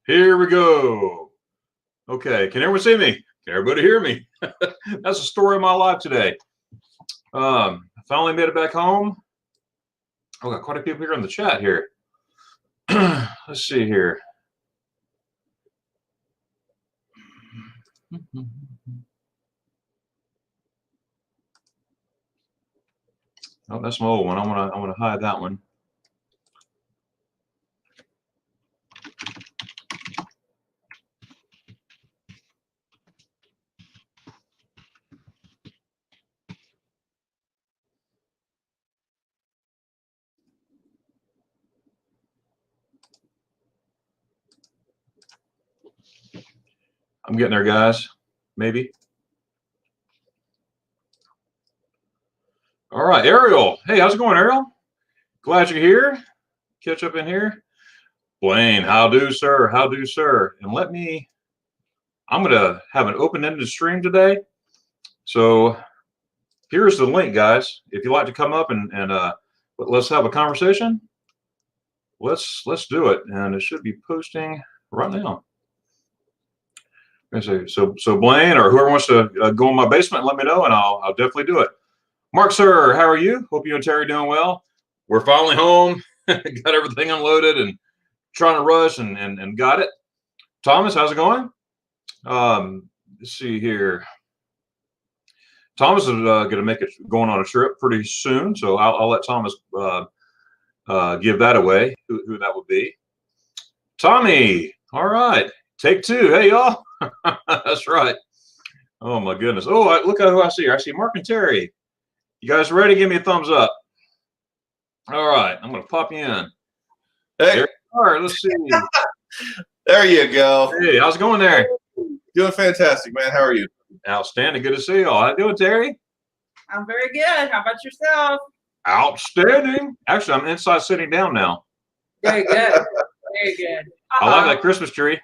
Here we go. Okay, can everyone see me? Can everybody hear me? That's the story of my life today. I finally made it back home. Oh, got quite a few people here in the chat here. Let's see here. Oh, that's my old one. I want to hide that one. I'm getting there, guys. Maybe. All right, Ariel. Hey, how's it going, Ariel? Glad you're here. Catch up in here. Blaine, how do, sir? How do, sir? And I'm going to have an open-ended stream today. So here's the link, guys. If you'd like to come up and let's have a conversation, let's do it. And it should be posting right now. So Blaine or whoever wants to go in my basement and let me know, and I'll definitely do it. Mark, sir, how are you? Hope you and Terry are doing well. We're finally home. Got everything unloaded and trying to rush and got it. Thomas, how's it going? Let's see here. Thomas is going to make it going on a trip pretty soon, so I'll let Thomas give that away, who that would be. Tommy, all right, take two. Hey, y'all. That's right. Oh, my goodness. Oh, look at who I see here. I see Mark and Terry. You guys ready? Give me a thumbs up. All right, I'm going to pop you in. Hey. All right, let's see. There you go. Hey, how's it going there? Doing fantastic, man. How are you? Outstanding. Good to see you all. How you doing, Terry? I'm very good. How about yourself? Outstanding. Actually, I'm inside sitting down now. Very good. Very good. I like that Christmas tree.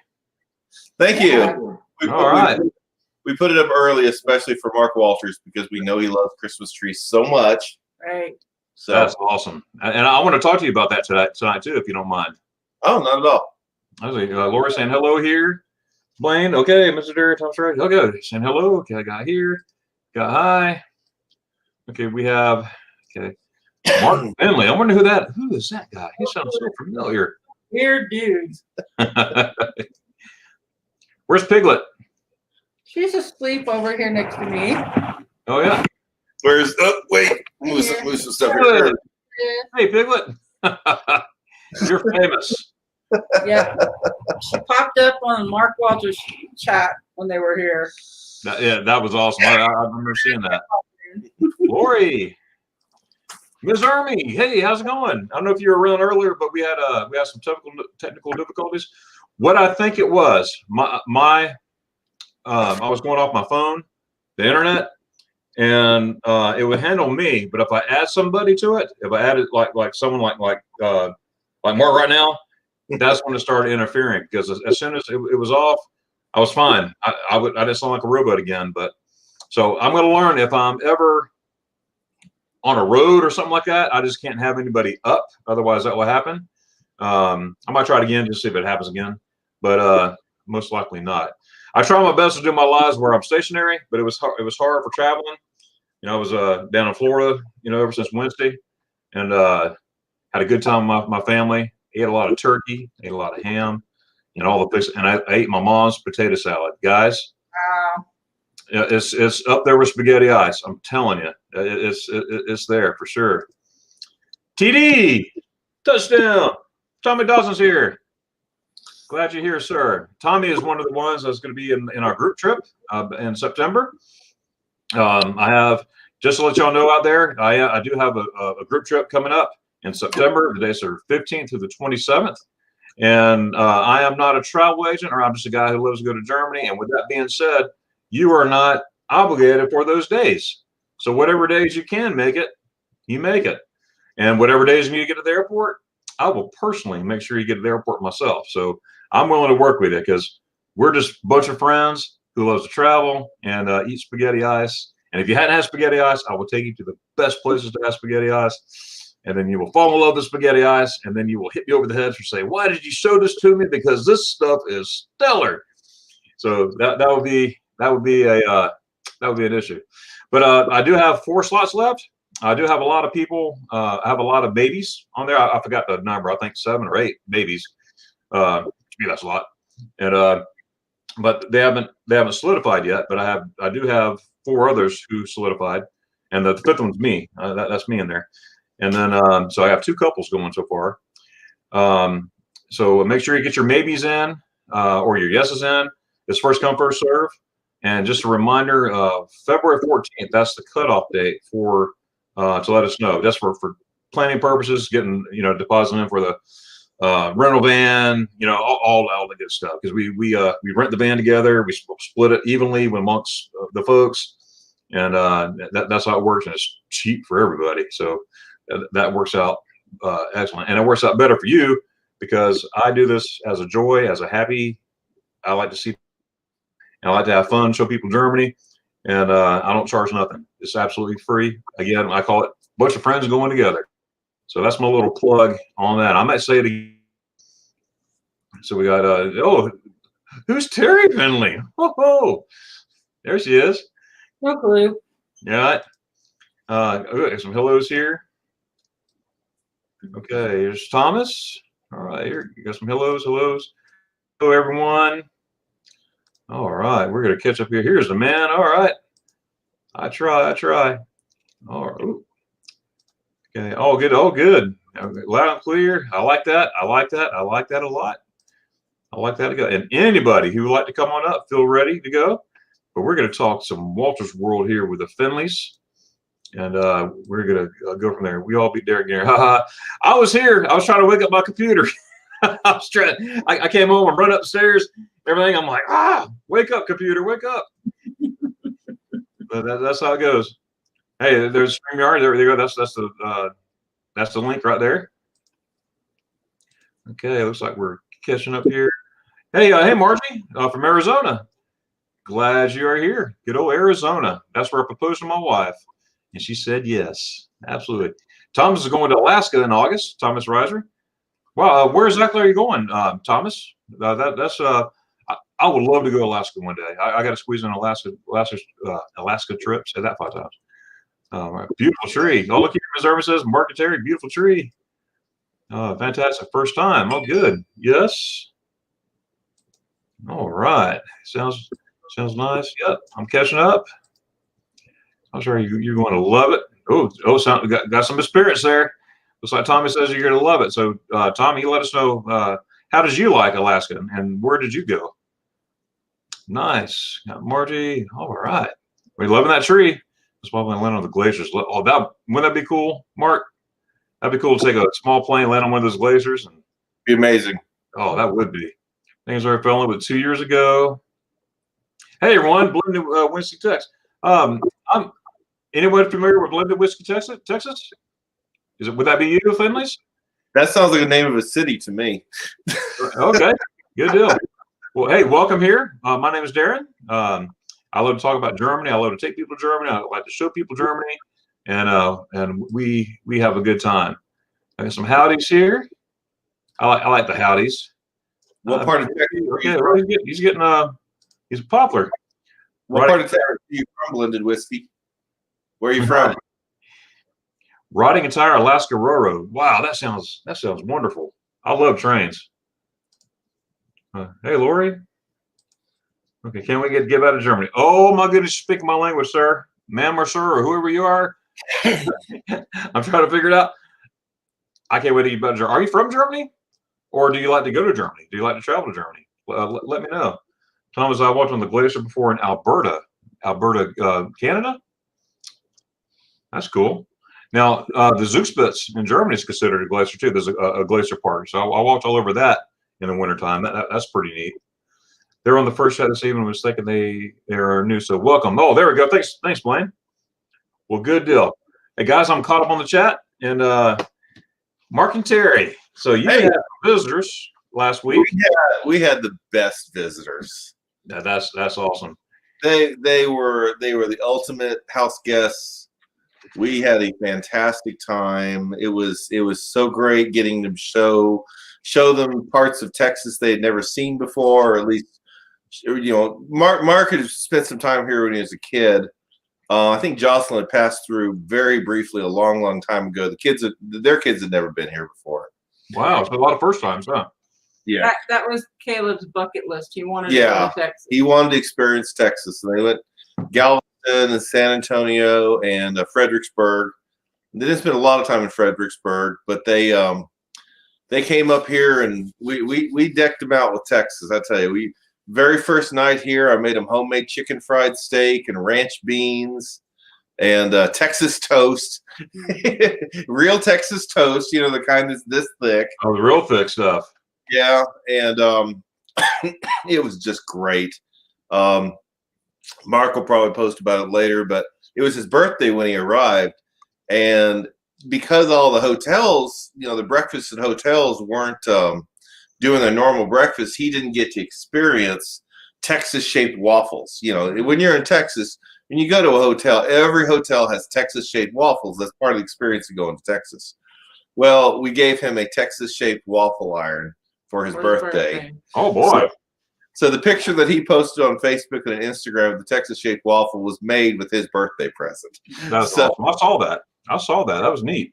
Thank you. All right. We put it up early, especially for Mark Walters, because we know he loves Christmas trees so much. Right. So that's awesome. And I want to talk to you about that tonight too, if you don't mind. Oh, not at all. I was Laura saying hello here. Blaine, okay. Mr. Derek, Tom's right. Okay, saying hello. Okay, I got here. Got hi. Okay, we have Mark Finley. I wonder who is that guy? He sounds so familiar. Weird dude. Where's Piglet? She's asleep over here next to me. Oh yeah. Where's wait, move some stuff here. Hey Piglet. You're famous. Yeah. She popped up on Mark Walters' chat when they were here. That was awesome. I remember seeing that. Lori. Ms. Army, hey, how's it going? I don't know if you were around earlier, but we had some technical difficulties. What I think it was, I was going off my phone, the internet, and it would handle me. But if I add somebody to it, if I added like someone like Mark right now, that's when it started interfering. Because as soon as it was off, I was fine. I didn't sound like a robot again. But so I'm going to learn if I'm ever on a road or something like that, I just can't have anybody up. Otherwise, that will happen. I might try it again just to see if it happens again, but most likely not. I try my best to do my lives where I'm stationary, but it was hard for traveling. You know, I was down in Florida, ever since Wednesday, and had a good time with my family. Ate a lot of turkey, ate a lot of ham, all the things, and I ate my mom's potato salad, guys. Wow. It's up there with spaghetti ice. I'm telling you, it's there for sure. TD touchdown. Tommy Dawson's here. Glad you're here, sir. Tommy is one of the ones that's going to be in our group trip in September. I have, just to let y'all know out there, I do have a group trip coming up in September. The dates are 15th through the 27th. And I am not a travel agent, or I'm just a guy who loves to go to Germany. And with that being said, you are not obligated for those days. So whatever days you can make it, you make it. And whatever days you need to get to the airport, I will personally make sure you get to the airport myself. So I'm willing to work with you because we're just a bunch of friends who loves to travel and eat spaghetti ice. And if you hadn't had spaghetti ice, I will take you to the best places to have spaghetti ice. and then you will fall in love with spaghetti ice, and then you will hit me over the head for saying, "Why did you show this to me? Because this stuff is stellar." So that would be an issue. But I do have 4 slots left. I do have a lot of people. I have a lot of babies on there. I forgot the number. I think 7 or 8 babies. That's a lot. And but they haven't solidified yet. But I do have 4 others who solidified, and the 5th one's me. That's me in there. And then so I have 2 couples going so far. So make sure you get your maybes in or your yeses in. It's first come, first serve. And just a reminder, February 14th, that's the cutoff date for to let us know. That's for planning purposes, getting depositing in for the rental van, all the good stuff. Because we rent the van together, we split it evenly amongst the folks, and that's how it works, and it's cheap for everybody. So that works out excellent, and it works out better for you because I do this as a joy, as a happy. I like to see. I like to have fun, show people Germany, and I don't charge nothing. It's absolutely free. Again, I call it a bunch of friends going together. So that's my little plug on that. I might say it again. So we got, who's Terry Finley? Oh, there she is. No clue. Yeah. Okay, some hellos here. Okay, here's Thomas. All right, here you got some hellos. Hello, everyone. All right, we're gonna catch up here. Here's the man. All right, I try. All right. Ooh. Okay. Oh, good. Okay. Loud and clear. I like that. I like that a lot. I like that to go. And anybody who would like to come on up, feel ready to go. But we're gonna talk some Walter's World here with the Finleys, and we're gonna go from there. We all beat Derek Gary. I was here. I was trying to wake up my computer. I was trying. I came home and run upstairs. Everything. I'm like, wake up, computer, wake up. But that's how it goes. Hey, there's StreamYard. There you go. That's the link right there. Okay, looks like we're catching up here. Hey, Margie from Arizona. Glad you are here. Good old Arizona. That's where I proposed to my wife, and she said yes, absolutely. Thomas is going to Alaska in August. Thomas Reiser. Wow, where exactly are you going, Thomas? I would love to go to Alaska one day. I got to squeeze in Alaska trip. Say that 5 times. Beautiful tree. Oh, look here, Ms. Irvin says, Mark and Terry, beautiful tree. Fantastic. First time. Oh, good. Yes. All right. Sounds nice. Yep. I'm catching up. I'm sure you're going to love it. Got some experience there. Looks like Tommy says you're going to love it. So, Tommy, let us know how did you like Alaska and where did you go? Nice. Got Margie. All right. We're loving that tree. That's why we land on the glaciers. Oh, wouldn't that be cool, Mark? That'd be cool to take a small plane, land on one of those glaciers, and Be amazing. oh, that would be. Things I fell in love with 2 years ago. Hey, everyone, Blended Whiskey, Texas. Anyone familiar with Blended Whiskey, Texas? Would that be you, Finley's? That sounds like the name of a city to me. Okay, good deal. Well, hey, welcome here. My name is Darren. I love to talk about Germany. I love to take people to Germany. I like to show people Germany, and we have a good time. I got some howdies here. I like the howdies. What part of Texas? Okay, well, he's popular. What part of Texas are you from, Blended Whiskey? Where are you from? Riding entire Alaska Railroad. Wow, that sounds wonderful. I love trains. Hey, Lori. Okay, can we get out of Germany? Oh my goodness, speak my language, sir, ma'am, or sir, or whoever you are. I'm trying to figure it out. I can't wait to get about Germany. Are you from Germany, or do you like to go to Germany? Do you like to travel to Germany? Let me know. Thomas, I walked on the glacier before in Alberta, Canada. That's cool. Now, the Zugspitze in Germany is considered a glacier too. There's a glacier park. So I walked all over that in the wintertime. That's pretty neat. They're on the first chat this evening. I was thinking they are new. So welcome. Oh, there we go. Thanks, Blaine. Well, good deal. Hey, guys, I'm caught up on the chat. And Mark and Terry. So you had visitors last week. We had the best visitors. Yeah, that's awesome. They were the ultimate house guests. We had a fantastic time. It was so great getting them show them parts of Texas they had never seen before, or at least Mark had spent some time here when he was a kid. I think Jocelyn had passed through very briefly a long time ago. Their kids had never been here before. Wow, so a lot of first times, huh? Yeah, That was Caleb's bucket list. He wanted to Yeah. go to Texas. he wanted to experience Texas, and they went Galveston and San Antonio and Fredericksburg. They didn't spend a lot of time in Fredericksburg, but they came up here and we decked them out with Texas. I tell you, very first night here, I made them homemade chicken fried steak and ranch beans and Texas toast, real Texas toast. The kind that's this thick. Oh, the real thick stuff. Yeah, and it was just great. Mark will probably post about it later, but it was his birthday when he arrived, and because all the hotels, the breakfasts in hotels weren't doing their normal breakfast, he didn't get to experience Texas-shaped waffles. When you're in Texas, when you go to a hotel, every hotel has Texas-shaped waffles. That's part of the experience of going to Texas. Well, we gave him a Texas-shaped waffle iron for his birthday. Oh boy! So the picture that he posted on Facebook and Instagram of the Texas-shaped waffle was made with his birthday present. That's awesome. I saw that. That was neat.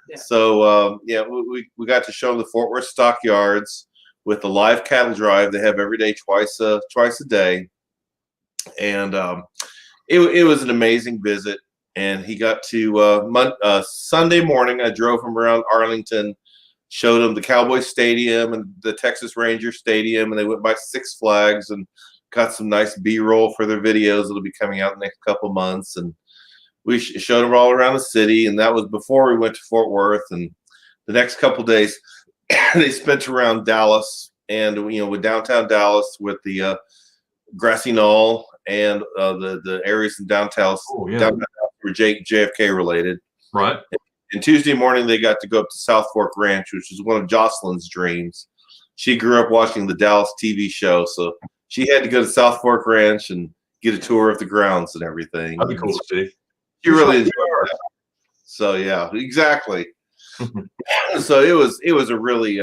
Yeah. So we got to show them the Fort Worth stockyards with the live cattle drive they have every day, twice a day, and it was an amazing visit. And he got to Sunday morning. I drove him around Arlington, showed him the Cowboy Stadium and the Texas Ranger Stadium, and they went by Six Flags and got some nice B-roll for their videos that'll be coming out in the next couple months. And we showed them all around the city, and that was before we went to Fort Worth. And the next couple days, they spent around Dallas, and with downtown Dallas, with the Grassy Knoll and the areas in downtown, downtown were JFK related. Right. And Tuesday morning, they got to go up to South Fork Ranch, which is one of Jocelyn's dreams. She grew up watching the Dallas TV show, so she had to go to South Fork Ranch and get a tour of the grounds and everything. That'd be cool to see. She really enjoyed that. So yeah, exactly. So it was a really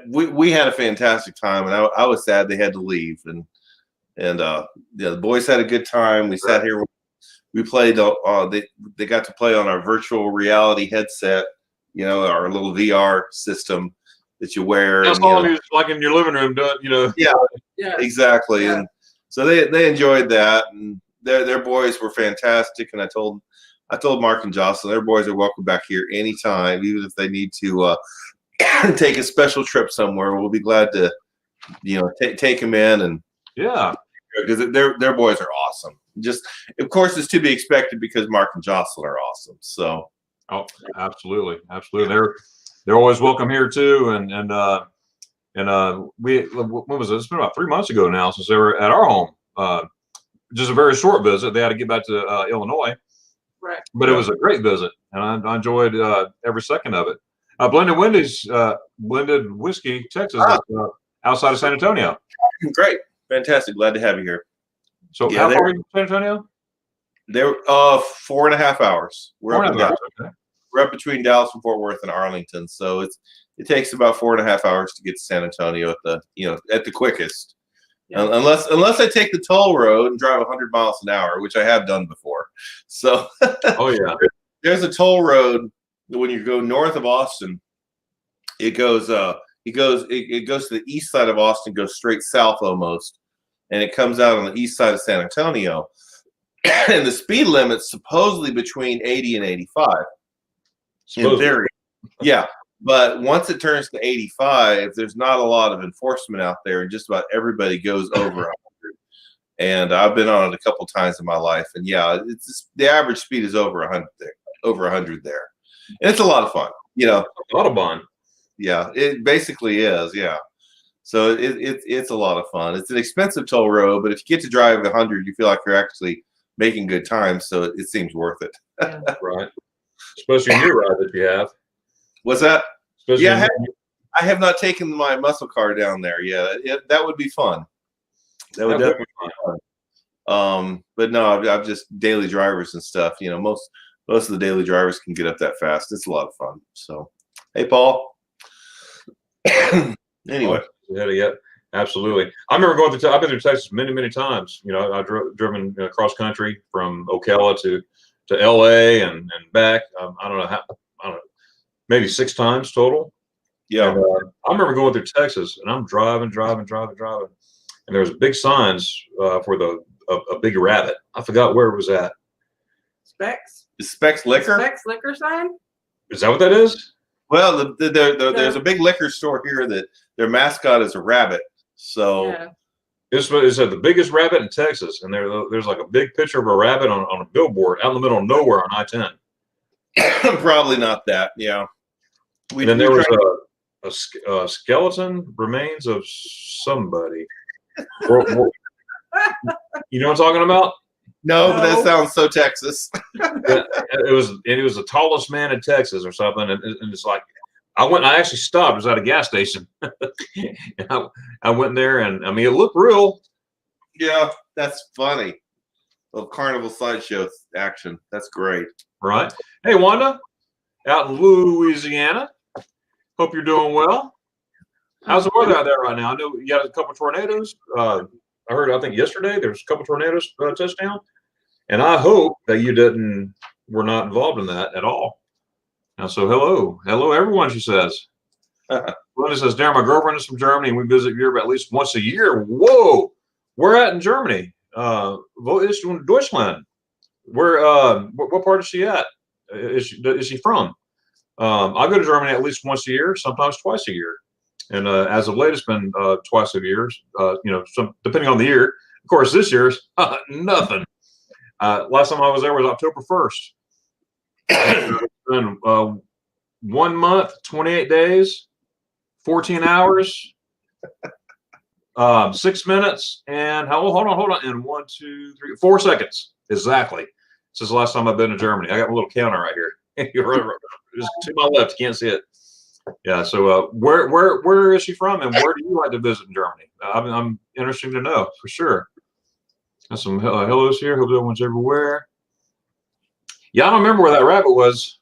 we had a fantastic time, and I was sad they had to leave, and the boys had a good time. We sat here, we played. They got to play on our virtual reality headset, our little VR system that you wear. That's all he was like in your living room doing, Yeah, exactly. Yeah. And so they enjoyed that, and their boys were fantastic. And I told Mark and Jocelyn, their boys are welcome back here anytime, even if they need to take a special trip somewhere. We'll be glad to, take them in, and because their boys are awesome. Just, of course, it's to be expected because Mark and Jocelyn are awesome. So, absolutely. They're always welcome here too. And we, what was it? It's been about 3 months ago now since they were at our home. Just a very short visit. They had to get back to Illinois, right? But it was a great visit, and I enjoyed every second of it. Blended Wendy's, blended whiskey, Texas, outside of San Antonio. Great, fantastic. Glad to have you here. So how far are you from San Antonio? They're 4.5 hours. We're up between Dallas and Fort Worth and Arlington, so it takes about 4.5 hours to get to San Antonio at the quickest. Yeah. Unless I take the toll road and drive 100 miles an hour, which I have done before. So there's a toll road when you go north of Austin. It goes to the east side of Austin, goes straight south almost, and it comes out on the east side of San Antonio. And the speed limit's supposedly between 80 and 85. In theory. Yeah. But once it turns to 85, there's not a lot of enforcement out there, and just about everybody goes over 100. And I've been on it a couple times in my life, and the average speed is over 100 there. And it's a lot of fun, A lot of fun. Yeah, it basically is. Yeah. So it's a lot of fun. It's an expensive toll road, but if you get to drive 100, you feel like you're actually making good time. So it seems worth it. Right. Especially in your ride that you have. What's that? Especially I have not taken my muscle car down there yet. That would be fun. That would definitely be But no, I've just daily drivers and stuff. You know, most of the daily drivers can get up that fast. It's a lot of fun. So, hey, Paul. Anyway, Yeah, absolutely. I remember going through. I've been through Texas many times. You know, I've driven cross country from Ocala to LA and back. I don't know, maybe 6 times total. yeah. And, I remember going through Texas, and I'm driving, and there was big signs for a big rabbit. I forgot where it was at. Specs. Is Specs Liquor? Specs liquor sign. Is that what that is? Well, there's a big liquor store here that their mascot is a rabbit. So Yeah. It's the biggest rabbit in Texas, and there's like a big picture of a rabbit on a billboard out in the middle of nowhere on I-10. probably not that. Yeah. And then there was a skeleton remains of somebody. You know what I'm talking about? No, but that sounds so Texas. It was the tallest man in Texas or something, and it's like I actually stopped. It was at a gas station. And I went there, and I mean, it looked real. Yeah, that's funny. Little carnival sideshow action. That's great. Right. Hey, Wanda, out in Louisiana. Hope you're doing well. How's the weather out there right now? I know you got a couple tornadoes. I heard, I think yesterday, there's a couple tornadoes touched down. And I hope that you were not involved in that at all. Now, so hello everyone, she says. Linda says, Darren, my girlfriend is from Germany, and we visit Europe at least once a year. Whoa, where at in Germany? Wo ist in Deutschland? Where? What part is she at? Is she from? I go to Germany at least once a year, sometimes twice a year, and as of late, it's been twice a year. You know, depending on the year. Of course, this year's nothing. Last time I was there was October 1st. It's been 1 month, 28 days, 14 hours, 6 minutes, and hold on, and 1, 2, 3, 4 seconds exactly. Since the last time I've been to Germany, I got a little counter right here. Just to my left, you can't see it. Yeah. So, where is she from, and where do you like to visit in Germany? I'm interested to know for sure. Got some hellos here. Hope everyone's everywhere. Yeah, I don't remember where that rabbit was,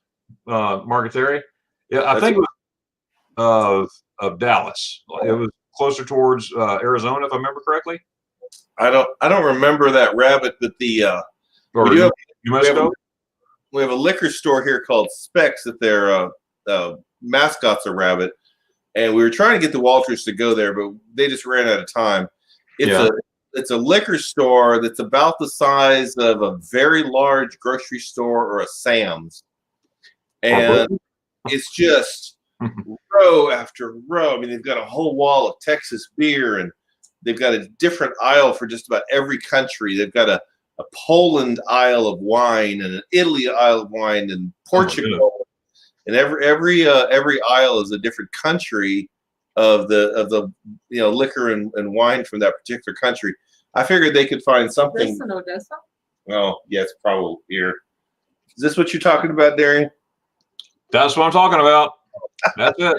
Margaret Terry. Yeah, I think it was of Dallas. It was closer towards Arizona, if I remember correctly. I don't remember that rabbit, but Or we do have, New Mexico. we have a liquor store here called Specs that their mascot's a rabbit, and we were trying to get the Walters to go there, but they just ran out of time. It's a liquor store that's about the size of a very large grocery store or a Sam's, and it's just row after row. I mean, they've got a whole wall of Texas beer, and they've got a different aisle for just about every country. They've got a Poland aisle of wine, and an Italy aisle of wine, and Portugal, and every aisle is a different country of the liquor and wine from that particular country. I figured they could find something. This in Odessa? Oh, yeah, it's probably here. Is this what you're talking about, Darian? That's what I'm talking about. That's it.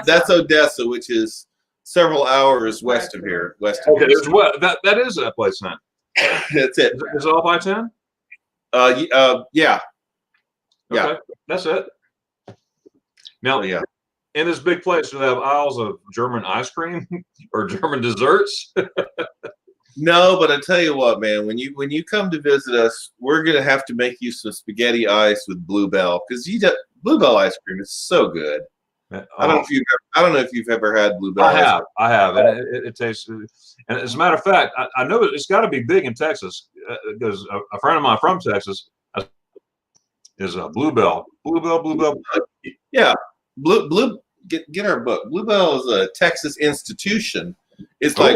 That's Odessa, which is several hours west of here. Okay, there's what that is that place then. That's it. Is it off I-10? Yeah. Okay, that's it. Now, Yeah. in this big place, do they have aisles of German ice cream or German desserts? No, but I tell you what, man, when you come to visit us, we're gonna have to make you some spaghetti ice with Bluebell, because Bluebell ice cream is so good. I don't know if you've ever had Bluebell. I have, and it tastes. And as a matter of fact, I know it's got to be big in Texas because a friend of mine from Texas is a Bluebell. Yeah, get our book. Bluebell is a Texas institution. It's like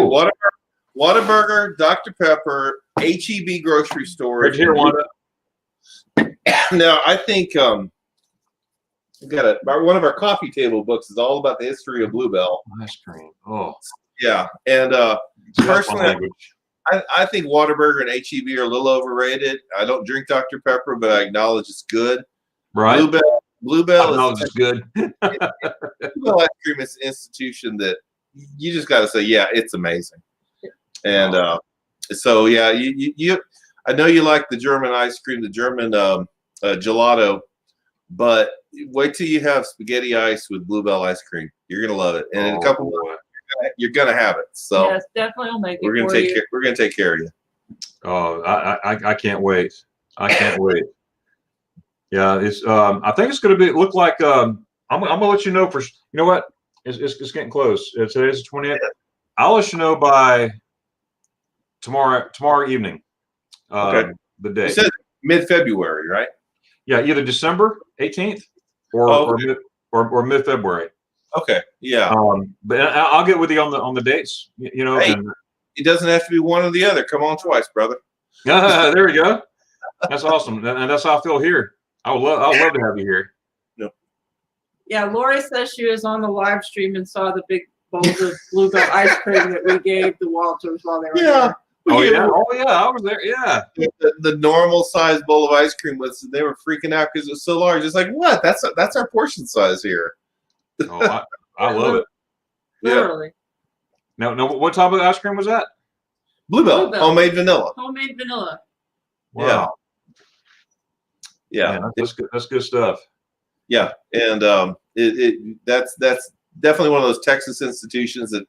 Whataburger, Dr. Pepper, H-E-B grocery store. Right here, Wanda. Now, I think one of our coffee table books is all about the history of Bluebell. Ice cream. Oh, yeah. And personally, I think Whataburger and H-E-B are a little overrated. I don't drink Dr. Pepper, but I acknowledge it's good. right. Bluebell is good. Bluebell ice cream is an institution that you just got to say, yeah, it's amazing. And So yeah, you I know you like the German ice cream, the German gelato, but wait till you have spaghetti ice with Bluebell ice cream. You're gonna love it, and in a couple of months, you're gonna have it. So Yes, definitely will make it we're gonna for take you. care. We're gonna take care of you. Oh, I can't wait. I can't wait. Yeah, it's I think it's going to look like I'm gonna let you know for you know what it's getting close. Today's the 20th. I'll let you know by tomorrow evening. Okay. The You date. said mid-February, right? Yeah, either December 18th Oh, or mid February. Okay. Yeah. But I'll get with you on the dates. You know, Hey. and It doesn't have to be one or the other. Come on twice, brother. there we go. That's awesome, and that's how I feel here. I would love to have you here. Yeah, Lori says she was on the live stream and saw the big bowls of Bluebell ice cream that we gave the Walters while they were there. Oh yeah, I was there. Yeah. The normal size bowl of ice cream was they were freaking out because it was so large. It's like, what? That's our portion size here. Oh, I love it. Literally. Now, what type of ice cream was that? Bluebell, homemade vanilla. Homemade vanilla. Wow. Yeah. Man, that's good. That's good stuff. Yeah, and that's definitely one of those Texas institutions that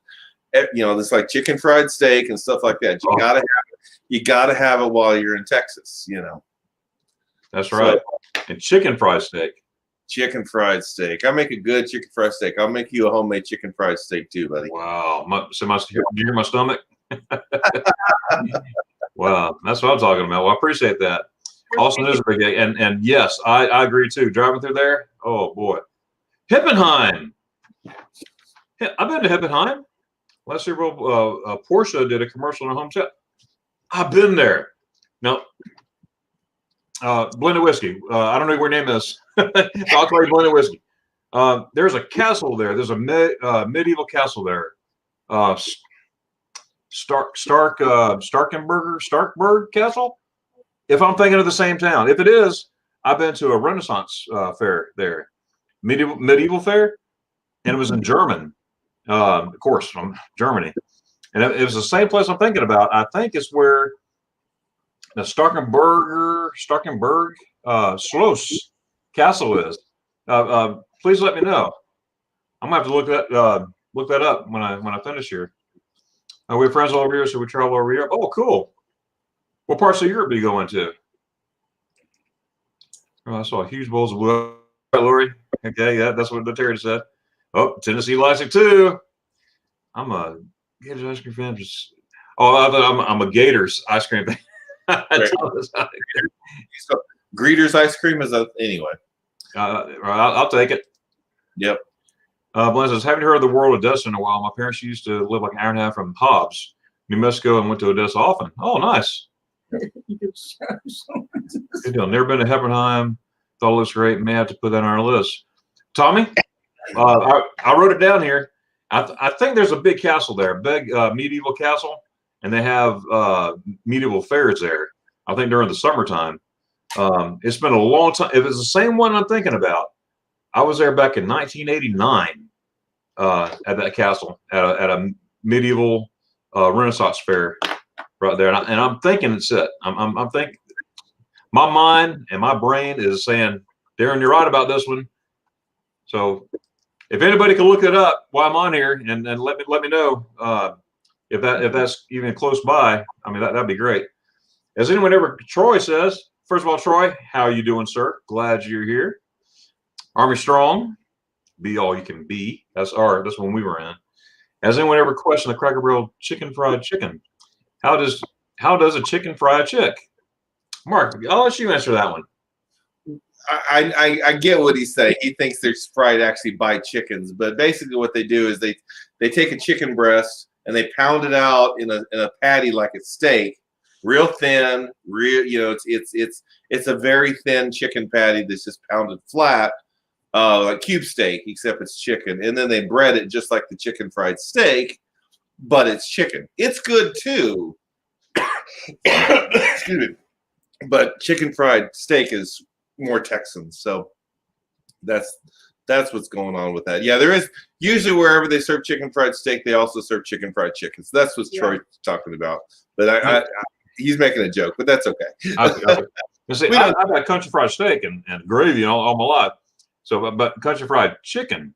it's like chicken fried steak and stuff like that. You gotta have it while you're in Texas. That's right. And chicken fried steak. Chicken fried steak. I make a good chicken fried steak. I'll make you a homemade chicken fried steak too, buddy. Wow. Do you hear my stomach? Wow, that's what I'm talking about. Well, I appreciate that. Austin is a big day, and yes, I agree too. Driving through there, oh boy, Hippenheim. I've been to Hippenheim. Last year, Porsche did a commercial in a home tip. I've been there. Now, blended whiskey. I don't know what your name is. So I'll call you blended whiskey. There's a castle there. There's a medieval castle there. Starkburg Castle. If I'm thinking of the same town, if it is, I've been to a Renaissance fair there, medieval fair, and it was in German, of course, from Germany, and it was the same place I'm thinking about. I think it's where the Starkenberg Schloss Castle is. Please let me know. I'm gonna have to look that up when I finish here. We have friends all over here, so we travel over Europe. Oh, cool. What parts of Europe do you go into? Oh, I saw huge bowls of blue. Lori. Okay, yeah, that's what the Terry said. Oh, Tennessee likes it too. I'm a Gators ice cream fan. I'm a Gators ice cream fan. So, Greeter's ice cream is anyway. I'll take it. Yep. Blaine says, haven't heard of the world of Odessa in a while. My parents used to live like an hour and a half from Hobbs, New Mexico, and went to Odessa often. Oh, nice. Good deal. Never been to Heppenheim. Thought it looks great. May have to put that on our list. Tommy, I wrote it down here. I think there's a big castle there, big medieval castle, and they have medieval fairs there. I think during the summertime. It's been a long time. If it's the same one I'm thinking about, I was there back in 1989 at that castle at a medieval Renaissance fair right there, and I'm thinking it's it. I'm thinking my mind and my brain is saying, Darren, you're right about this one. So if anybody can look it up while I'm on here and let me know if that's even close by, I mean that'd be great. Has anyone ever? Troy says, first of all, Troy, how are you doing, sir? Glad you're here. Army Strong, be all you can be. That's when we were in. Has anyone ever questioned the Cracker Barrel chicken fried chicken? How does a chicken fry a chick? Mark, I'll let you answer that one. I get what he's saying. He thinks they're fried actually by chickens, but basically what they do is they take a chicken breast and they pound it out in a patty like a steak, real thin, it's a very thin chicken patty that's just pounded flat, like cube steak, except it's chicken, and then they bread it just like the chicken fried steak, but it's chicken. It's good too. Excuse me. But chicken fried steak is more Texan, so that's That's what's going on with that. Yeah, there is usually wherever they serve chicken fried steak, they also serve chicken fried chicken. So that's what Troy's talking about. But I he's making a joke, but that's okay. See, I've got country fried steak and gravy all my life. So, but country fried chicken.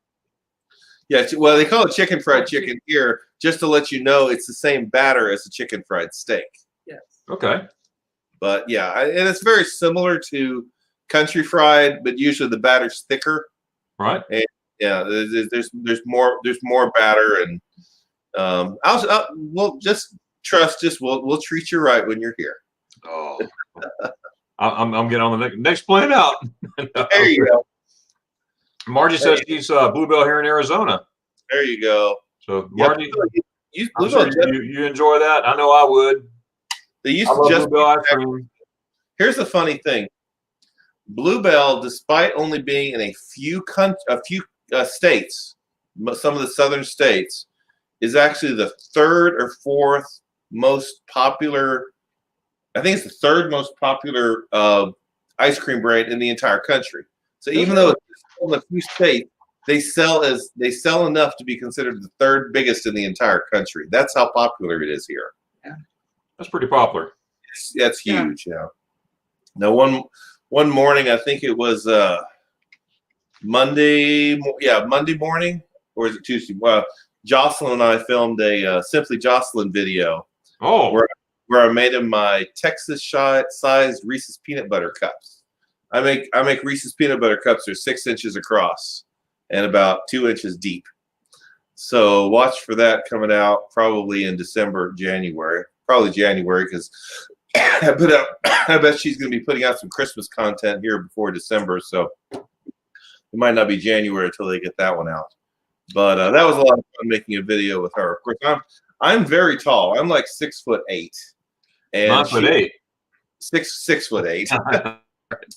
Yeah, well, they call it chicken fried chicken here, just to let you know it's the same batter as a chicken fried steak. Yes. Okay. But yeah, and it's very similar to country fried, but usually the batter's thicker. Right. And yeah, there's more batter, and we'll just trust us. We'll treat you right when you're here. Oh, I'm getting on the next plane out. There you go. Margie says she's Bluebell here in Arizona. There you go. So Margie, you enjoy that? I know I would. They used to just Bluebell ice cream. Here's the funny thing. Bluebell, despite only being in a few states, some of the southern states, is actually the third or fourth most popular. I think it's the third most popular ice cream brand in the entire country. So even though it's in a few states, they sell enough to be considered the third biggest in the entire country. That's how popular it is here. Yeah, that's pretty popular. That's huge. Yeah. Now one morning, I think it was Monday morning, or is it Tuesday? Well, Jocelyn and I filmed a Simply Jocelyn video. Oh, where I made him my Texas-sized Reese's peanut butter cups. I make Reese's peanut butter cups. They're 6 inches across and about 2 inches deep. So watch for that coming out probably in December, January. Probably January, because I bet she's going to be putting out some Christmas content here before December. So it might not be January until they get that one out. But that was a lot of fun making a video with her. Of course, I'm very tall. I'm like 6'8". And 9'8". 6'8".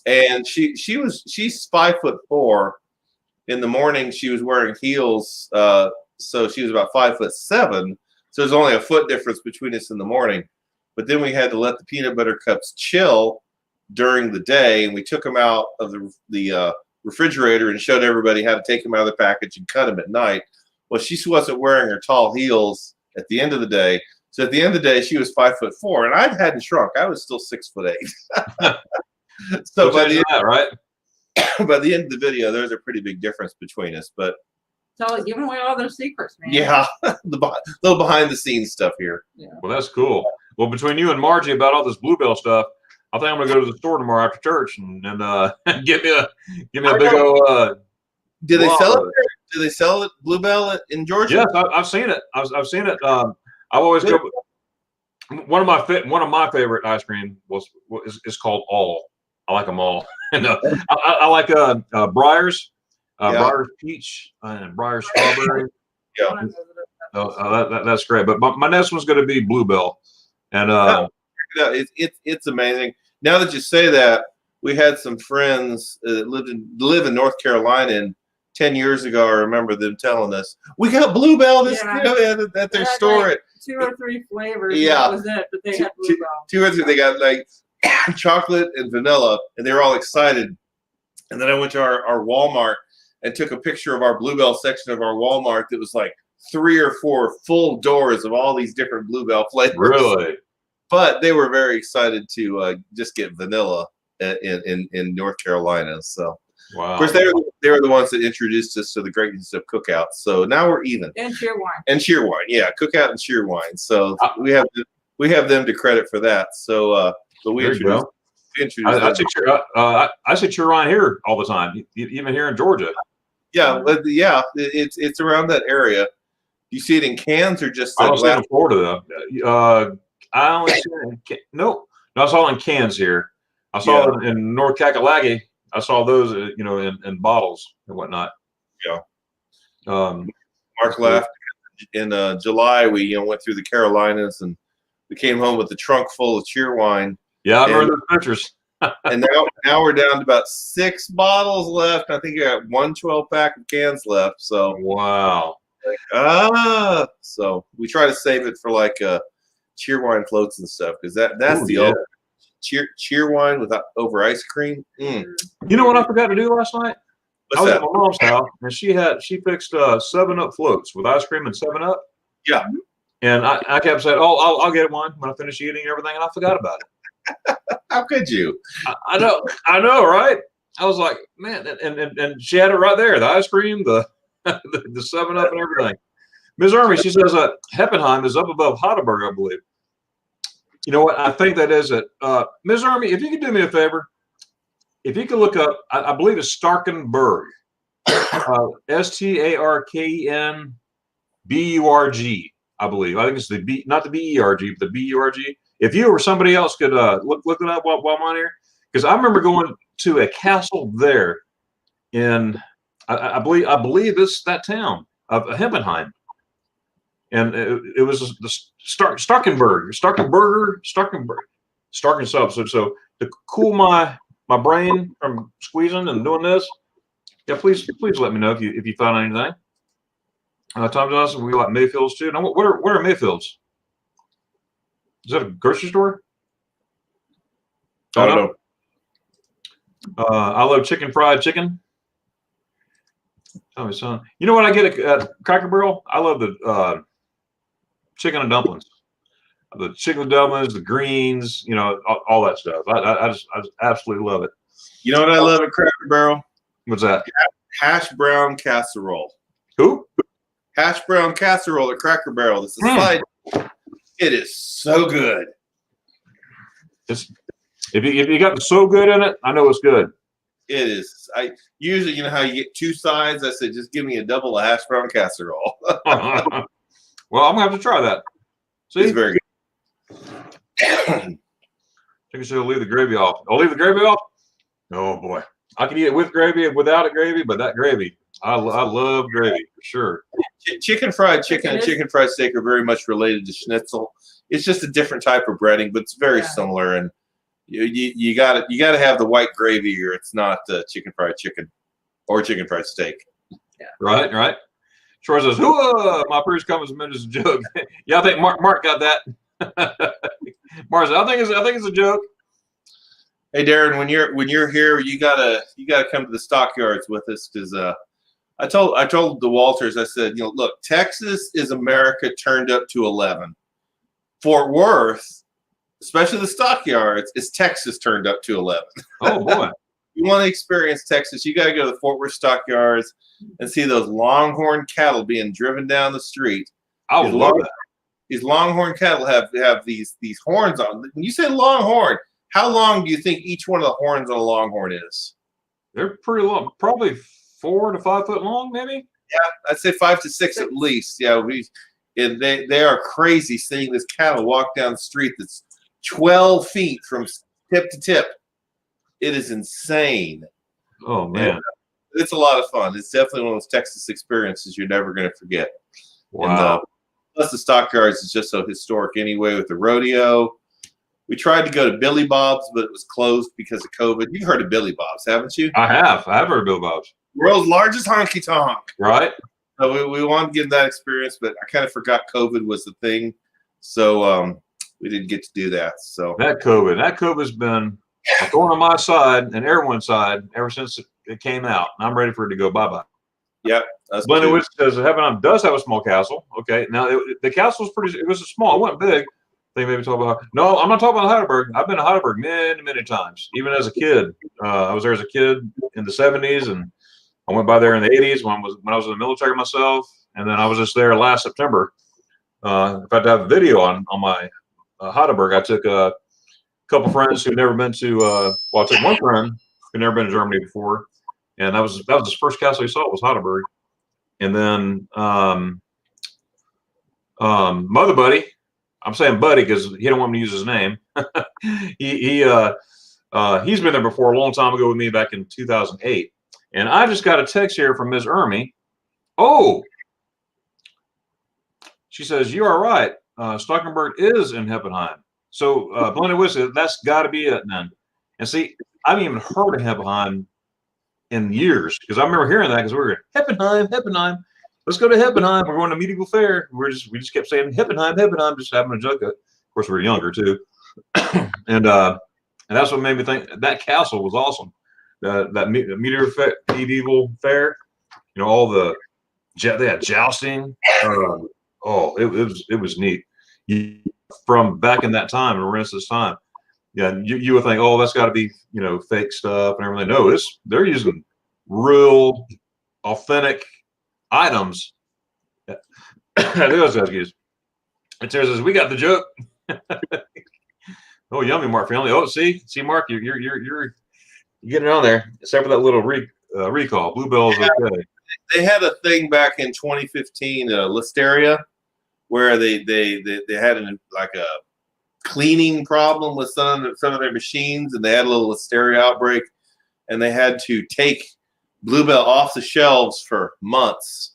And she's 5'4". In the morning, she was wearing heels, so she was about 5'7". So there's only a foot difference between us in the morning. But then we had to let the peanut butter cups chill during the day, and we took them out of the refrigerator and showed everybody how to take them out of the package and cut them at night. Well, she wasn't wearing her tall heels at the end of the day. So at the end of the day, she was 5'4", and I hadn't shrunk. I was still 6'8". So by the end of the video, there's a pretty big difference between us. But giving away all their secrets, man. Yeah, the little behind the scenes stuff here. Yeah. Well, that's cool. Well, between you and Margie about all this Bluebell stuff, I think I'm gonna go to the store tomorrow after church and give me a big old. Do they sell it? Do they sell it Bluebell in Georgia? Yes, I've seen it. I've seen it. I always go. One of my favorite ice cream is called All. I like them all. And I like Breyers, Breyers peach and Breyers strawberry. Yeah, that's great. But my next one's going to be Bluebell, and it's amazing. Now that you say that, we had some friends that live in North Carolina, and 10 years ago, I remember them telling us, we got Bluebell at their store. Like 2 or 3 flavors. Yeah. That was it, but they had Bluebell. 2 or 3. They got like chocolate and vanilla, and they were all excited. And then I went to our Walmart and took a picture of our Bluebell section of our Walmart that was like 3 or 4 full doors of all these different Bluebell flavors. Really? But they were very excited to just get vanilla in North Carolina. So, wow. Of course, they were the ones that introduced us to the greatness of Cookout. So now we're even. And Cheerwine. And Cheerwine, yeah, Cookout and Cheerwine. So we have them to credit for that. So, but we introduced. I say Cheerwine here all the time, even here in Georgia. Yeah, it's around that area. Do you see it in cans or just? I don't see it in Florida though. I only see it no, I saw it in cans here. I saw it in North Kakalaki. I saw those, in bottles and whatnot. Yeah. Mark laughed. In July, we went through the Carolinas and we came home with a trunk full of Cheerwine. Yeah, I remember those pictures. And now we're down to about 6 bottles left. I think you got 1 12-pack of cans left. So wow. So we try to save it for like Cheerwine floats and stuff because that's ultimate. Cheerwine over ice cream. You know what I forgot to do last night? I was at my mom's house, and she fixed 7-Up floats with ice cream and 7-Up. Yeah. And I kept saying, "Oh, I'll get one when I finish eating everything," and I forgot about it. How could you? I know, right? I was like, man, and she had it right there, the ice cream, the 7-Up and everything. Ms. Ermy, she says Heppenheim is up above Heidelberg, I believe. You know what? I think that is it. Ms. Ermy, if you could do me a favor, if you could look up, I believe it's Starkenburg, Starkenburg, I believe. I think it's the B, not the BERG, but the BURG. If you or somebody else could look it up while I'm on here, because I remember going to a castle there in, I believe it's that town of Heppenheim. And it was the Starkenburg. So to cool my brain from squeezing and doing this, yeah, please let me know if you found anything. Tom Johnson, we like Mayfields too. Now, what are Mayfields? Is that a grocery store? I don't know. I love fried chicken. Tell me, son. You know what I get at Cracker Barrel? I love the chicken and dumplings. The chicken and dumplings, the greens, all that stuff. I just absolutely love it. You know what I love at Cracker Barrel? What's that? Hash brown casserole. Who? Hash brown casserole at Cracker Barrel. This is side. It is so good. If you got the so good in it, I know it's good. It is. I usually, you know how you get two sides. I said, just give me a double of hash brown casserole. Well, I'm gonna have to try that. See, it's very good. I think I should leave the gravy off. I'll leave the gravy off. Oh boy, I can eat it with gravy and without a gravy, but that gravy, I love gravy for sure. Chicken fried chicken and chicken fried steak are very much related to schnitzel. It's just a different type of breading, but it's very similar. And you got to have the white gravy, or it's not chicken fried chicken or chicken fried steak. Yeah. Right. Troy says, "Whoa, my first comments meant as a joke." Yeah, I think Mark got that. Mark said, I think it's a joke. Hey Darren, when you're here, you gotta come to the stockyards with us, because I told the Walters, I said, look, Texas is America turned up to 11. Fort Worth, especially the stockyards, is Texas turned up to 11. Oh boy. You want to experience Texas, you got to go to the Fort Worth stockyards and see those longhorn cattle being driven down the street. I would love that. These longhorn cattle have these horns on. When you say longhorn, how long do you think each one of the horns on a longhorn is? They're pretty long, probably 4 to 5 foot long, maybe. Yeah, I'd say 5 to 6 at least. Yeah, they are crazy seeing this cattle walk down the street that's 12 feet from tip to tip. It is insane. Oh man, and it's a lot of fun. It's definitely one of those Texas experiences you're never going to forget. Wow. And, plus the stockyards is just so historic anyway with the rodeo. We tried to go to Billy Bob's, but it was closed because of COVID. You've heard of Billy Bob's, haven't you? I have heard of Billy Bob's. World's largest honky tonk. Right. So we wanted to get that experience, but I kind of forgot COVID was the thing. So we didn't get to do that. So that COVID's been a thorn on my side and everyone's side ever since it came out. And I'm ready for it to go bye-bye. Yep. Blended Witch says Heppenheim does have a small castle. Okay. Now the castle was it was small. It wasn't big. I think maybe talk about. No, I'm not talking about Heidelberg. I've been to Heidelberg many times, even as a kid. I was there as a kid in the 70s, and I went by there in the 80s when I was in the military myself, and then I was just there last September. In fact, I have a video on my Heidelberg. I took a couple friends who'd never been to. I took one friend who'd never been to Germany before, and that was his first castle he saw was Heidelberg, and then Mother Buddy. I'm saying Buddy because he don't want me to use his name. He's been there before a long time ago with me back in 2008. And I just got a text here from Ms. Ermy. Oh, she says, you are right. Starkenburg is in Heppenheim. So Blended Whistle, that's got to be it then. And see, I haven't even heard of Heppenheim in years because I remember hearing that because we were Heppenheim. Let's go to Heppenheim. We're going to medieval fair. We just kept saying Heppenheim, just having a joke. Of course, we were younger too, and that's what made me think that castle was awesome. Meteor Medieval Fair. You know, all the they had jousting. It was neat. From back in that time, in Renaissance time, yeah, you would think, oh, that's got to be fake stuff and everything. No, they're using real, authentic items. Those guys use. And Sarah says, "We got the joke." Oh, yummy, Mark family. Oh, see, Mark, you're getting on there. Except for that little recall, Bluebell's okay. They had a thing back in 2015, Listeria, where they had a cleaning problem with some of their machines, and they had a little Listeria outbreak, and they had to take Bluebell off the shelves for months.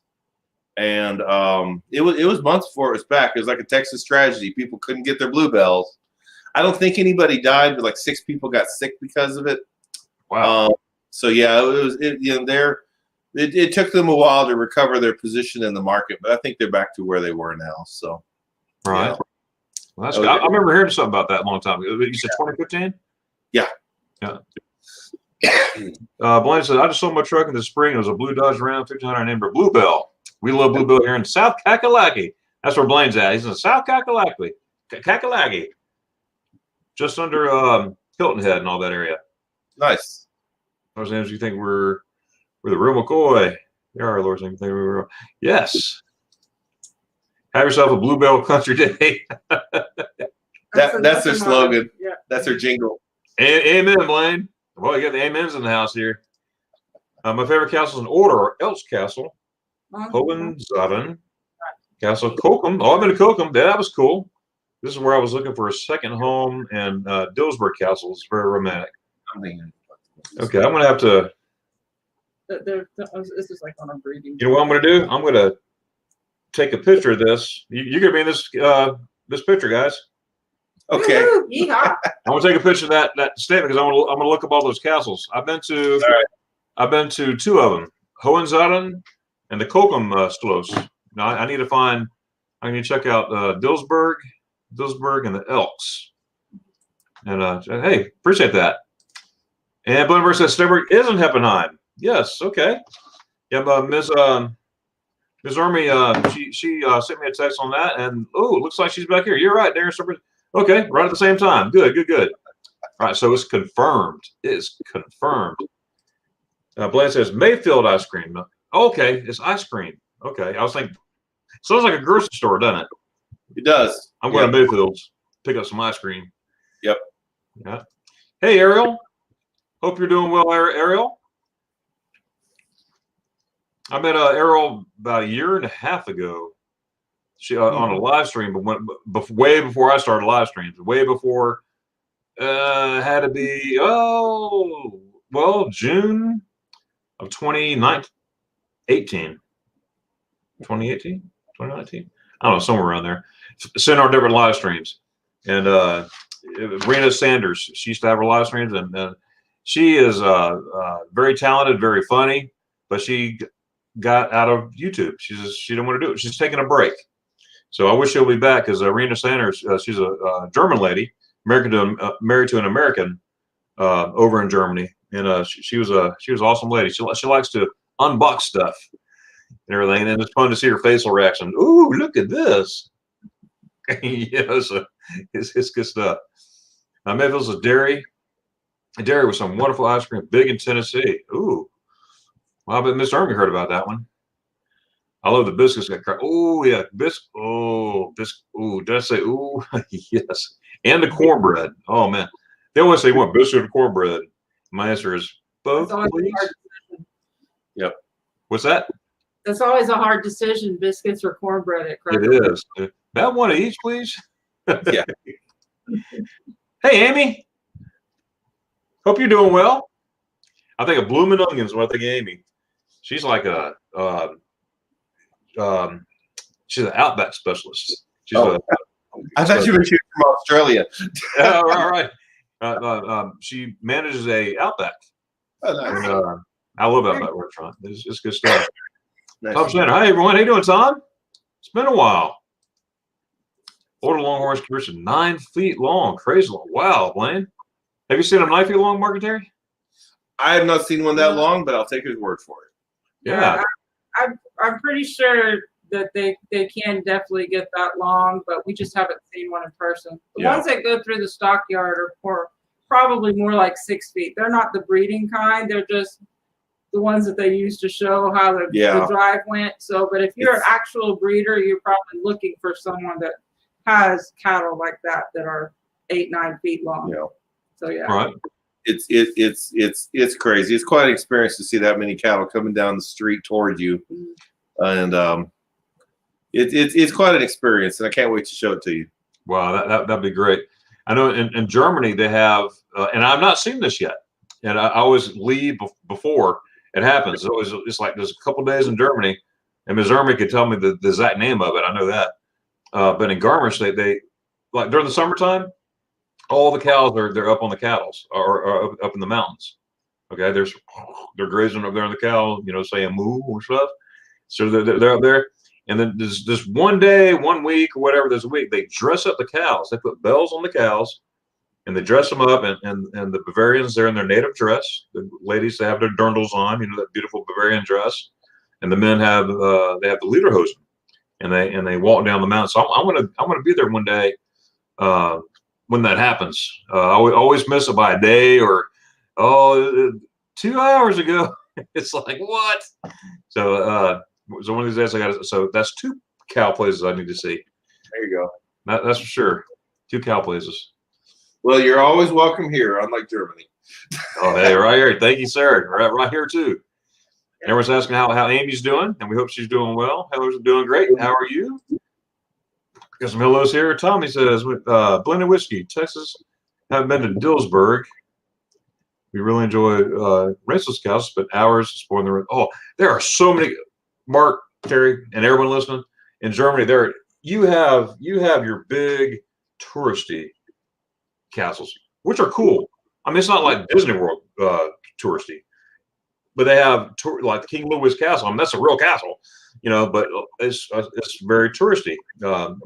And it was months before it was back. It was like a Texas tragedy. People couldn't get their Bluebells. I don't think anybody died, but like 6 people got sick because of it. Wow. So yeah, it took them a while to recover their position in the market, but I think they're back to where they were now. So right. Yeah. Well, that's good. I remember hearing something about that a long time ago. You said 2015? Yeah. Blaine said, I just sold my truck in the spring. It was a blue Dodge Ram 1500 named Bluebell. We love Bluebell here in South Kakalaki. That's where Blaine's at. He's in South Kakalaki. Just under Hilton Head and all that area. Nice. Those names you think we're the real McCoy. There are Lord's name. Yes. Have yourself a Bluebell Country Day. That's their slogan. Yeah. That's their jingle. Amen, Blaine. Well, you got the amens in the house here. My favorite castle is in order are Elch Castle, Hohenzollern, Castle Kokum. Oh, I've been to Kokum. That was cool. This is where I was looking for a second home, and Dillsburg Castle is very romantic. Okay, I'm going to have to. This is like on a breeding. You know what I'm going to do? I'm going to take a picture of this. You're going to be in this picture, guys. Okay. Yeehaw. I'm going to take a picture of that statement because I'm going to look up all those castles. I've been to 2 of them, Hohenzollern and the Kokum Schloss. Now I need to check out Dillsburg, and the Elks. And hey, appreciate that. And Bloomberg says Sternberg is in Heppenheim. Yes, okay. Yeah, Ms. Army, she sent me a text on that, and looks like she's back here. You're right, Darren Sternberg. Okay, right at the same time. Good. All right, so it's confirmed. It's confirmed. Blaine says Mayfield ice cream. Okay, it's ice cream. Okay, I was thinking, sounds like a grocery store, doesn't it? It does. I'm going to Mayfield's, pick up some ice cream. Yep. Yeah. Hey, Ariel. Hope you're doing well, Ariel. I met Ariel about a year and a half ago. She on a live stream, but way before I started live streams, way before had to be June of 2019. I don't know, somewhere around there. Sent our different live streams, and Rena Sanders, she used to have her live streams, and she is very talented, very funny, but she got out of YouTube. She didn't want to do it. She's taking a break. So I wish she'll be back because Rena Sanders, she's a German lady, married to an American over in Germany, and she was an awesome lady. She likes to unbox stuff and everything, and it's fun to see her facial reaction. Ooh, look at this! So it's good stuff. Mayfield's a dairy with some wonderful ice cream, big in Tennessee. Ooh, well, I bet Miss Army heard about that one. I love the biscuits. Oh yeah, biscuit. Oh, biscuit. Oh, did I say? Oh, yes. And the cornbread. Oh man, they always say, "You want biscuit or cornbread?" My answer is both, please. Yep. What's that? That's always a hard decision: biscuits or cornbread at Cracker It is. That one of each, please. Yeah. Hey, Amy. Hope you're doing well. I think of Bloomin' Onions when I think of Amy. She's like she's an Outback specialist. She's I thought you were from Australia. all right. She manages a Outback. Oh, nice. And, I love Outback restaurant. It's good stuff. Nice. Tom Snyder. Hi everyone. How you doing, Tom? It's been a while. Order Longhorns commission 9 feet long. Crazy long. Wow, Blaine. Have you seen them 9 feet long, Mark and Terry? I have not seen one that long, but I'll take his word for it. Yeah. I'm pretty sure that they can definitely get that long, but we just haven't seen one in person. The Yeah. ones that go through the stockyard are probably more like 6 feet. They're not the breeding kind. They're just the ones that they use to show how the drive went. So, but if you're an actual breeder, you're probably looking for someone that has cattle like that are 8-9 feet long. Yeah. So yeah. Right. It's crazy. It's quite an experience to see that many cattle coming down the street toward you, and it's quite an experience, and I can't wait to show it to you. Wow, that'd be great. I know in Germany they have, and I've not seen this yet, and I always leave before it happens. It's like there's a couple days in Germany, and Ms. Ermy could tell me the exact name of it. I know that, but in Garmisch they like during the summertime, all the cows they're up on the cattles or up in the mountains. Okay, they're grazing up there on the cow, saying moo or stuff. So they're up there. And then there's this one day, 1 week, or whatever, there's a week, they dress up the cows. They put bells on the cows, and they dress them up. And the Bavarians, they're in their native dress. The ladies, they have their dirndls on, that beautiful Bavarian dress. And the men have they have the lederhosen, and they walk down the mountain. So I'm gonna be there one day when that happens. I always miss it by a day or 2 hours ago. It's like what? So one of these days I got. So that's 2 cow places I need to see. There you go. That's for sure. 2 cow places. Well, you're always welcome here, unlike Germany. Oh, hey, right here. Thank you, sir. Right here too. Everyone's asking how Amy's doing, and we hope she's doing well. Heather's doing great. How are you? Got some hellos here. Tommy says, blended whiskey, Texas. Haven't been to Dillsburg. We really enjoy raceless cows, but hours exploring the road. Oh, there are so many. Mark, Terry, and everyone listening in Germany, you have your big touristy castles, which are cool. I mean, it's not like Disney World touristy, but they have like the King Louis Castle. I mean, that's a real castle, but it's very touristy,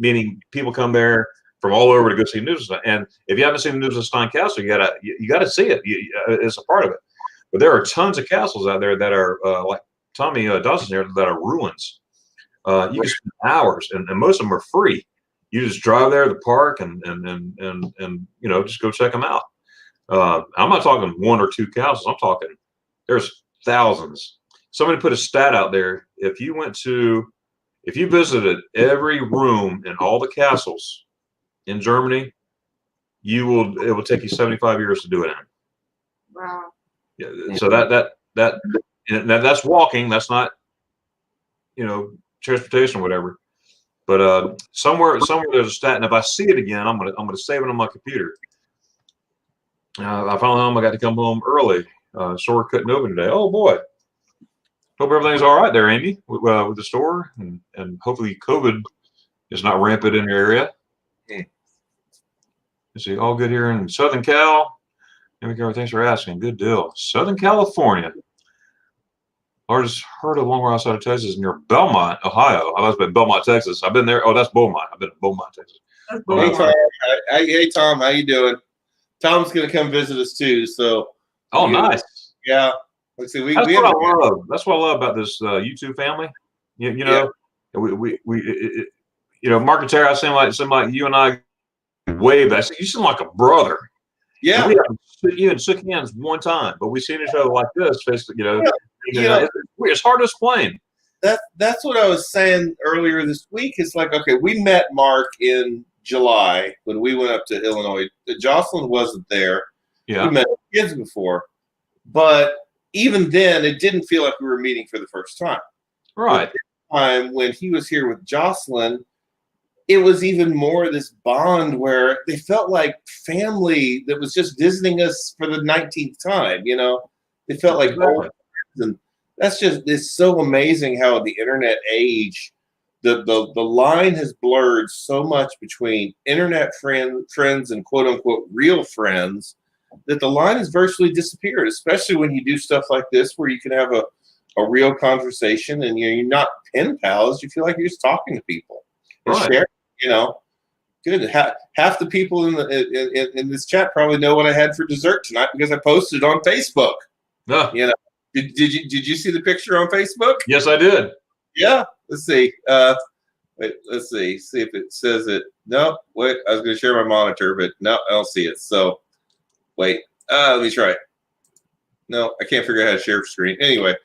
meaning people come there from all over to go see Neuschwanstein. And if you haven't seen the Neuschwanstein Castle, you gotta see it. It's a part of it. But there are tons of castles out there that are like Tommy Dawson here that are ruins. You can spend hours, and most of them are free. You just drive there to the park and just go check them out. I'm not talking 1 or 2 castles. I'm talking there's thousands. Somebody put a stat out there. If you visited every room in all the castles in Germany, it will take you 75 years to do it in. Wow. Yeah. So that's walking. That's not, transportation or whatever. But somewhere there's a stat, and if I see it again, I'm gonna save it on my computer. I found home. I got to come home early. Store couldn't open today. Oh boy. Hope everything's all right there, Amy, with the store, and hopefully COVID is not rampant in your area. Let's see, all good here in Southern Cal. Thanks for asking. Good deal. Southern California. Largest herd of long outside of Texas near Belmont, Ohio. I was in Belmont, Texas. I've been there. Oh, that's Beaumont. I've been in Beaumont, Texas. Hey, Tom. Hey, Tom. How you doing? Tom's going to come visit us too. So. Oh, nice. Yeah. Let's see. That's what I love. That's what I love about this YouTube family. We Mark and Terry, I seem like you and I wave. I said, you seem like a brother. Yeah. And we haven't even shook hands one time, but we've seen each other like this. It's hard to explain. That's what I was saying earlier this week. It's like, okay, we met Mark in July when we went up to Illinois. Jocelyn wasn't there. Yeah. We met kids before, but even then, it didn't feel like we were meeting for the first time. Right. Time when he was here with Jocelyn, it was even more this bond where they felt like family that was just visiting us for the 19th time. They felt like old friends, and it's so amazing how the internet age, the line has blurred so much between internet friends and quote unquote real friends, that the line has virtually disappeared, especially when you do stuff like this where you can have a real conversation and you're not pen pals. You feel like you're just talking to people and right. Share, good. Half the people in this chat probably know what I had for dessert tonight because I posted it on Facebook. No. You know, did you see the picture on Facebook? Yes, I did. Yeah. Let's see. Wait, let's see if it says it. No, wait, I was going to share my monitor, but no, I don't see it. So wait, let me try it. No, I can't figure out how to share screen. Anyway,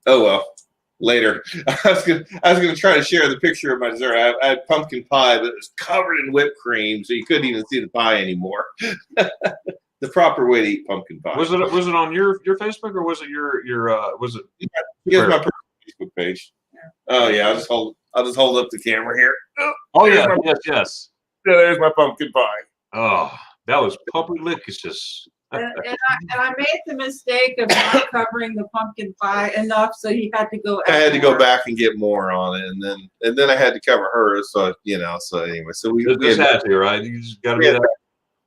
oh well. Later, I was gonna try to share the picture of my dessert. I had pumpkin pie, but it was covered in whipped cream, so you couldn't even see the pie anymore. The proper way to eat pumpkin pie. Was it on your Facebook, or was it your was it? Here's my Facebook page. Oh yeah, I'll just hold up the camera here. Oh yeah, yes. There's my pumpkin pie. Oh, that was publicicious. And I made the mistake of not covering the pumpkin pie enough, so he had to go. I had to go back and get more on it, and then I had to cover hers. So So anyway, so we had to, right? You just got to do that.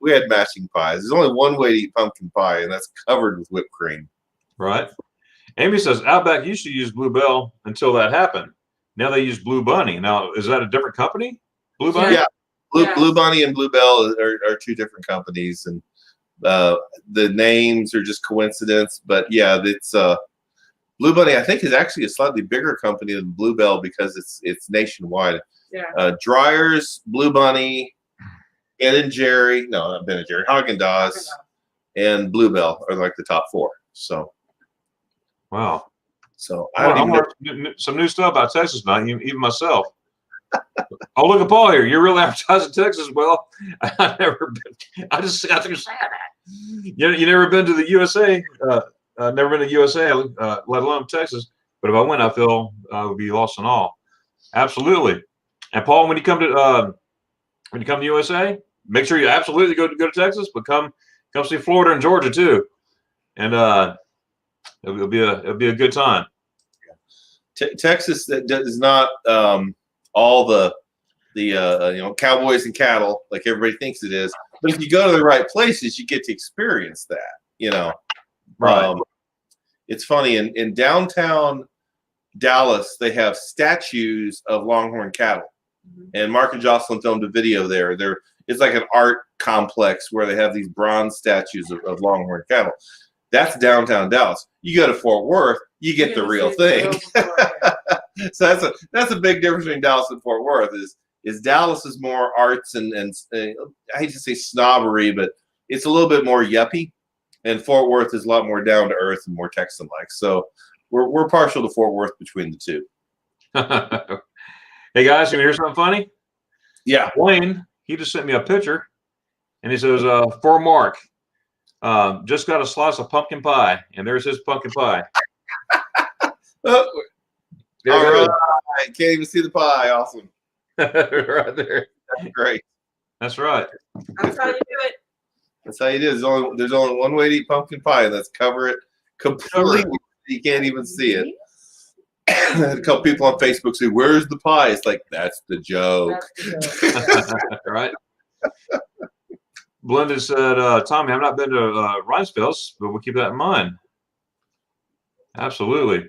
We had matching pies. There's only one way to eat pumpkin pie, and that's covered with whipped cream. Right. Amy says Outback used to use Bluebell until that happened. Now they use Blue Bunny. Now, is that a different company? Blue Bunny? Yeah. Blue Bunny and Bluebell are two different companies, and the names are just coincidence. But yeah, it's Blue Bunny, I think, is actually a slightly bigger company than Bluebell because it's nationwide. Yeah. Dryers, Blue Bunny, Ben & Jerry, no, not Ben & Jerry, Haagen-Dazs, and Bluebell are like the top four. So, wow. So I'm learning some new stuff about Texas now, even myself. Oh, look at Paul here. You're really advertising Texas. Well, I've never been. I just got to say that. You never been to the USA. Never been to USA, let alone Texas. But if I went, I feel I would be lost in awe. Absolutely. And Paul, when you come to USA, make sure you absolutely go to Texas, but come see Florida and Georgia too, and it'll be a good time. Texas is not all the cowboys and cattle like everybody thinks it is, but if you go to the right places, you get to experience that. Right. It's funny in downtown Dallas, they have statues of longhorn cattle. And Mark and Jocelyn filmed a video there. It's like an art complex where they have these bronze statues of longhorn cattle. That's downtown Dallas. You go to Fort Worth, you get the real thing. So that's a big difference between Dallas and Fort Worth. Is Dallas is more arts and I hate to say snobbery, but it's a little bit more yuppie, and Fort Worth is a lot more down to earth and more Texan-like. So we're partial to Fort Worth between the two. Hey guys, you want to hear something funny? Yeah. Wayne, he just sent me a picture, and he says, for Mark, just got a slice of pumpkin pie, and there's his pumpkin pie. All right. Can't even see the pie. Awesome. Right there. That's great. That's right. That's how you do it. That's how you do it. There's only one way to eat pumpkin pie, and that's cover it completely. You can't even see it. I had a couple people on Facebook say, "Where's the pie?" It's like, that's the joke. Right. Blended said, Tommy, I've not been to Rhinespils, but we'll keep that in mind. Absolutely.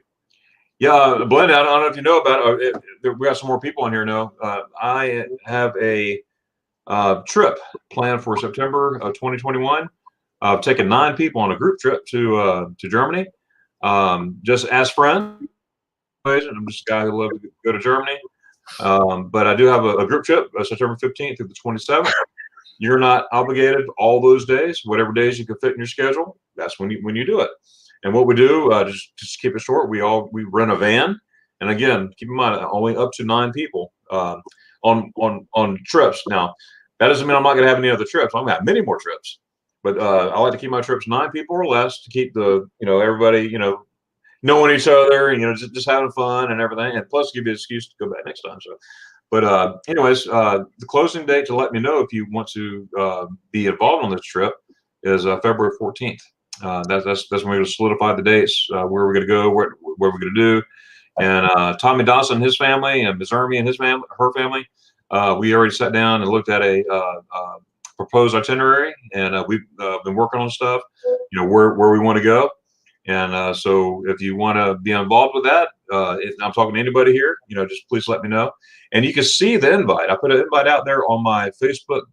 Yeah, Blended, I don't know if you know about it. We got some more people on here now. I have a trip planned for September of 2021. I've taken 9 people on a group trip to Germany, just as friends. I'm just a guy who loves to go to Germany. But I do have a group trip September 15th through the 27th. You're not obligated all those days. Whatever days you can fit in your schedule, that's when you do it. And what we do, just keep it short, we rent a van. And again, keep in mind, only up to 9 people on trips. Now, that doesn't mean I'm not going to have any other trips. I'm going to have many more trips. But I like to keep my trips 9 people or less to keep everybody, knowing each other, just having fun and everything, and plus give you an excuse to go back next time. So, but anyways, the closing date to let me know if you want to be involved on this trip is February 14th. That's when we're going to solidify the dates, where we're going to go, what we're going to do, and Tommy Dawson and his family, and Ms. Ermy and her family. We already sat down and looked at a proposed itinerary, and we've been working on stuff, where we want to go. And so if you want to be involved with that, if I'm talking to anybody here, just please let me know. And you can see the invite. I put an invite out there on my Facebook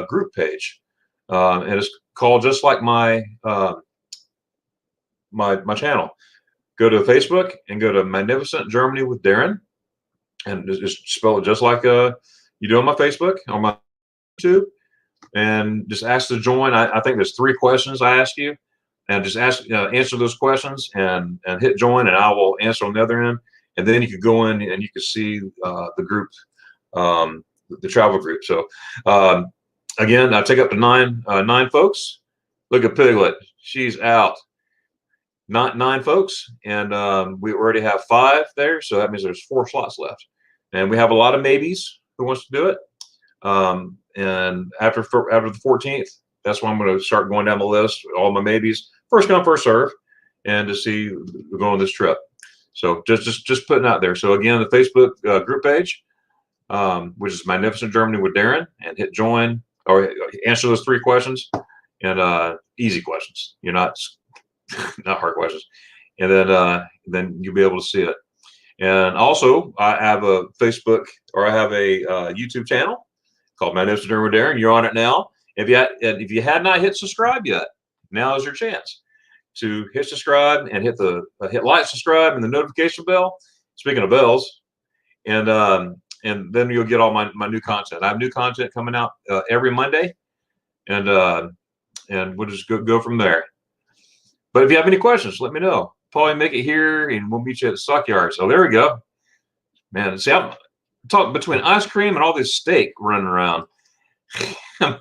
group page. And it's called just like my my channel. Go to Facebook and go to Magnificent Germany with Darren, and just spell it just like you do on my Facebook, on my YouTube, and just ask to join. I think there's 3 questions I ask you, and just answer those questions and hit join, and I will answer on the other end. And then you can go in and you can see the group, the travel group. So again, I take up to 9 folks. Look at Piglet, she's out. Not 9 folks, and we already have 5 there, so that means there's 4 slots left, and we have a lot of maybes who wants to do it. And after the 14th, that's when I'm going to start going down the list, all my maybes, first come, first serve, and to see we're going on this trip. So just putting out there. So again, the Facebook group page, which is Magnificent Germany with Darren, and hit join or answer those 3 questions, and easy questions. You're not hard questions, and then you'll be able to see it. And also, I have a Facebook, or I have a YouTube channel called Magnificent Germany with Darren. You're on it now. If you had not hit subscribe yet, now is your chance to hit subscribe and hit like, subscribe, and the notification bell. Speaking of bells, and then you'll get all my new content. I have new content coming out every Monday, and we'll just go from there. But if you have any questions, let me know. Probably make it here, and we'll meet you at the stockyard. So there we go, man. See, I'm talking between ice cream and all this steak running around. I'm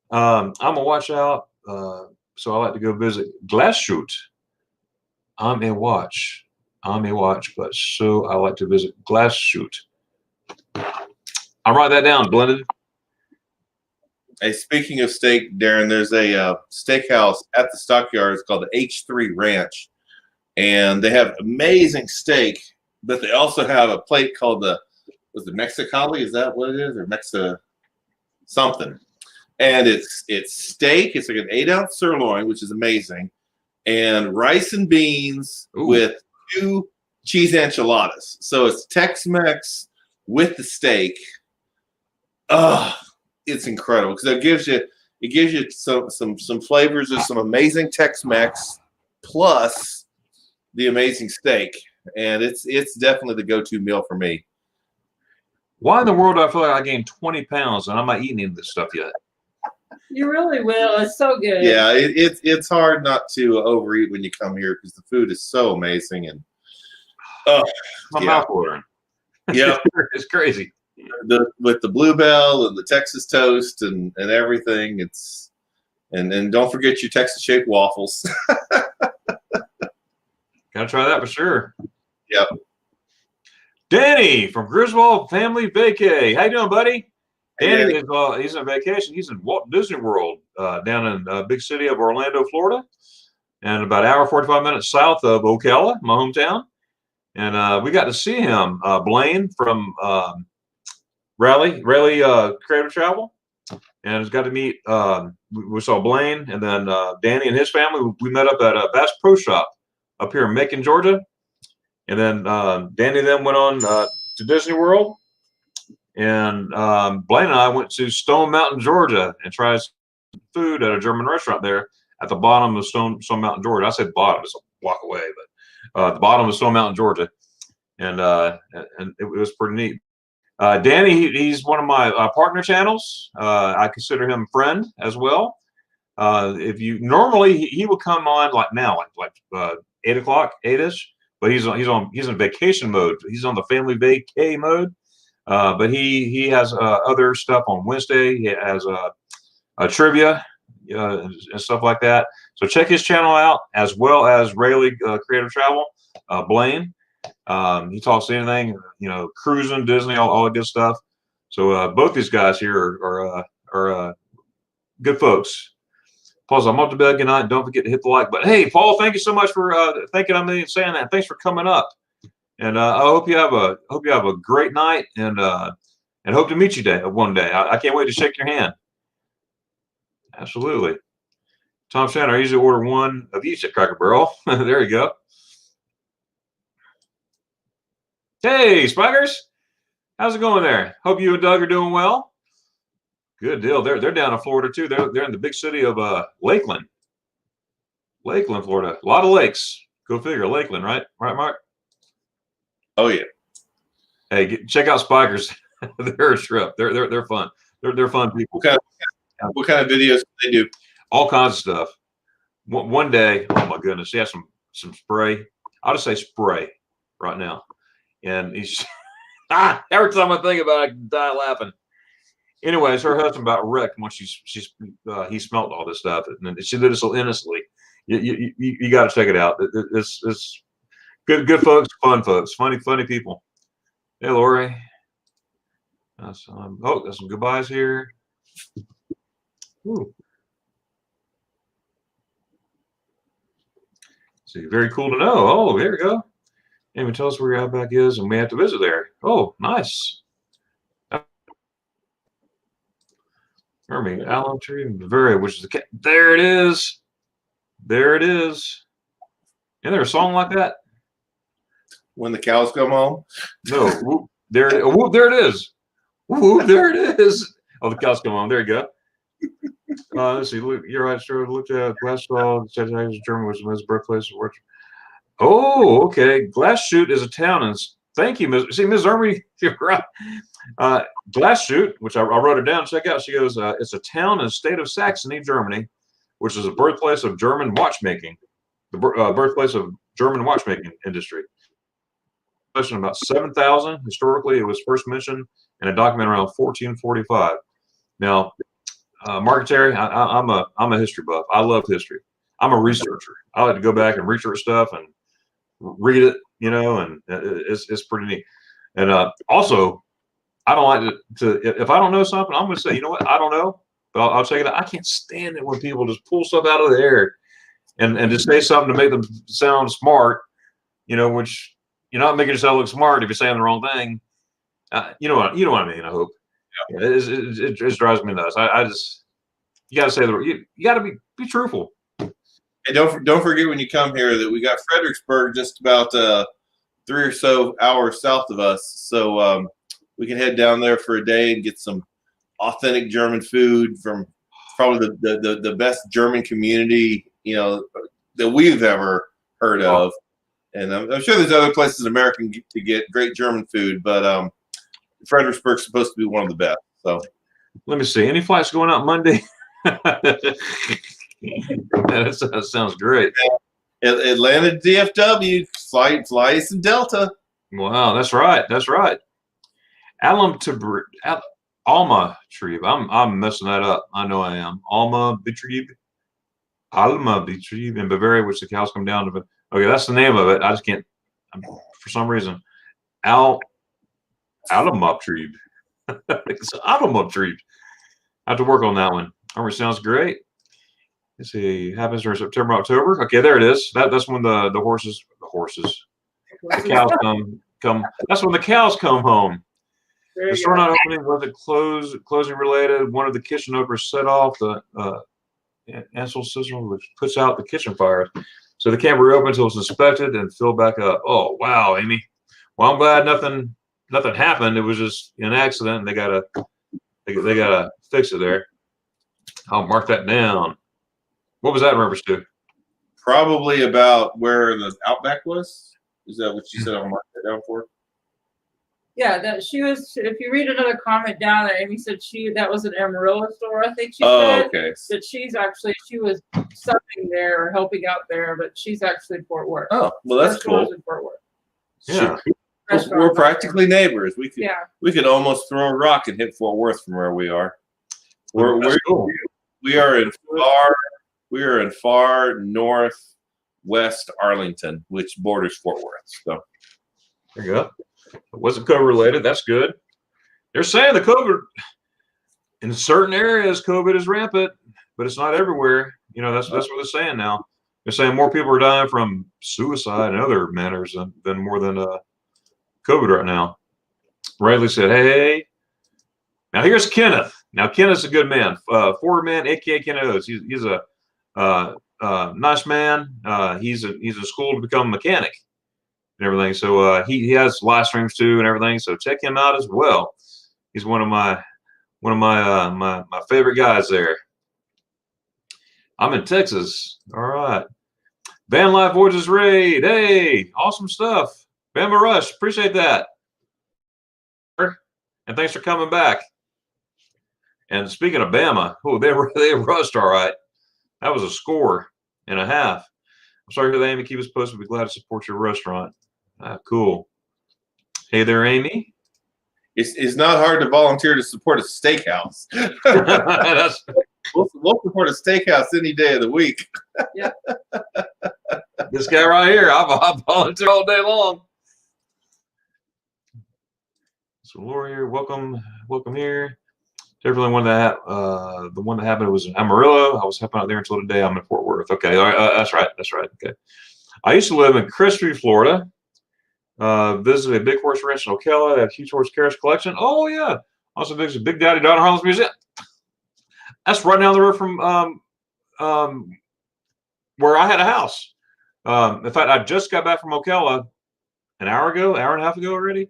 gonna watch out. So I like to go visit Glashutte. I'm a watch, but so I like to visit Glashutte. I'll write that down, Blended. Hey, speaking of steak, Darren, there's a steakhouse at the stockyard. It's called the H3 Ranch, and they have amazing steak. But they also have a plate called the Mexicali. Is that what it is, or Mexa something? And it's steak. It's like an 8-ounce sirloin, which is amazing, and rice and beans with 2 cheese enchiladas. So it's Tex-Mex with the steak. It's incredible because it gives you some flavors of some amazing Tex-Mex plus the amazing steak, and it's definitely the go-to meal for me. Why in the world do I feel like I gained 20 pounds and I'm not eating any of this stuff yet? You really will. It's so good. Yeah, it's hard not to overeat when you come here because the food is so amazing, and my mouth watering. Yeah, it's crazy. With the Bluebell and the Texas toast and everything, and don't forget your Texas shaped waffles. Gotta try that for sure. Yep. Danny from Griswold Family Vacay. How you doing, buddy? Danny is he's on vacation. He's in Walt Disney World down in the big city of Orlando, Florida, and about an hour 45 minutes south of Ocala, my hometown. And we got to see him, Blaine from Raleigh Creative Travel, and has got to meet. We saw Blaine, and then Danny and his family. We met up at a Bass Pro Shop up here in Macon, Georgia, and then Danny then went on to Disney World, and Blaine and I went to Stone Mountain, Georgia, and tried food at a German restaurant there at the bottom of Stone Mountain, Georgia. I said bottom, it's a block away, but the bottom of Stone Mountain, Georgia, and it was pretty neat. Danny, he's one of my partner channels. I consider him a friend as well. If you normally he will come on like now, like 8 o'clock, 8ish, but he's in vacation mode. He's on the family vacay mode. But he has other stuff on Wednesday. He has a trivia and stuff like that. So check his channel out, as well as Raleigh Creative Travel, Blaine. He talks anything, cruising, Disney, all the good stuff. So both these guys here are good folks. Paul, I'm up to bed. Good night. Don't forget to hit the like button. Hey, Paul, thank you so much for thinking of me and saying that. Thanks for coming up. And I hope you have a great night, and hope to meet you one day. I can't wait to shake your hand. Absolutely. Tom Shannon, I usually order one of each at Cracker Barrel. There you go. Hey, Spikers, how's it going there? Hope you and Doug are doing well. Good deal. They're down in Florida too. They're in the big city of Lakeland. Lakeland, Florida. A lot of lakes. Go figure. Lakeland, right? Right, Mark? Oh yeah. Hey, check out Spikers. They're a trip. They're fun. They're fun people. What kind of videos do they do? All kinds of stuff. One day, oh my goodness, she has some spray. I'll just say spray right now. And he's every time I think about it, I die laughing. Anyways, her husband about wrecked when he smelled all this stuff, and she did it so innocently. You got to check it out. It's good folks, fun folks, funny people. Hey, Lori. There's some goodbyes here. Ooh. See, very cool to know. Oh, there we go. Amy, tell us where your Outback is, and we have to visit there. Oh, nice. Alum Tree in Bavaria, which is the there it is. There it is. Isn't there a song like that? When the cows come home? No. Whoop, there it is. Whoop, there it is. Oh, the cows come home. There you go. Let's see. Look, you're right. Sure. Looked at Glassdal, German was his birthplace. Oh, okay. Glasschute is a town in. Thank you, Ms. See, Ms. Army, you're right. Glasschute, which I wrote it down. Check out. She goes, it's a town in the state of Saxony, Germany, which is a birthplace of German watchmaking. The birthplace of German watchmaking industry. About 7,000. Historically, it was first mentioned in a document around 1445. Now, Marketary, I'm a history buff. I love history. I'm a researcher. I like to go back and research stuff and read it, and it's pretty neat. And also, I don't like to if I don't know something, I'm going to say, you know what, I don't know, but I'll check it out. I can't stand it when people just pull stuff out of the air and just say something to make them sound smart, which you're not making yourself look smart if you're saying the wrong thing. You know what I mean, I hope. Yeah. It just drives me nuts. I just, you got to say you got to be truthful. And don't forget when you come here that we got Fredericksburg just about 3 or so hours south of us, so we can head down there for a day and get some authentic German food from probably the best German community that we've ever heard of. And I'm sure there's other places in America to get great German food, but Fredericksburg's supposed to be one of the best. So let me see. Any flights going out Monday? That sounds great. Atlanta DFW, flights in Delta. Wow, that's right. Alma Betrieb. I'm messing that up. I know I am. Alma Betrieb in Bavaria, which the cows come down to. Okay, that's the name of it. I just can't, for some reason. Alma Betrieb. It's Alma Betrieb. I have to work on that one. Sounds great. Let's see. Happens during September, October. Okay, there it is. That's when the cows come. That's when the cows come home. The store not opening was a closing related. One of the kitchen openers set off the Ansel system, which puts out the kitchen fires. So they can't reopen until it's inspected and filled back up. Oh wow, Amy. Well, I'm glad nothing happened. It was just an accident. And they gotta fix it there. I'll mark that down. What was that in reference to? Probably about where the Outback was. Is that what you said? I'll mark that down for. Yeah, that she was. If you read another comment down there, Amy said that was an Amarillo store. I think she said. Okay. That she was subbing there or helping out there, but she's actually in Fort Worth. Oh, well, that's cool. In Fort Worth. Yeah. We're practically neighbors. We could almost throw a rock and hit Fort Worth from where we are. We are in far northwest Arlington, which borders Fort Worth. So there you go. It wasn't COVID related. That's good. They're saying the COVID in certain areas, COVID is rampant, but it's not everywhere. That's what they're saying now. They're saying more people are dying from suicide and other matters than more than COVID right now. Riley said, "Hey, now here's Kenneth. Now Kenneth's a good man, forward man, aka Ken Oates. He's a nice man. He's in school to become a mechanic and everything. So he has live streams too and everything. So check him out as well. He's one of my favorite guys there. I'm in Texas. All right. Van Life Voyages raid. Hey, awesome stuff. Bama Rush, appreciate that. And thanks for coming back. And speaking of Bama, oh, they rushed all right. That was a score and a half. I'm sorry to hear that, Amy. Keep us posted. We'd be glad to support your restaurant. Cool. Hey there, Amy. It's not hard to volunteer to support a steakhouse. We'll support a steakhouse any day of the week. Yeah. This guy right here, I volunteer all day long. So Laura here, welcome here. Definitely one that the one that happened was in Amarillo. I was helping out there until today. I'm in Fort Worth. Okay, all right, that's right. Okay. I used to live in Christie, Florida. Visited a Big Horse Ranch in Ocala. Had a huge horse carriage collection. Oh yeah. Also visited Big Daddy Don Harlan's Museum. That's right down the road from where I had a house. In fact, I just got back from Ocala an hour and a half ago already.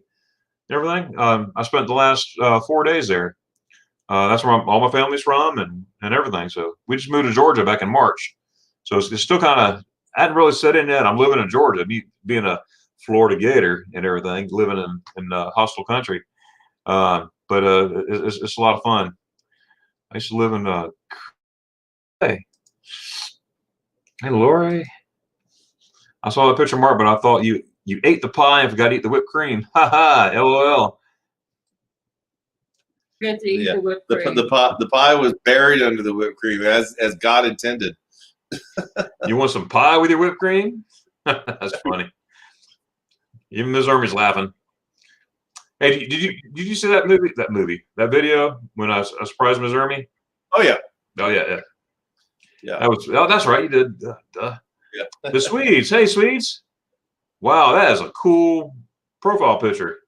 Everything. I spent the last 4 days there. That's where all my family's from and everything. So we just moved to Georgia back in March. So it's still kind of, I hadn't really set in yet. I'm living in Georgia, being a Florida Gator and everything, living in hostile country. But it's a lot of fun. I used to live in hey Lori. I saw the picture, Mark, but I thought you ate the pie and forgot to eat the whipped cream. Ha ha, LOL. Good to eat the whipped cream. The pie was buried under the whipped cream as God intended. You want some pie with your whipped cream? That's funny. Even Ms. Army's laughing. Hey, did you see that video when I surprised Ms. Army? Oh yeah. Yeah. That's right. You did. Duh. Yeah. The Swedes. Hey, Swedes. Wow, that is a cool profile picture.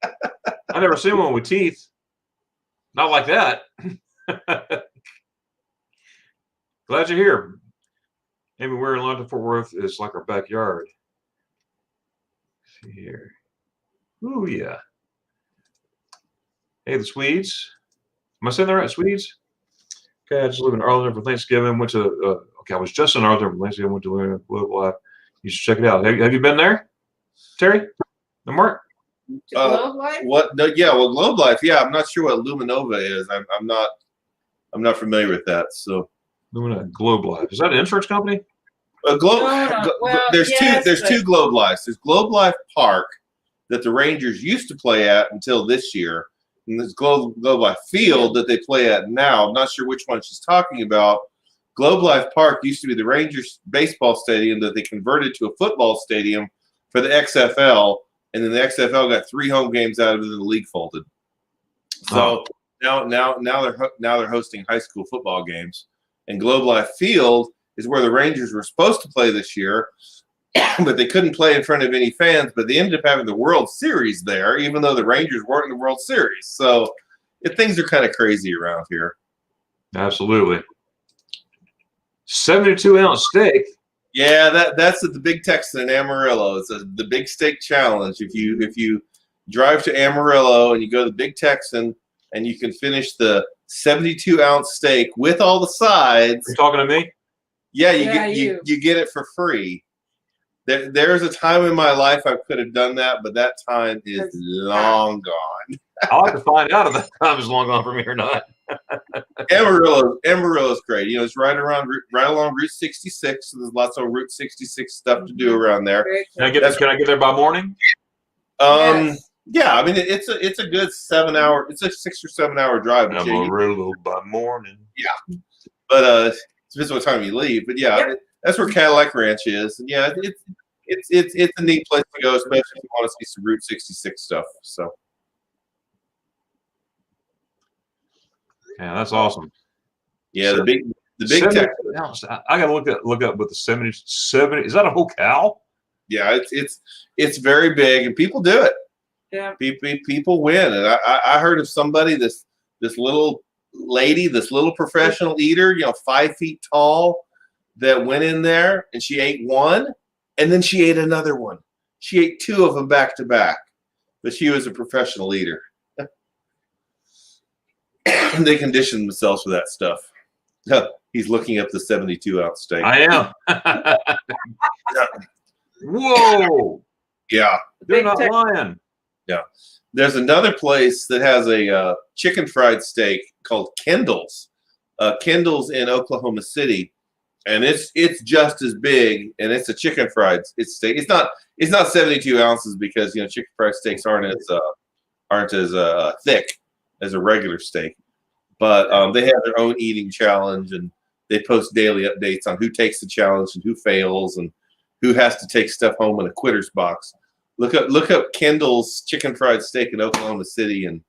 I've never seen one with teeth. Not like that. Glad you're here. Maybe we're in London, Fort Worth. It's like our backyard. Let's see here. Ooh, yeah. Hey, the Swedes. Am I saying that right, Swedes? Okay, I just live in Arlington for Thanksgiving. Went to, I was just in Arlington for Thanksgiving. Went to Global Life. You should check it out. Have you been there, Terry? And Mark? Globe Life? What? No, yeah, well, Globe Life. Yeah, I'm not sure what Luminova is. I'm not familiar with that. So Globe Life, is that an insurance company? There's two Globe Lives. There's Globe Life Park that the Rangers used to play at until this year, and there's Globe Life Field that they play at now. I'm not sure which one she's talking about. Globe Life Park used to be the Rangers baseball stadium that they converted to a football stadium for the XFL, and then the XFL got 3 home games out of it, and the league folded. So now they're hosting high school football games, and Globe Life Field is where the Rangers were supposed to play this year, but they couldn't play in front of any fans. But they ended up having the World Series there, even though the Rangers weren't in the World Series. So things are kind of crazy around here. Absolutely. 72-ounce steak. Yeah, that's at the Big Texan in Amarillo. It's the Big Steak Challenge. If you drive to Amarillo and you go to the Big Texan and you can finish the 72-ounce steak with all the sides. You're talking to me? Yeah, you get it for free. There's a time in my life I could have done that, but that time is long gone. I'll have to find out if that time is long gone for me or not. Amarillo is great. You know, it's right along Route 66. So there's lots of Route 66 stuff to do around there. Can I get there by morning? Yes. Yeah, I mean it's a good 7 hour. It's a 6 or 7 hour drive. Amarillo by morning. Yeah, but it depends what time you leave. But yeah, that's where Cadillac Ranch is, and yeah, it's a neat place to go, especially if you want to see some Route 66 stuff. So. Yeah, that's awesome. Yeah, the big tech. I gotta look up with the 70. Is that a whole cow? Yeah, it's very big, and people do it. Yeah, people win, and I heard of somebody this little lady, this little professional eater, 5 feet tall, that went in there and she ate one, and then she ate another one. She ate 2 of them back to back, but she was a professional eater. They condition themselves for that stuff. He's looking up the 72-ounce steak. I am. Whoa! Yeah. They're Big not Tex- lying. Yeah. There's another place that has a chicken fried steak called Kendall's. Kendall's in Oklahoma City, and it's just as big, and it's a chicken fried steak. It's not 72 ounces because chicken fried steaks aren't as thick as a regular steak. But they have their own eating challenge, and they post daily updates on who takes the challenge and who fails and who has to take stuff home in a quitter's box. Look up Kendall's chicken fried steak in Oklahoma City, and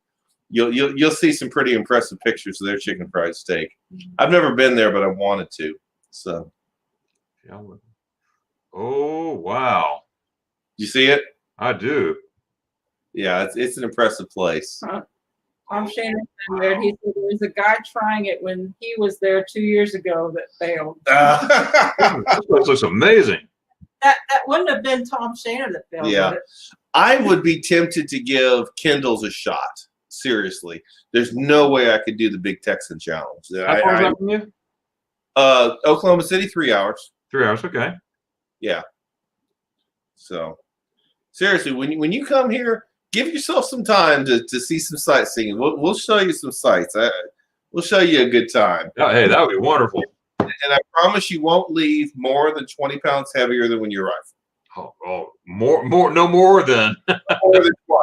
you'll see some pretty impressive pictures of their chicken fried steak. I've never been there, but I wanted to. So, oh wow! You see it? I do. Yeah, it's an impressive place. Tom Shaner's been there. He said there was a guy trying it when he was there 2 years ago that failed. This place looks amazing. That wouldn't have been Tom Shaner that failed. Yeah. would it? I would be tempted to give Kendall's a shot. Seriously, there's no way I could do the Big Texan Challenge. How far is that from you? Oklahoma City, 3 hours. 3 hours. Okay. Yeah. So, seriously, when you come here, give yourself some time to see some sightseeing. We'll show you some sights. We'll show you a good time. Oh, hey, that would be wonderful. And I promise you won't leave more than 20 pounds heavier than when you arrive. No more than. More than 20. Oh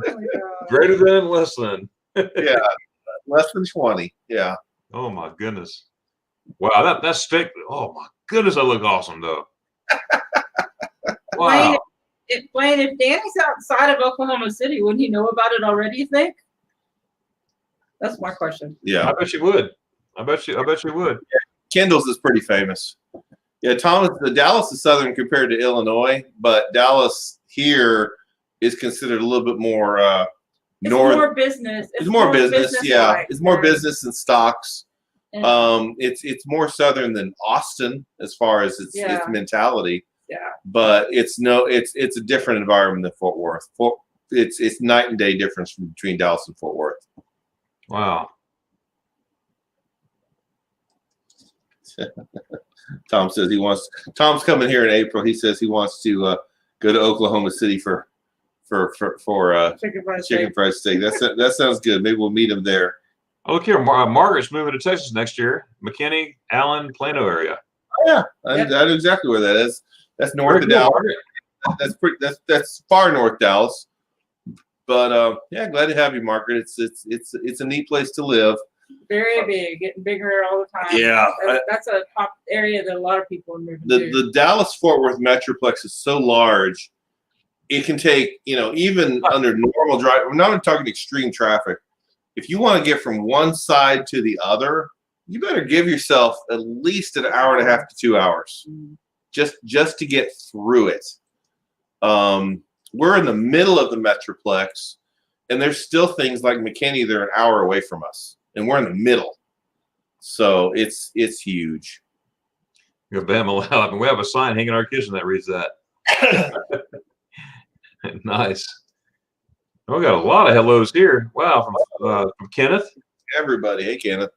my God. Greater than, less than. Yeah, less than 20. Yeah. Oh my goodness! Wow, that steak. Oh my goodness, that look awesome though. Wow. Wayne, if Danny's outside of Oklahoma City, wouldn't he know about it already? You think? That's my question. Yeah. I bet you would. I bet you would. Kendall's is pretty famous. Yeah, Dallas is southern compared to Illinois, but Dallas here is considered a little bit more It's north. more business. It's more business, yeah. like, It's more business and stocks. and- It's more southern than Austin as far as its mentality. Yeah. But it's a different environment than Fort Worth. It's night and day difference between Dallas and Fort Worth. Wow. Tom says Tom's coming here in April. He says he wants to go to Oklahoma City for chicken fried steak. That sounds good. Maybe we'll meet him there. Oh, look here, Margaret's moving to Texas next year. McKinney, Allen, Plano area. Oh, yeah, I know exactly where that is. That's north of Dallas. That's far north Dallas. But yeah, glad to have you, Margaret. It's a neat place to live. Very big, getting bigger all the time. Yeah. That's a top area that a lot of people are moving to. The Dallas-Fort Worth Metroplex is so large, it can take, even under normal drive, we're not talking extreme traffic. If you want to get from one side to the other, you better give yourself at least an hour and a half to 2 hours just to get through it. We're in the middle of the Metroplex, and there's still things like McKinney, they're an hour away from us. And we're in the middle, so it's huge. You're Bama loud. We have a sign hanging in our kitchen that reads that. Nice. We got a lot of hellos here. Wow, from Kenneth. Everybody, hey Kenneth.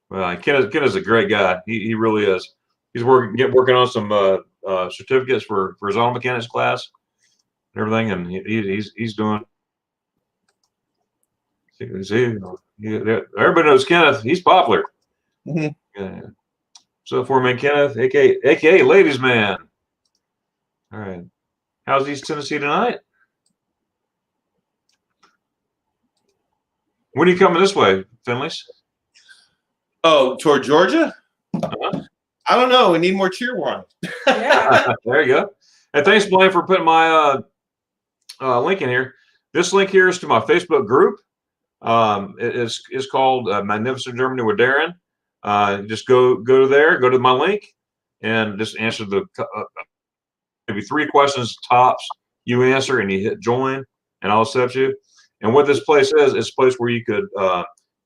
Well, Kenneth's a great guy. He really is. He's working on some certificates for his auto mechanics class and everything, and he's doing. See, everybody knows Kenneth. He's popular. Mm-hmm. Yeah. So for me, Kenneth, aka Ladies Man. All right. How's East Tennessee tonight? When are you coming this way, Finley's? Oh, toward Georgia? I don't know. We need more cheer warning. Yeah. There you go. And thanks, Blaine, for putting my link in here. This link here is to my Facebook group. It is called Magnificent Germany with Darren. Just go there, go to my link, and just answer the maybe 3 questions tops. You answer and you hit join, and I'll accept you. And what this place is a place where you could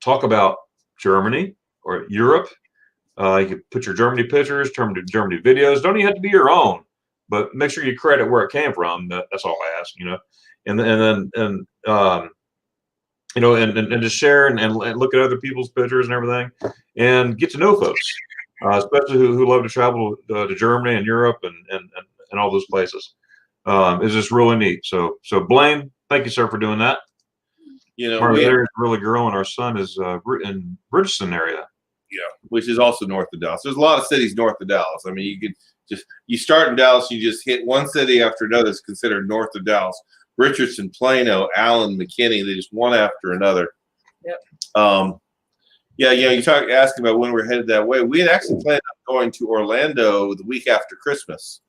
talk about Germany or Europe. You could put your Germany pictures, Germany videos. Don't even have to be your own, but make sure you credit where it came from. That's all I ask, and then and just share and look at other people's pictures and everything, and get to know folks. especially who love to travel to Germany and Europe and all those places. It's just really neat. So Blaine, thank you, sir, for doing that. You know, Our area is really growing. Our son is in Bridgeton area. Yeah, which is also north of Dallas. There's a lot of cities north of Dallas. I mean, you could you start in Dallas, you just hit one city after another is considered north of Dallas. Richardson, Plano, Allen, McKinney, they just one after another. Yep. Yeah, you asking about when we're headed that way. We had actually planned on going to Orlando the week after Christmas,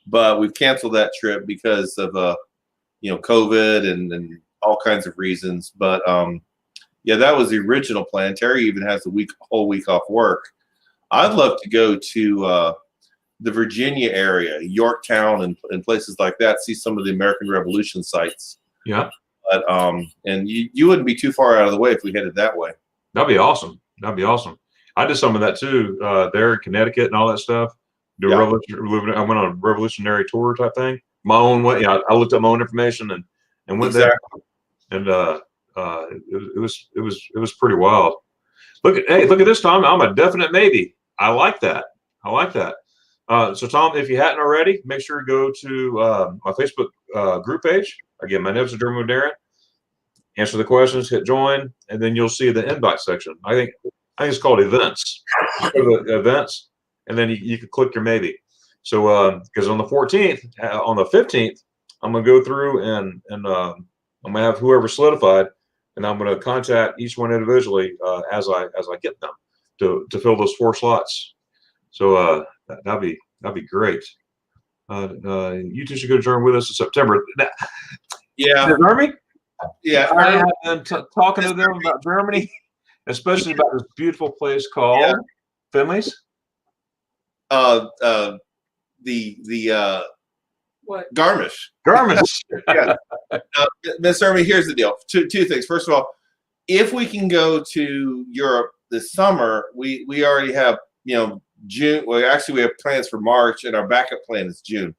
but we've canceled that trip because of COVID and all kinds of reasons. But yeah, that was the original plan. Terry even has a whole week off work. I'd love to go to the Virginia area, Yorktown, and places like that. See some of the American Revolution sites. Yeah. But and you wouldn't be too far out of the way if we headed that way. That'd be awesome. That'd be awesome. I did some of that too, there in Connecticut and all that stuff. I went on a revolutionary tour type thing, my own way. I looked up my own information and went there, and it was pretty wild. Look at this, Tom. I'm a definite maybe. I like that. So Tom, if you hadn't already, make sure to go to my Facebook group page. Again, my name is Dermot with Darren. Answer the questions, hit join, and then you'll see the invite section. I think it's called events. Go to the events, and then you can click your maybe. So because on the 14th, on the 15th, I'm gonna go through and I'm gonna have whoever solidified, and I'm gonna contact each one individually as I get them to fill those 4 slots. So that'd be great. You two should go join with us in September. Yeah, Germany. Yeah, I have been talking to them about Germany, especially about this beautiful place called Finley's. The What? Garmisch. Yeah. Miss Ermy, here's the deal. Two things. First of all, if we can go to Europe this summer, we already have June. Well, actually, we have plans for March, and our backup plan is June.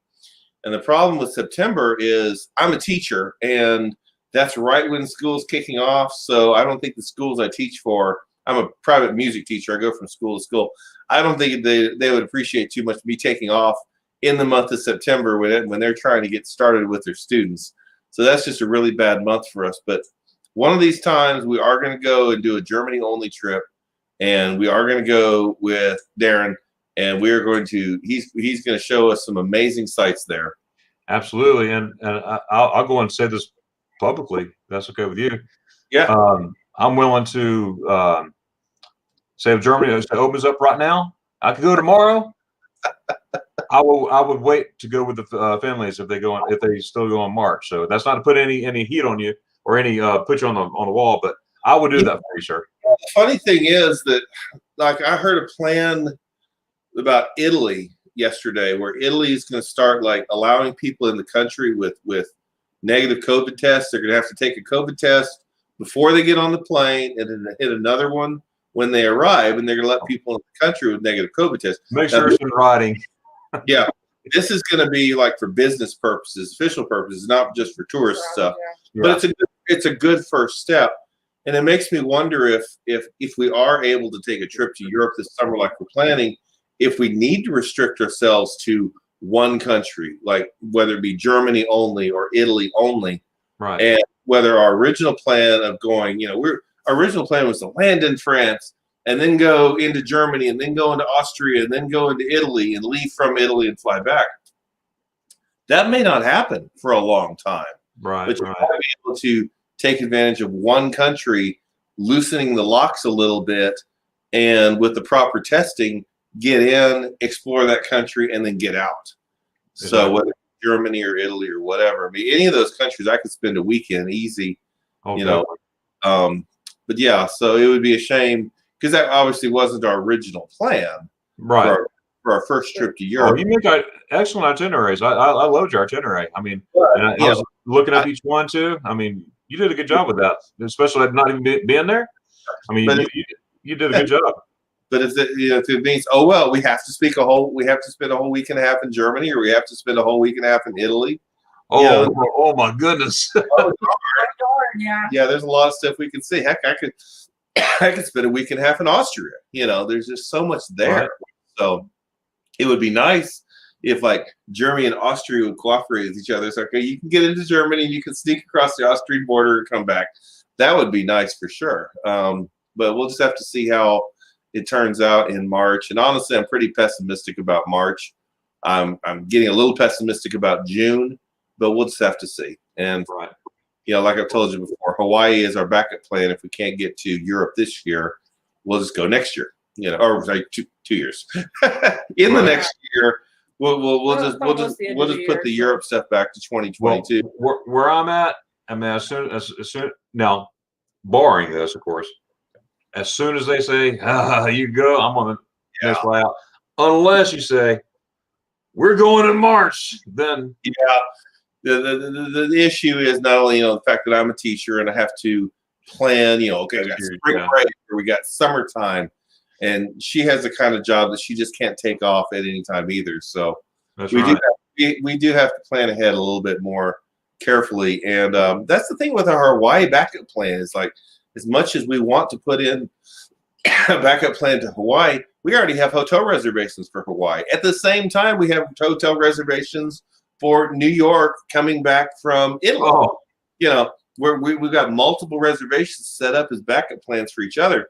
And the problem with September is I'm a teacher, and that's right when school's kicking off. So I don't think the schools I teach for, I'm a private music teacher. I go from school to school. I don't think they would appreciate too much me taking off in the month of September when they're trying to get started with their students. So that's just a really bad month for us. But one of these times we are going to go and do a Germany only trip, and we are going to go with Darren, and we are going to he's going to show us some amazing sites there. Absolutely, and I'll go and say this publicly. If that's okay with you? Yeah. I'm willing to say if Germany opens up right now, I could go tomorrow. I would wait to go with the families if they still go in March. So that's not to put any heat on you or any put you on the wall, but I would do that for you, sir. The funny thing is that, like, I heard a plan about Italy yesterday, where Italy is going to start like allowing people in the country with negative COVID tests. They're going to have to take a COVID test before they get on the plane, and then hit another one when they arrive, and they're going to let people in the country with negative COVID tests. Make sure it's in writing. Yeah, this is going to be like for business purposes, official purposes, not just for tourist stuff. Yeah. But it's a good first step, and it makes me wonder if we are able to take a trip to Europe this summer, like we're planning, if we need to restrict ourselves to one country, like whether it be Germany only or Italy only, right? And whether our original plan of going, our original plan was to land in France and then go into Germany and then go into Austria and then go into Italy and leave from Italy and fly back. That may not happen for a long time, right? But you want to be able to take advantage of one country, loosening the locks a little bit, and with the proper testing, get in, explore that country, and then get out. Exactly. So whether it's Germany or Italy or whatever, I mean, any of those countries, I could spend a weekend easy, But yeah, so it would be a shame because that obviously wasn't our original plan, right? For our first trip to Europe. Oh, you make excellent itineraries. I loved your itinerary. I mean, I was looking at each one too. I mean, you did a good job with that, especially not even being there. I mean, you did a good job. But if it means, we have to spend a whole week and a half in Germany, or we have to spend a whole week and a half in Italy. Oh my goodness. Yeah, there's a lot of stuff we can see. Heck, I could spend a week and a half in Austria. There's just so much there. So it would be nice if like Germany and Austria would cooperate with each other. So okay, you can get into Germany, you can sneak across the Austrian border and come back. That would be nice for sure. But we'll just have to see how it turns out in March. And honestly, I'm pretty pessimistic about March. I'm getting a little pessimistic about June, but we'll just have to see. And Right. Like I've told you before, Hawaii is our backup plan. If we can't get to Europe this year, we'll just go next year. Or like 2 years. In the next year, we'll just put the Europe stuff back to 2022. Well, where I'm at, I mean, as soon now, barring this, of course, as soon as they say, you go, I'm on the next fly out. Unless you say, we're going in March, then the issue is not only the fact that I'm a teacher and I have to plan. Okay, we got spring break or we got summertime, and she has the kind of job that she just can't take off at any time either. So we do have to plan ahead a little bit more carefully, and that's the thing with our Hawaii backup plan is like as much as we want to put in a backup plan to Hawaii, we already have hotel reservations for Hawaii. At the same time, we have hotel reservations for New York coming back from Italy. Oh. We've got multiple reservations set up as backup plans for each other.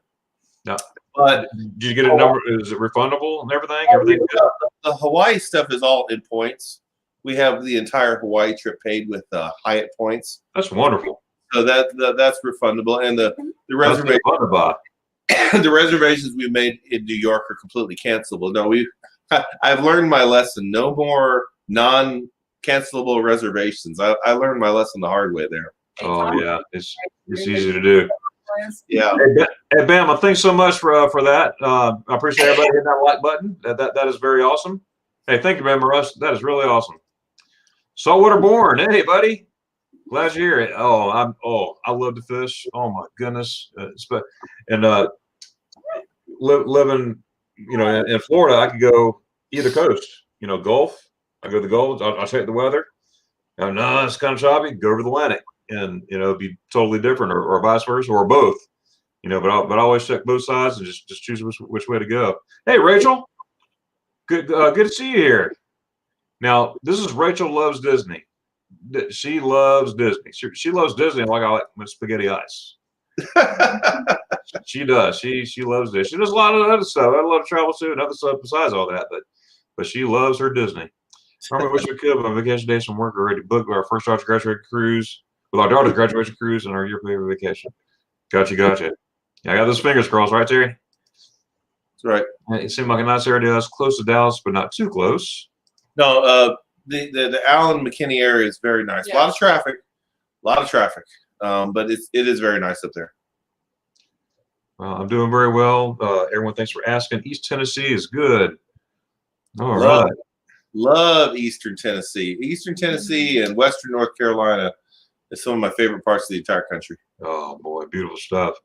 Yeah. But did you get a number? Is it refundable and everything? Everything good? The Hawaii stuff is all in points. We have the entire Hawaii trip paid with Hyatt points. That's wonderful. So that's refundable, and the reservation. The reservations we made in New York are completely cancelable. No, I've learned my lesson. No more non-cancelable reservations. I learned my lesson the hard way there. Oh yeah, it's easy to do. Yeah. Hey Bama, thanks so much for that. I appreciate everybody hitting that like button. That is very awesome. Hey, thank you, Bama Russ. That is really awesome. Saltwater Born. Hey, buddy. Glad you're here. I love to fish. Oh my goodness. And living, in Florida, I could go either coast. Gulf. I go to the Gulf. I'll check the weather. No, it's kind of choppy. Go over the Atlantic, and it'd be totally different, or vice versa, or both. But I always check both sides and just choose which way to go. Hey, Rachel. Good to see you here. Now, this is Rachel Loves Disney. She loves Disney. She loves Disney like I like my spaghetti ice. She does. She loves this. She does a lot of other stuff. I love travel too and other stuff besides all that. But she loves her Disney. I remember wish we could, but on vacation days from work already booked our first daughter's graduation cruise with our daughter's graduation cruise and our European vacation. Gotcha. Yeah, I got those fingers crossed, right, Terry? That's right. It seemed like a nice area to us, close to Dallas, but not too close. No, the Allen McKinney area is very nice. Yeah. A lot of traffic, but it is very nice up there. I'm doing very well. Everyone, thanks for asking. East Tennessee is good. All right. right. Love Eastern Tennessee. Eastern Tennessee and Western North Carolina is some of my favorite parts of the entire country. Oh boy, beautiful stuff.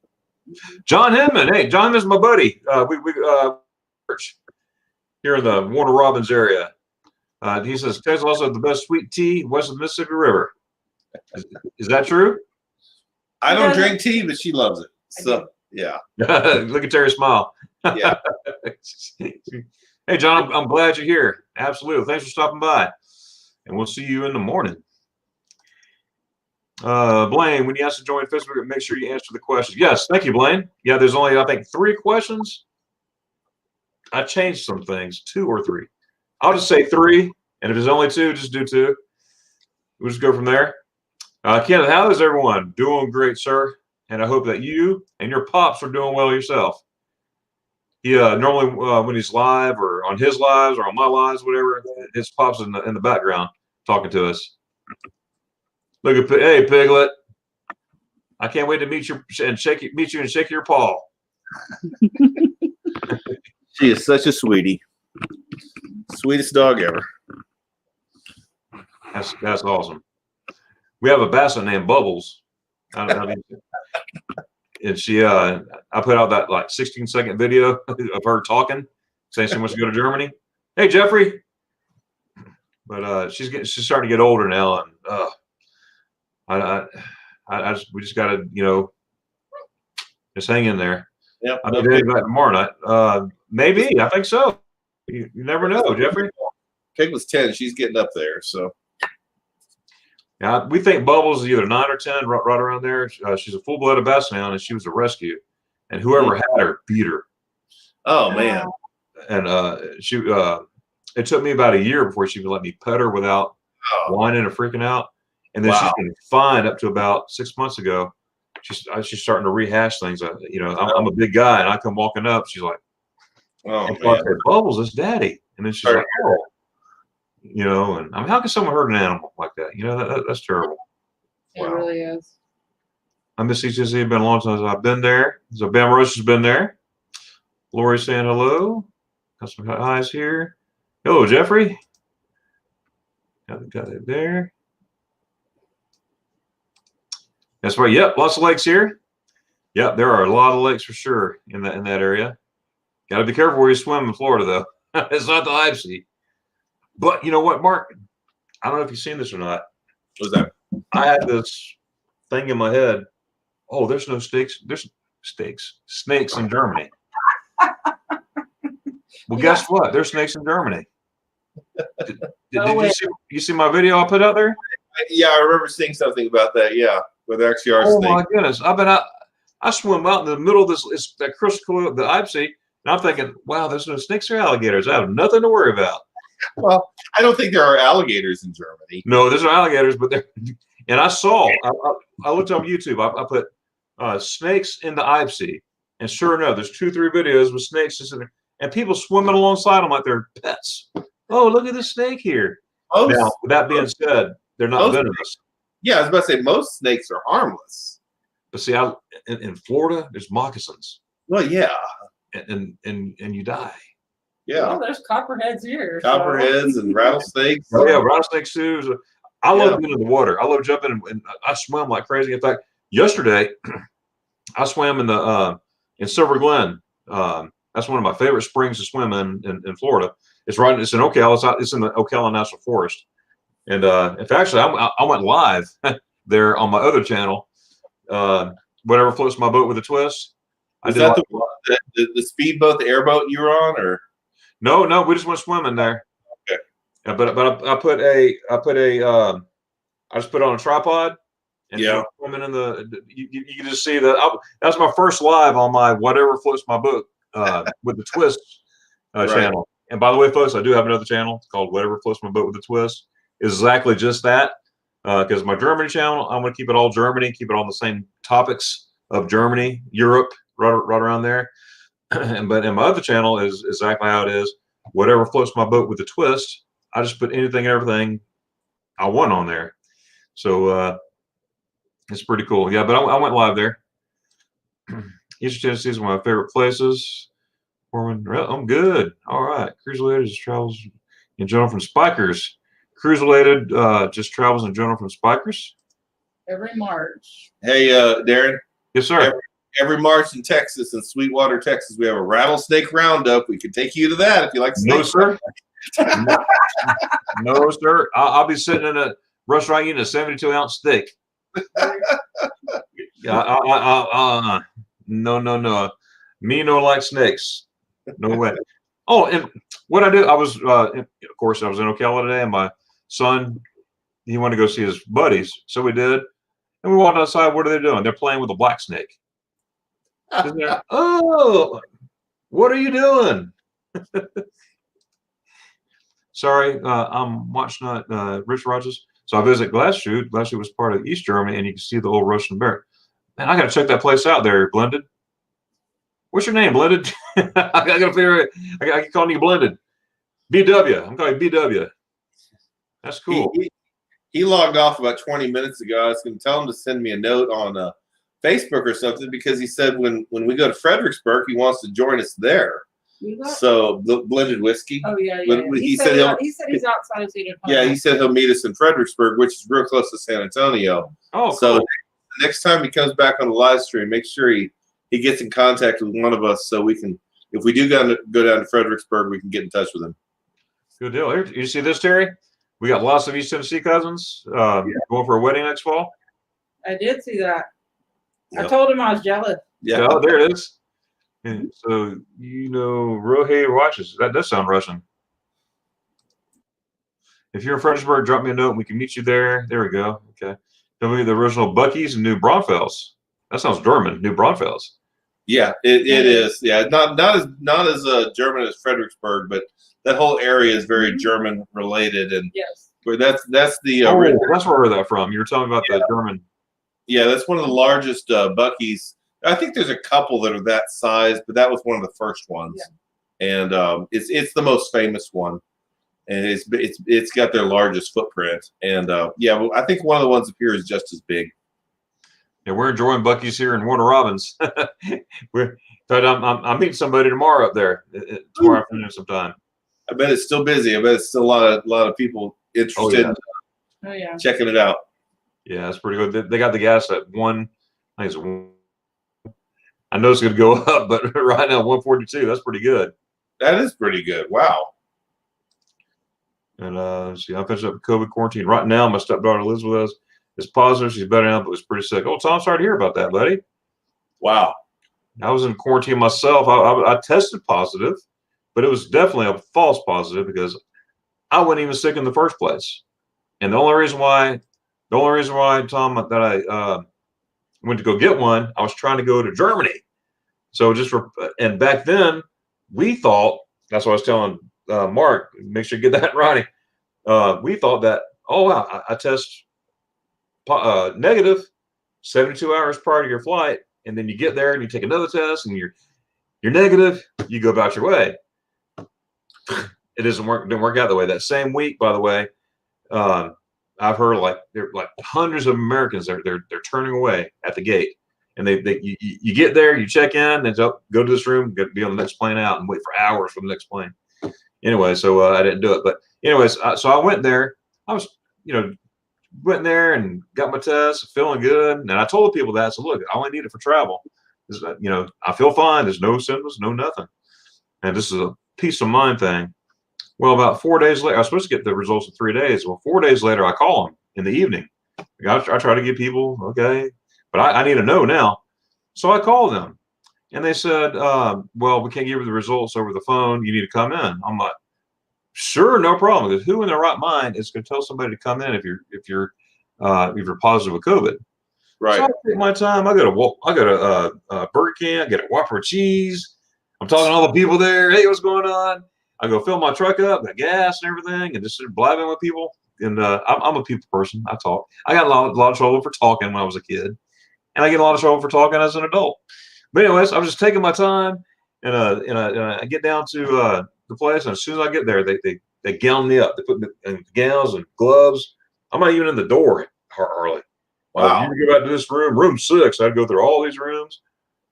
John Hinman. Hey, John is my buddy. We here in the Warner Robins area. He says Texas also has the best sweet tea west of the Mississippi River. Is that true? I don't drink tea, but she loves it. So yeah. Look at Terry smile. Yeah. Hey, John, I'm glad you're here. Absolutely. Thanks for stopping by. And we'll see you in the morning. Blaine, when you ask to join Facebook, make sure you answer the questions. Yes, thank you, Blaine. Yeah, there's only, I think, 3 questions. I changed some things, 2 or 3. I'll just say 3, and if there's only 2, just do 2. We'll just go from there. Kenneth, how is everyone? Doing great, sir. And I hope that you and your pops are doing well yourself. He normally when he's live or on his lives or on my lives, whatever, his pops in the background talking to us. Look at hey Piglet, I can't wait to meet you and shake your paw. She is such a sweetie, sweetest dog ever. That's awesome. We have a basset named Bubbles. I don't know. And she, I put out that like 16-second video of her talking, saying she wants to go to Germany. Hey, Jeffrey. But she's starting to get older now, and we just got to just hang in there. Yep. I'll be back tomorrow night. Maybe I think so. You never know, Jeffrey. Pig was 10. She's getting up there. So. Yeah, we think Bubbles is either 9 or 10, right around there. She's a full-blooded Basset Hound, and she was a rescue. And whoever had her beat her. Oh man! And it took me about a year before she would let me pet her without whining or freaking out. And then she's been fine up to about 6 months ago. She's starting to rehash things. I'm a big guy, and I come walking up. She's like, "Oh man, I said, Bubbles, it's Daddy." And then she's like, "Oh." And I mean, how can someone hurt an animal like that? That's terrible. It really is. I miss ECC. It's been a long time since I've been there. So Bam Roach has been there. Lori saying hello. Got some eyes here. Hello, Jeffrey. Got it there. That's right. Yep, lots of lakes here. Yep, there are a lot of lakes for sure in that area. Got to be careful where you swim in Florida, though. It's not the Ipsy. But you know what, Mark? I don't know if you've seen this or not. What's that? I had this thing in my head. Oh, there's no snakes. There's snakes in Germany. Well, guess what? There's snakes in Germany. Did you see my video I put out there? Yeah, I remember seeing something about that. Yeah, where there actually are snakes. Oh my goodness! I swim out in the middle of this that crystal, the Ipsy, and I'm thinking, wow, there's no snakes or alligators. I have nothing to worry about. Well, I don't think there are alligators in Germany. No, there's no alligators, but there. And I saw. I looked on YouTube. I put snakes in the Ipsy, and sure enough, there's 2-3 videos with snakes just in there, and people swimming alongside them like they're pets. Oh, look at this snake here. Now, with that being said, they're not venomous. Yeah, I was about to say most snakes are harmless. But see, in Florida, there's moccasins. Well, yeah, and you die. Yeah, well, there's copperheads here. Copperheads and rattlesnakes. Oh yeah, rattlesnakes too. I love being in the water. I love jumping, and I swim like crazy. In fact, yesterday I swam in Silver Glen. That's one of my favorite springs to swim in Florida. It's in Ocala. It's in the Ocala National Forest. And if actually I went live there on my other channel, whatever floats my boat with a twist. Is that the speedboat, the airboat you were on, or? No, we just went swimming there. Okay. But I just put it on a tripod and swimming in you can just see that's my first live on my whatever floats my boat with the twist channel. And by the way, folks, I do have another channel called Whatever Floats My Boat with a Twist. Exactly just that. Because my Germany channel, I'm going to keep it all Germany, keep it on the same topics of Germany, Europe, right around there. But in my other channel is exactly how it is. Whatever floats my boat with a twist. I just put anything and everything I want on there. So it's pretty cool. Yeah, but I went live there. Eastern Tennessee is one of my favorite places. I'm good. All right. Cruise Related just travels in general from Spikers. Cruise Related just travels in general from Spikers. Every March. Hey, Darren. Yes, sir. Every March in Texas, in Sweetwater, Texas, we have a rattlesnake roundup. We can take you to that if you like snakes. No, sir. No, sir. I'll be sitting in a restaurant eating a 72-ounce steak. Yeah, no. Me no like snakes. No way. Oh, and what I did, I was, of course, I was in Ocala today, and my son, he wanted to go see his buddies, so we did. And we walked outside. What are they doing? They're playing with a black snake. Oh, what are you doing? Sorry, I'm watching Rich Rogers. So I visit Glasgow. Glasgow was part of East Germany, and you can see the old Russian bear. Man, I got to check that place out there, Blended. What's your name, Blended? I got to figure it. I can call you Blended. BW. I'm calling you BW. That's cool. He logged off about 20 minutes ago. I was going to tell him to send me a note on Facebook or something because he said when we go to Fredericksburg, he wants to join us there. So the Blended Whiskey. Oh yeah. He said he's outside of San Antonio. Yeah, he said he'll meet us in Fredericksburg, which is real close to San Antonio. Oh, so cool. Next time he comes back on the live stream, make sure he gets in contact with one of us so we can, if we do go down to Fredericksburg, we can get in touch with him. Good deal. Here, you see this, Terry? We got lots of East Tennessee cousins going for a wedding next fall. I did see that. Yep. I told him I was jealous. Yeah. Oh, there it is. And so Rohei watches. That does sound Russian. If you're in Fredericksburg, drop me a note. We can meet you there. There we go. Okay. Tell me the original Buc-ee's and New Braunfels. That sounds German. New Braunfels. Yeah, it is. Yeah, not as German as Fredericksburg, but that whole area is very German related, and yes, but that's the that's where that from. You were telling me about the German. Yeah, that's one of the largest Buc-ee's. I think there's a couple that are that size, but that was one of the first ones, and it's the most famous one, and it's got their largest footprint, and well, I think one of the ones up here is just as big. Yeah, we're enjoying Buc-ee's here in Warner Robins. I'm meeting somebody tomorrow up there tomorrow afternoon sometime. I bet it's still busy. I bet it's still a lot of people interested in checking it out. Yeah, it's pretty good. They got the gas at one. I think it's one. I know it's going to go up, but right now 142. That's pretty good. That is pretty good. Wow. And see, I finished up COVID quarantine right now. My stepdaughter Elizabeth is positive. She's better now, but was pretty sick. Oh, Tom, sorry to hear about that, buddy. Wow. I was in quarantine myself. I tested positive, but it was definitely a false positive because I wasn't even sick in the first place. And the only reason why, Tom, that I went to go get one, I was trying to go to Germany. So and back then we thought, that's what I was telling Mark, make sure you get that in writing. We thought that, oh wow, I test negative 72 hours prior to your flight, and then you get there and you take another test and you're negative, you go about your way. It didn't work out that way. That same week, by the way, I've heard there are hundreds of Americans they're turning away at the gate, and you get there, you check in, and go to this room, be on the next plane out, and wait for hours for the next plane. Anyway, so I didn't do it, but anyways, so I went there. I was went there and got my test, feeling good, and I told people that. So look, I only need it for travel. I feel fine. There's no symptoms, no nothing, and this is a peace of mind thing. Well, about 4 days later, I was supposed to get the results in 3 days. Well, 4 days later, I call them in the evening. I try to get people, okay, but I need to know now. So I called them, and they said, well, we can't give you the results over the phone. You need to come in. I'm like, sure, no problem. Because who in their right mind is going to tell somebody to come in if you're positive with COVID? Right. So I take my time. I go to Burger King. I get a Whopper with cheese. I'm talking to all the people there. Hey, what's going on? I go fill my truck up, got gas and everything, and just sort of blabbing with people. And I'm a people person. I talk. I got a lot of trouble for talking when I was a kid, and I get a lot of trouble for talking as an adult. But anyways, I was just taking my time, and I get down to the place, and as soon as I get there, they gown me up. They put me in gowns and gloves. I'm not even in the door hardly. Wow. You go back to this room 6. I'd go through all these rooms,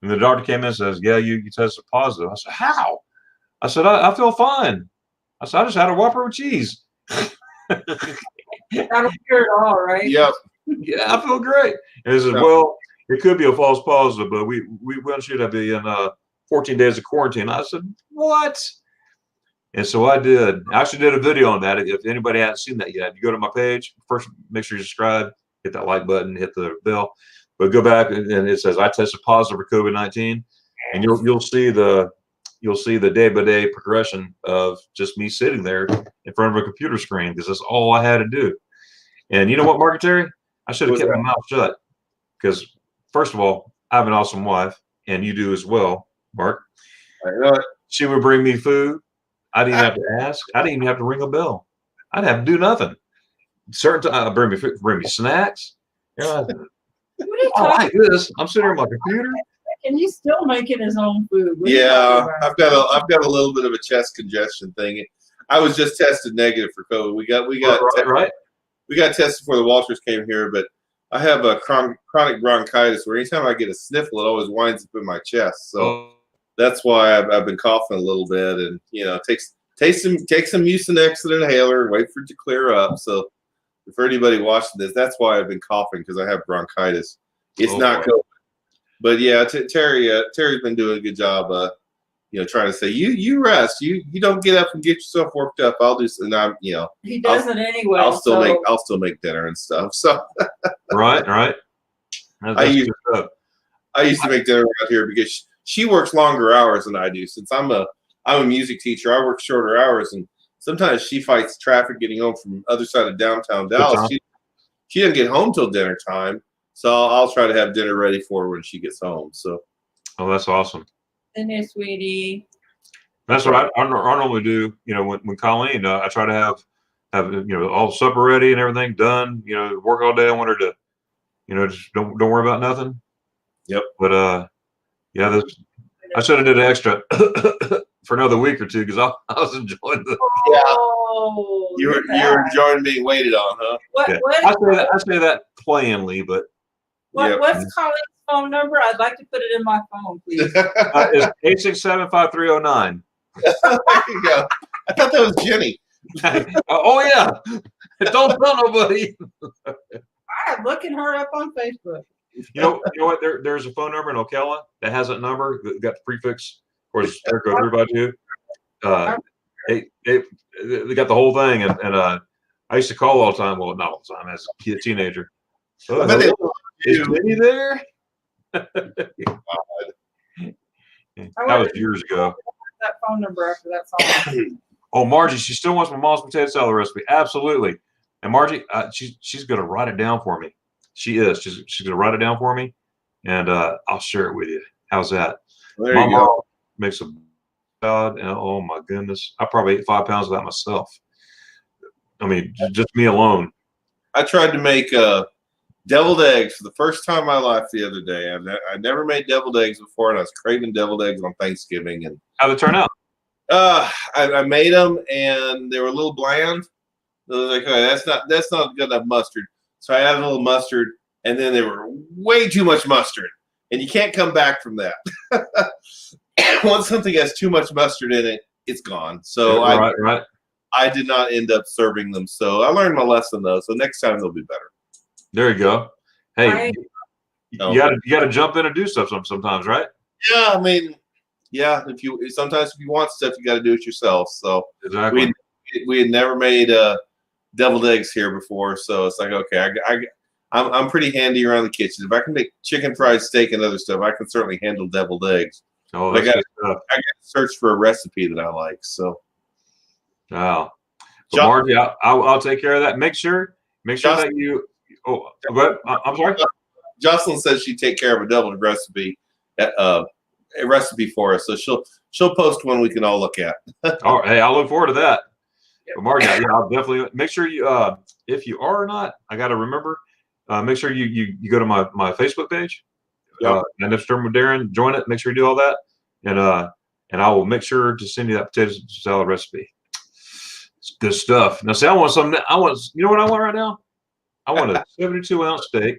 and the doctor came in and says, "Yeah, you tested positive." I said, "How?" I said, I feel fine. I said, I just had a Whopper with cheese. That'll cure it all, right? Yep. Yeah, I feel great. And he says, well, it could be a false positive, but we want you to be in 14 days of quarantine. I said, what? And so I did. I actually did a video on that. If anybody hasn't seen that yet, you go to my page. First, make sure you subscribe, hit that like button, hit the bell. But go back and it says I tested positive for COVID-19, and you'll see the day-by-day progression of just me sitting there in front of a computer screen, because that's all I had to do. And you know what, Mark and Terry? I should have kept my mouth shut, because first of all, I have an awesome wife, and you do as well, Mark. I know it. She would bring me food. I didn't have to ask. I didn't even have to ring a bell. I'd have to do nothing. Certain time, bring me food, bring me snacks. Like this, I'm sitting here on my computer. And he's still making his own food. Yeah, I've got a little bit of a chest congestion thing. I was just tested negative for COVID. We got we got tested before the Walters came here, but I have a chronic bronchitis where anytime I get a sniffle, it always winds up in my chest. So that's why I've been coughing a little bit, and take some Mucinex and inhaler and wait for it to clear up. So for anybody watching this, that's why I've been coughing, because I have bronchitis. It's not COVID. But yeah, Terry's been doing a good job, trying to say you rest, you don't get up and get yourself worked up. I'll do, and I'm, he does it anyway. I'll still make dinner and stuff. So right. I used to make dinner around here because she works longer hours than I do. Since I'm a music teacher, I work shorter hours, and sometimes she fights traffic getting home from other side of downtown Dallas. She doesn't get home till dinner time, so I'll try to have dinner ready for her when she gets home. So, oh, that's awesome. Dinner, sweetie. That's what I normally do. You know, when Colleen, I try to have all supper ready and everything done. You know, work all day. I want her to, just don't worry about nothing. Yep. But yeah, I should have did an extra for another week or two because I was enjoying the. Oh, you were enjoying being waited on, huh? I say that plainly, but. What's Colleen's phone number? I'd like to put it in my phone, please. It's 867-5309. There you go. I thought that was Jenny. Oh yeah, don't tell nobody. I'm looking her up on Facebook. You know what? There's a phone number in Ocala that has that number. That got the prefix. Of course, Erica 3x2. They got the whole thing, and I used to call all the time. Well, not all the time as a teenager. Oh, is Jenny there? That was years ago. That phone number after that song. Oh, Margie, she still wants my mom's potato salad recipe. Absolutely. And Margie, she's going to write it down for me. She is. She's going to write it down for me, and I'll share it with you. How's that? There my you mom go. makes a salad, and oh my goodness, I probably ate 5 pounds of that myself. I mean, just me alone. I tried to make deviled eggs for the first time in my life the other day. I never made deviled eggs before, and I was craving deviled eggs on Thanksgiving. And how'd it turn out? I made them, and they were a little bland. I was like, okay, that's not good enough mustard. So I added a little mustard, and then they were way too much mustard, and you can't come back from that. Once something has too much mustard in it, it's gone. So right. I did not end up serving them. So I learned my lesson though. So next time they'll be better. There you go. Hey, you got to jump in and do stuff sometimes, right? Yeah, I mean, yeah. If you want stuff, you got to do it yourself. So exactly. We had never made deviled eggs here before, so it's like, okay, I'm pretty handy around the kitchen. If I can make chicken fried steak and other stuff, I can certainly handle deviled eggs. Oh, I got to search for a recipe that I like. So, wow. But Margie, I'll take care of that. Make sure that you. Oh, but I'm sorry. Jocelyn says she'd take care of a deviled recipe, a recipe for us. So she'll post one we can all look at. All right, hey, I'll look forward to that. But Margie, yeah, I'll definitely make sure you. If you are or not, I got to remember. Make sure you go to my Facebook page. Yep. And if Sturm with Darren, join it. Make sure you do all that, and I will make sure to send you that potato salad recipe. It's good stuff. Now, see, I want something. You know what I want right now? I want a 72-ounce steak.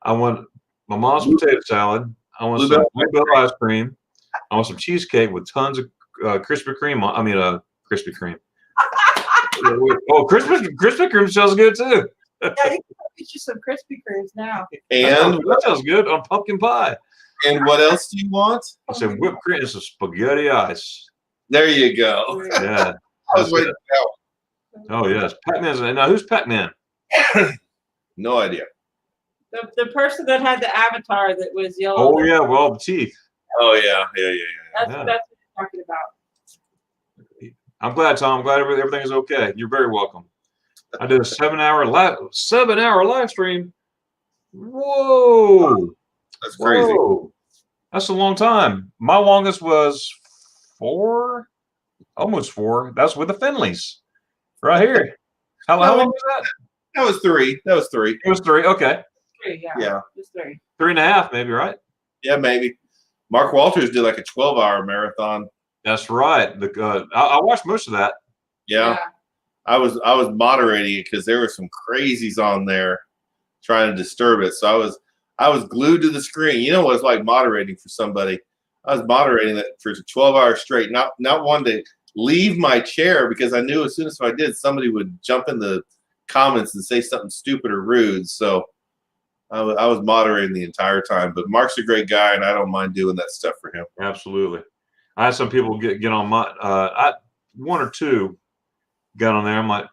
I want my mom's potato salad. I want some Bluebell ice cream. I want some cheesecake with tons of Krispy Kreme. Krispy Kreme. Oh, Krispy Kreme sounds good too. Yeah, you can get you some Krispy Kremes now. And that sounds good on pumpkin pie. And what else do you want? I said whipped cream and some spaghetti ice. There you go. Yeah. I was waiting for that one. Oh yes, Pac-Man's. Now who's Pac-Man? No idea. The person that had the avatar that was yellow. Oh yeah, well the teeth. Oh yeah. That's what you're talking about. I'm glad, Tom. I'm glad everything is okay. You're very welcome. I did a 7-hour live stream. Whoa. That's crazy. Whoa. That's a long time. My longest was 4, almost 4. That's with the Finleys. Right here. How long was that? That was 3. It was 3. Okay. 3, yeah. Yeah. Just 3. 3.5, maybe, right? Yeah, maybe. Mark Walters did like a 12-hour marathon. That's right. I watched most of that. Yeah. I was moderating it because there were some crazies on there trying to disturb it. So I was glued to the screen. You know what it's like moderating for somebody. I was moderating it for 12 hours straight, not wanting to leave my chair because I knew as soon as I did, somebody would jump in the comments and say something stupid or rude. So I was moderating the entire time. But Mark's a great guy, and I don't mind doing that stuff for him. Absolutely. I had some people get on my one or two got on there. I'm like,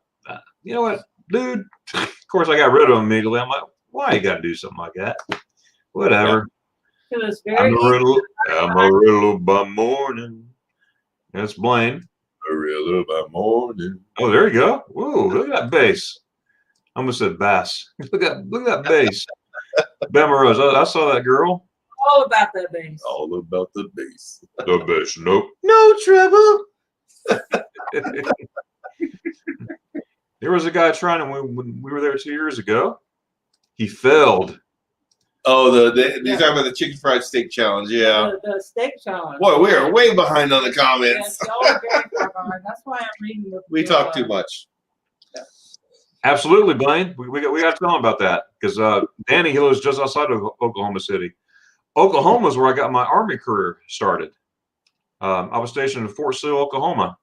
you know what, dude? Of course, I got rid of them immediately. I'm like, why you got to do something like that? Whatever. because it's very Amarillo by morning. That's Blaine. Amarillo by morning. Oh, there you go. Whoa, look at that bass. I almost said bass. Look at that bass. Bama Rose, I saw that girl. all about that bass. All about the bass. The bass, nope. No trouble. There was a guy trying to when we were there 2 years ago. He failed. Oh, you're talking about the chicken fried steak challenge, yeah. The steak challenge. Boy, we are way behind on the comments. Yes, y'all are very far behind. That's why I'm reading the. We talk too much. Absolutely, Blaine. We got to tell him about that because Danny, he lives just outside of Oklahoma City. Oklahoma is where I got my Army career started. I was stationed in Fort Sill, Oklahoma.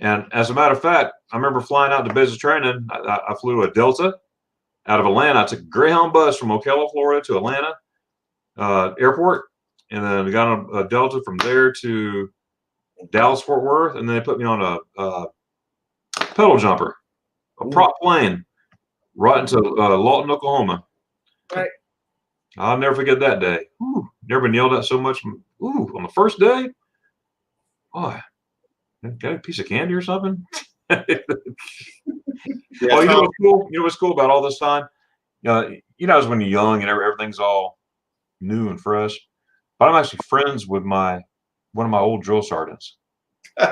And as a matter of fact, I remember flying out to basic training. I flew a Delta out of Atlanta. I took a Greyhound bus from Ocala, Florida to Atlanta airport. And then we got on a Delta from there to Dallas, Fort Worth. And then they put me on a pedal jumper, a prop plane, right into Lawton, Oklahoma. Right. I'll never forget that day. Ooh, never been yelled at so much. Ooh, on the first day. Oh, got a piece of candy or something? Yeah, oh, you know what's cool? You know what's cool about all this time? As when you're young and everything's all new and fresh. But I'm actually friends with one of my old drill sergeants. Who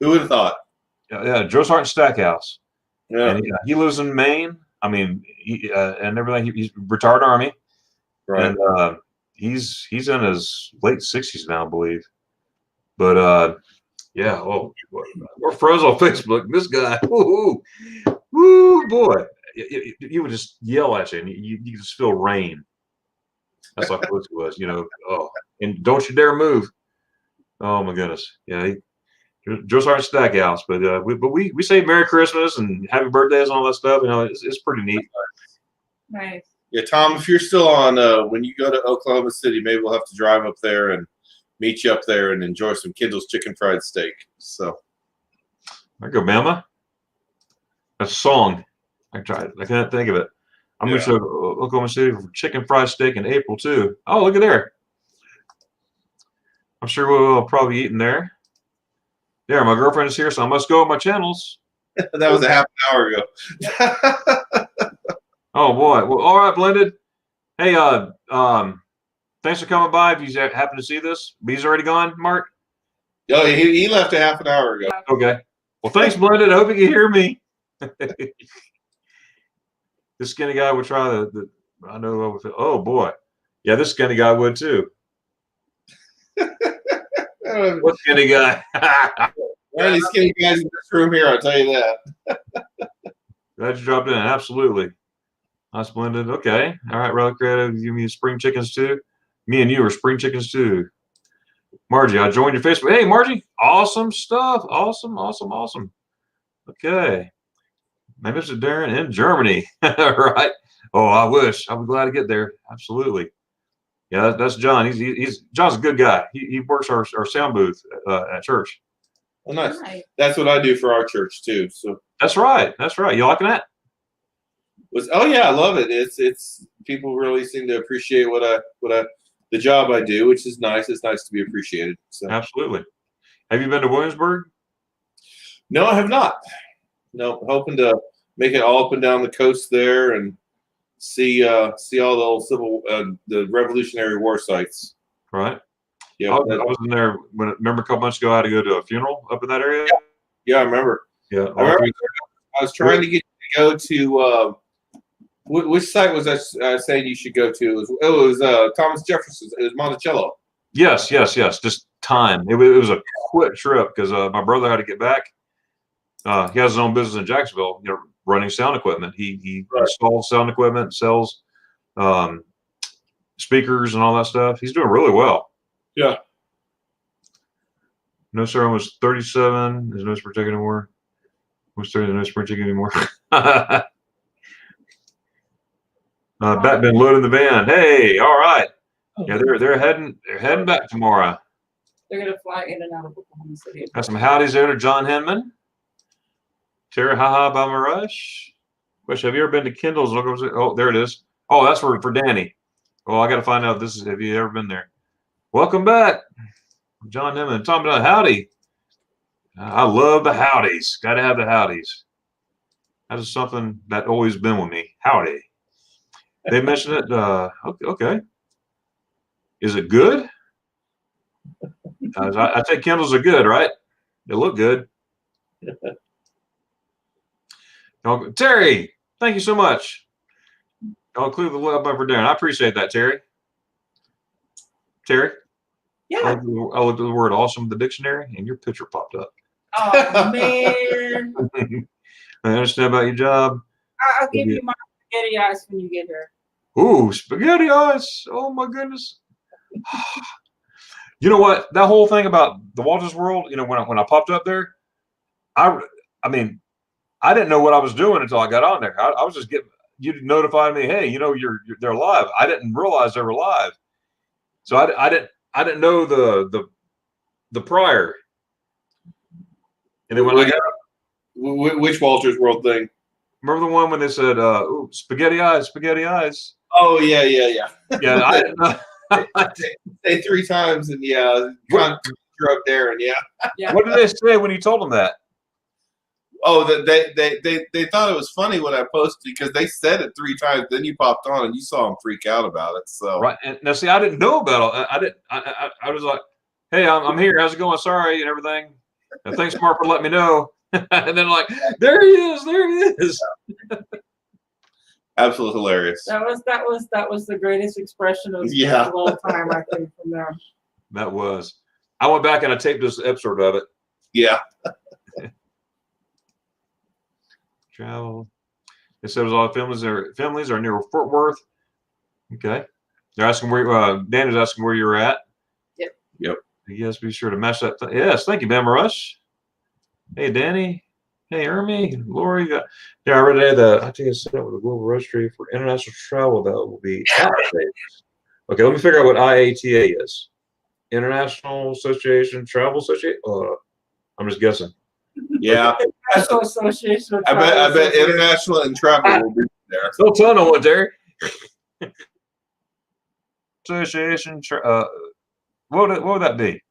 would have thought? Yeah, Drill Sergeant Stackhouse. Yeah. And he lives in Maine. I mean, and everything. He's retired Army. Right. And he's in his late 60s now, I believe. But yeah, we're friends on Facebook. This guy, woo boy, he would just yell at you, and you just feel rain. That's how close it was, Oh, and don't you dare move! Oh my goodness, yeah. Drill Sergeant Stackhouse, but we say Merry Christmas and Happy Birthdays and all that stuff. It's pretty neat. Nice. Yeah, Tom, if you're still on, when you go to Oklahoma City, maybe we'll have to drive up there and meet you up there and enjoy some Kendall's chicken fried steak. So there you go, Bama. A song. I tried. I can't think of it. I'm going to show Oklahoma City for chicken fried steak in April too. Oh, look at there. I'm sure we'll probably eat in there. There, my girlfriend is here, so I must go with my channels. That was a half an hour ago. Oh boy. Well, all right, Blended. Hey, thanks for coming by. If you happen to see this, he's already gone, Mark. Oh, he left a half an hour ago. Okay. Well, thanks, Blended. I hope you can hear me. This skinny guy would try the I know. Oh boy. Yeah, this skinny guy would too. What skinny guy? There are any skinny guys in this room here, I'll tell you that. Glad you dropped in. Absolutely. Nice, Blended. Okay. All right, Relic Creative. You mean spring chickens too? Me and you are spring chickens too. Margie, I joined your Facebook. Hey, Margie. Awesome stuff. Awesome. Okay. My Mr. Darren in Germany. Right. Oh, I wish. I would glad to get there. Absolutely. Yeah, that's John. John's a good guy. He works our sound booth at church. Well, nice. That's what I do for our church too. So that's right. You liking that? Oh yeah, I love it. It's people really seem to appreciate the job I do, which is nice. It's nice to be appreciated. So. Absolutely. Have you been to Williamsburg? No, I have not. No, hoping to make it all up and down the coast there and see all the old the Revolutionary War sites. Right. Yeah, I was in there remember a couple months ago. I had to go to a funeral up in that area. Yeah, I remember. Yeah, I was trying to get you to go to which site was I saying you should go to? It was Thomas Jefferson's. It was Monticello. Yes. Just time. It was a quick trip because my brother had to get back. He has his own business in Jacksonville, running sound equipment. He installs sound equipment, sells speakers and all that stuff. He's doing really well. Yeah. No, sir, I was 37. There's no spring chicken anymore. Was 30. No spring chicken anymore. Bat been loading the van. Hey, all right. Yeah, they're heading back tomorrow. They're gonna fly in and out of Oklahoma City. Got some howdies there to John Henman. Terry Haha Bama Rush. Question, have you ever been to Kendall's? Oh, there it is. Oh, that's for Danny. Well, I got to find out this is. Have you ever been there? Welcome back, John Nimmin. Talking about howdy. I love the howdies. Got to have the howdies. That is something that always been with me. Howdy. They mentioned it. Okay. Is it good? I think Kindles are good, right? They look good. Terry, thank you so much. I'll include the love for Darren. I appreciate that, Terry. Terry? Yeah. I looked at the word awesome in the dictionary, and your picture popped up. Oh, man. I understand about your job. I'll give you my spaghetti eyes when you get here. Ooh, spaghetti eyes. Oh, my goodness. You know what? That whole thing about the Walters World, you know, when I popped up there, I mean, I didn't know what I was doing until I got on there. I was just getting, you notified me, hey, you know, they're live. I didn't realize they were live. So I didn't know the prior. And then when I got, which Walters World thing? remember the one when they said, ooh, spaghetti eyes, spaghetti eyes. Oh yeah. Yeah, I didn't know. Say 3 times and yeah, you're up there and yeah. What did they say when you told them that? Oh, they thought it was funny when I posted because they said it 3 times. Then you popped on and you saw them freak out about it. So Right. And now, see, I didn't know about it. I was like, hey, I'm here. How's it going? Sorry and everything. And thanks, Mark, for letting me know. And then like, there he is. There he is. absolutely hilarious. That was the greatest expression of all time, I think, from them. That was. I went back and I taped this episode of it. Yeah. Travel. It says all families are near Fort Worth. Okay. They're asking where Dan is asking where you're at. Yep. Yes, be sure to match that. Yes, thank you, Bama Rush. Hey, Danny. Hey, Ermy. Lori. Yeah, I read today I think it's set up with a global registry for international travel that will be activated. Okay, let me figure out what IATA is. International Association Travel Association. I'm just guessing. Yeah. International Association of I bet Association. international and travel will be there. Don't tell no one, Terry. Association. What would that be?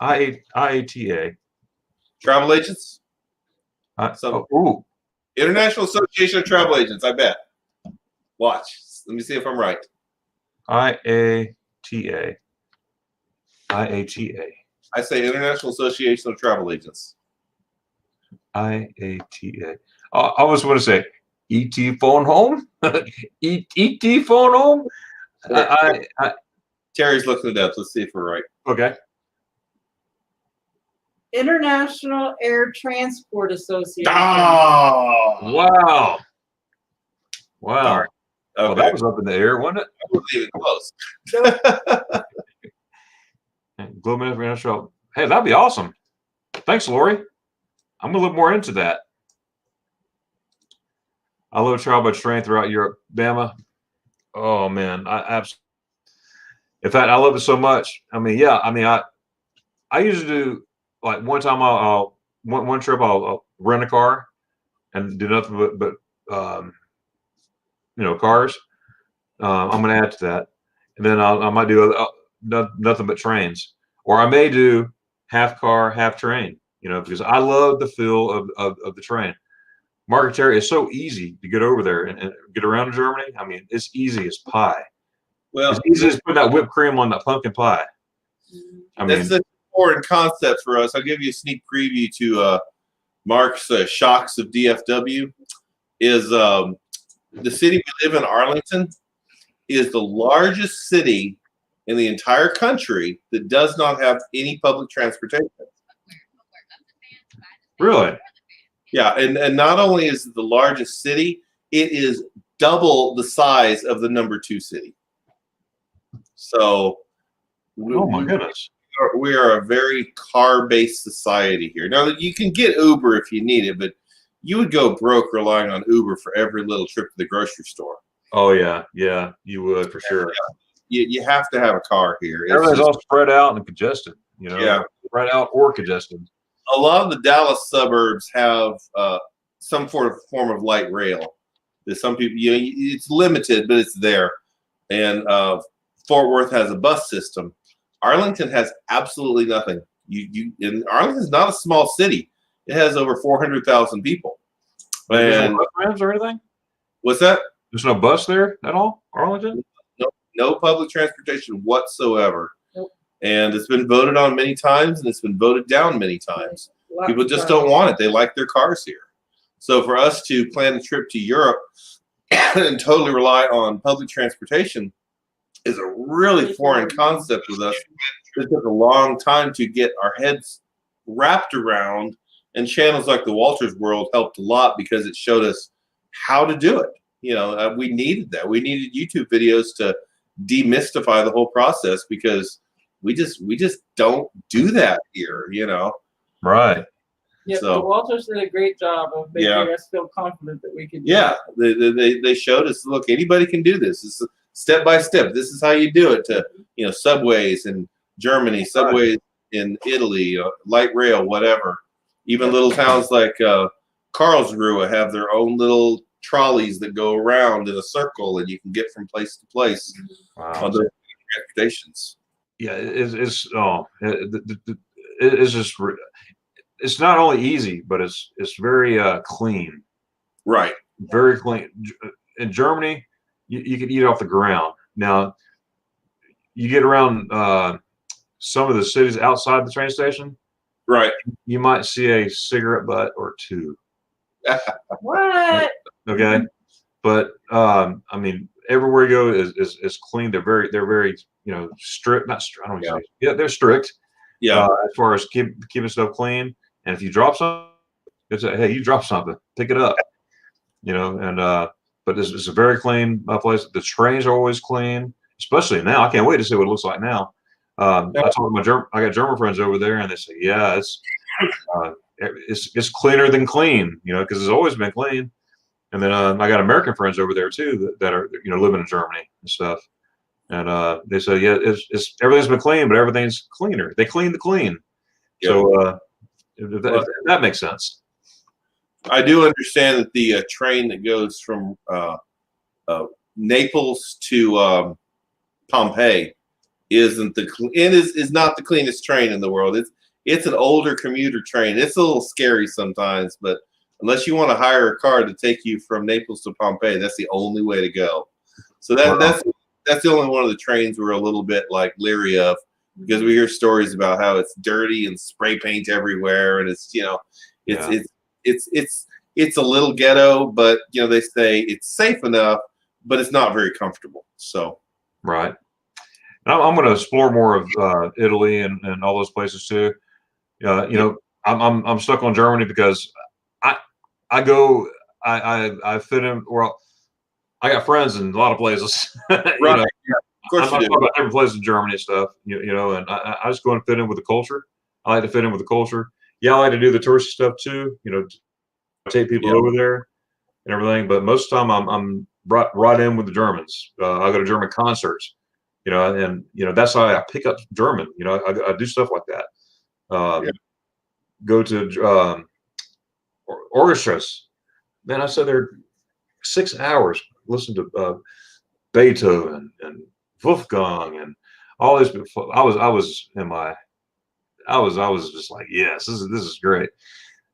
IATA. Travel agents? Ooh. International Association of Travel Agents, I bet. Watch. Let me see if I'm right. IATA. IATA. I say International Association of Travel Agents. IATA. I always want to say ET phone home. ET phone home. Terry's looking it up. Let's see if we're right. Okay. International Air Transport Association. Oh, Wow. Wow. Sorry. Okay. Well, that was up in the air, wasn't it? I wasn't even close. Global International. Hey, that'd be awesome. Thanks, Lori. I'm gonna look more into that. I love travel by train throughout Europe, Bama. Oh man, I absolutely. In fact, I love it so much. I mean, yeah. I mean, I usually do like one time. One trip I'll rent a car and do nothing but cars. I'm gonna add to that, and then I might do nothing but trains, or I may do half car, half train. Because I love the feel of the train. Margaret Terry is so easy to get over there and get around Germany. I mean, it's easy as pie. Well, it's easy as putting that whipped cream on that pumpkin pie. I mean, that's an important concept for us. I'll give you a sneak preview to Mark's Shocks of DFW. Is the city we live in, Arlington, is the largest city in the entire country that does not have any public transportation. Really? Yeah, and not only is it the largest city, it is double the size of the number 2 city. So, oh my goodness, we are a very car-based society here. Now, you can get Uber if you need it, but you would go broke relying on Uber for every little trip to the grocery store. Oh yeah, you would for sure. You have to have a car here. Everything's all spread out and congested. Yeah, spread out or congested. A lot of the Dallas suburbs have some form of light rail There's some people, it's limited, but it's there. And Fort Worth has a bus system. Arlington has absolutely nothing. And Arlington's not a small city. It has over 400,000 people. And no bus or anything? What's that? There's no bus there at all, Arlington? No public transportation whatsoever. Nope. And it's been voted on many times, and it's been voted down many times. People just don't want it. They like their cars here. So for us to plan a trip to Europe and totally rely on public transportation is a really foreign concept with us. It took a long time to get our heads wrapped around, and channels like the Walters World helped a lot because it showed us how to do it. We needed that. We needed YouTube videos to demystify the whole process because we just don't do that here. Right. Yeah, so, the Walters did a great job of making us feel confident that we could do it. They showed us, look, anybody can do this. It's step by step. This is how you do it. To subways in Germany, subways in Italy, light rail, whatever. Even little towns like Karlsruhe have their own little trolleys that go around in a circle, and you can get from place to place on the transportations. Yeah, it's just. It's not only easy, but it's very clean. Right. Very clean. In Germany, you can eat off the ground. Now, you get around some of the cities outside the train station. Right. You might see a cigarette butt or two. What? Okay. But everywhere you go is clean. They're very strict. Not strict. I don't know. Yeah, they're strict. Yeah. As far as keeping stuff clean. And if you drop something, it's hey, you drop something, pick it up. But it's a very clean place. The trains are always clean, especially now. I can't wait to see what it looks like now. I talked to I got German friends over there, and they say, yeah, it's cleaner than clean, because it's always been clean. And then I got American friends over there too that are living in Germany and stuff. And they say, yeah, it's everything's been clean, but everything's cleaner. They clean the clean. Yep. So if that makes sense. I do understand that the train that goes from Naples to Pompeii is not the cleanest train in the world. It's an older commuter train. It's a little scary sometimes, but unless you want to hire a car to take you from Naples to Pompeii, that's the only way to go. So that's the only one of the trains we're a little bit like leery of, because we hear stories about how it's dirty and spray paint everywhere, and it's a little ghetto, but they say it's safe enough, but it's not very comfortable. So right. And I'm going to explore more of Italy and all those places too. I'm stuck on Germany because I fit in. Well, I got friends in a lot of places. Right. Of course, I'm talking about different places in Germany and stuff. And I just go and fit in with the culture. I like to fit in with the culture. Yeah, I like to do the touristy stuff too. Take people over there and everything. But most of the time, I'm right in with the Germans. I go to German concerts. And that's how I pick up German. I do stuff like that. Go to orchestras. Man, I sat there 6 hours, listen to Beethoven and Wolfgang and all this. I was just like, yes, this is great.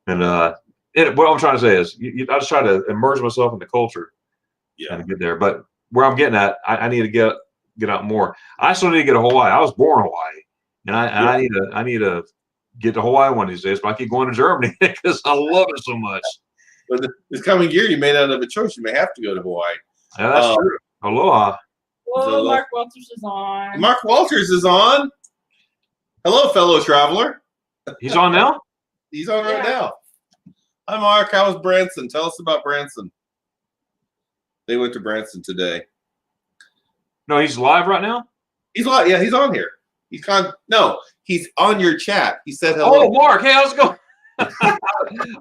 And what I'm trying to say is, I just try to immerse myself in the culture, and get there. But where I'm getting at, I need to get out more. I still need to get to Hawaii. I was born in Hawaii, and I need to get to Hawaii one of these days. But I keep going to Germany because I love it so much. But this coming year, you may not have a choice. You may have to go to Hawaii. Yeah, that's true. Aloha. Well, Mark Walters is on. Mark Walters is on. Hello, fellow traveler. He's on now? He's on right now. Hi, Mark. How's Branson? Tell us about Branson. They went to Branson today. No, he's live right now? He's live. Yeah, he's on here. He's on your chat. He said hello. Oh, Mark. Hey, how's it going? I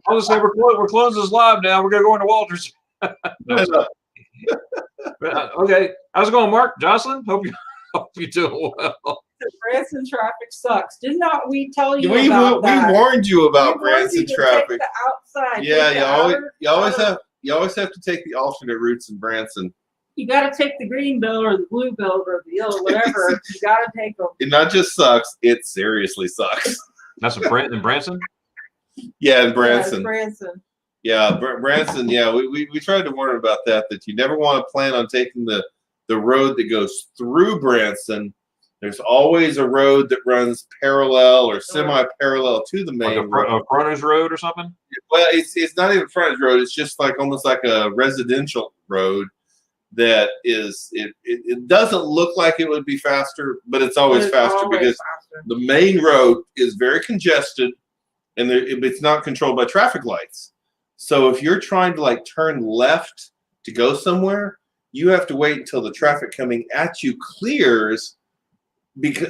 was saying we're closing this live now. We're gonna go into Walters. Okay, how's it going, Mark? Jocelyn, hope you're doing well. Branson traffic sucks. Did not we tell you about that? We warned you about Branson traffic. Take the outside. Yeah, you you always have to take the alternate routes in Branson. You got to take the green bill or the blue bill or the yellow, whatever. You got to take them. It not just sucks; it seriously sucks. That's in Branson. Yeah, in Branson. Yeah, Branson. Yeah, Branson. Yeah, we tried to warn about that you never want to plan on taking the road that goes through Branson. There's always a road that runs parallel or semi-parallel to the main road. A frontage road or something? Well, it's not even frontage road. It's just like almost like a residential road that is, it doesn't look like it would be faster, but it's always faster because the main road is very congested and it's not controlled by traffic lights. So if you're trying to like turn left to go somewhere, you have to wait until the traffic coming at you clears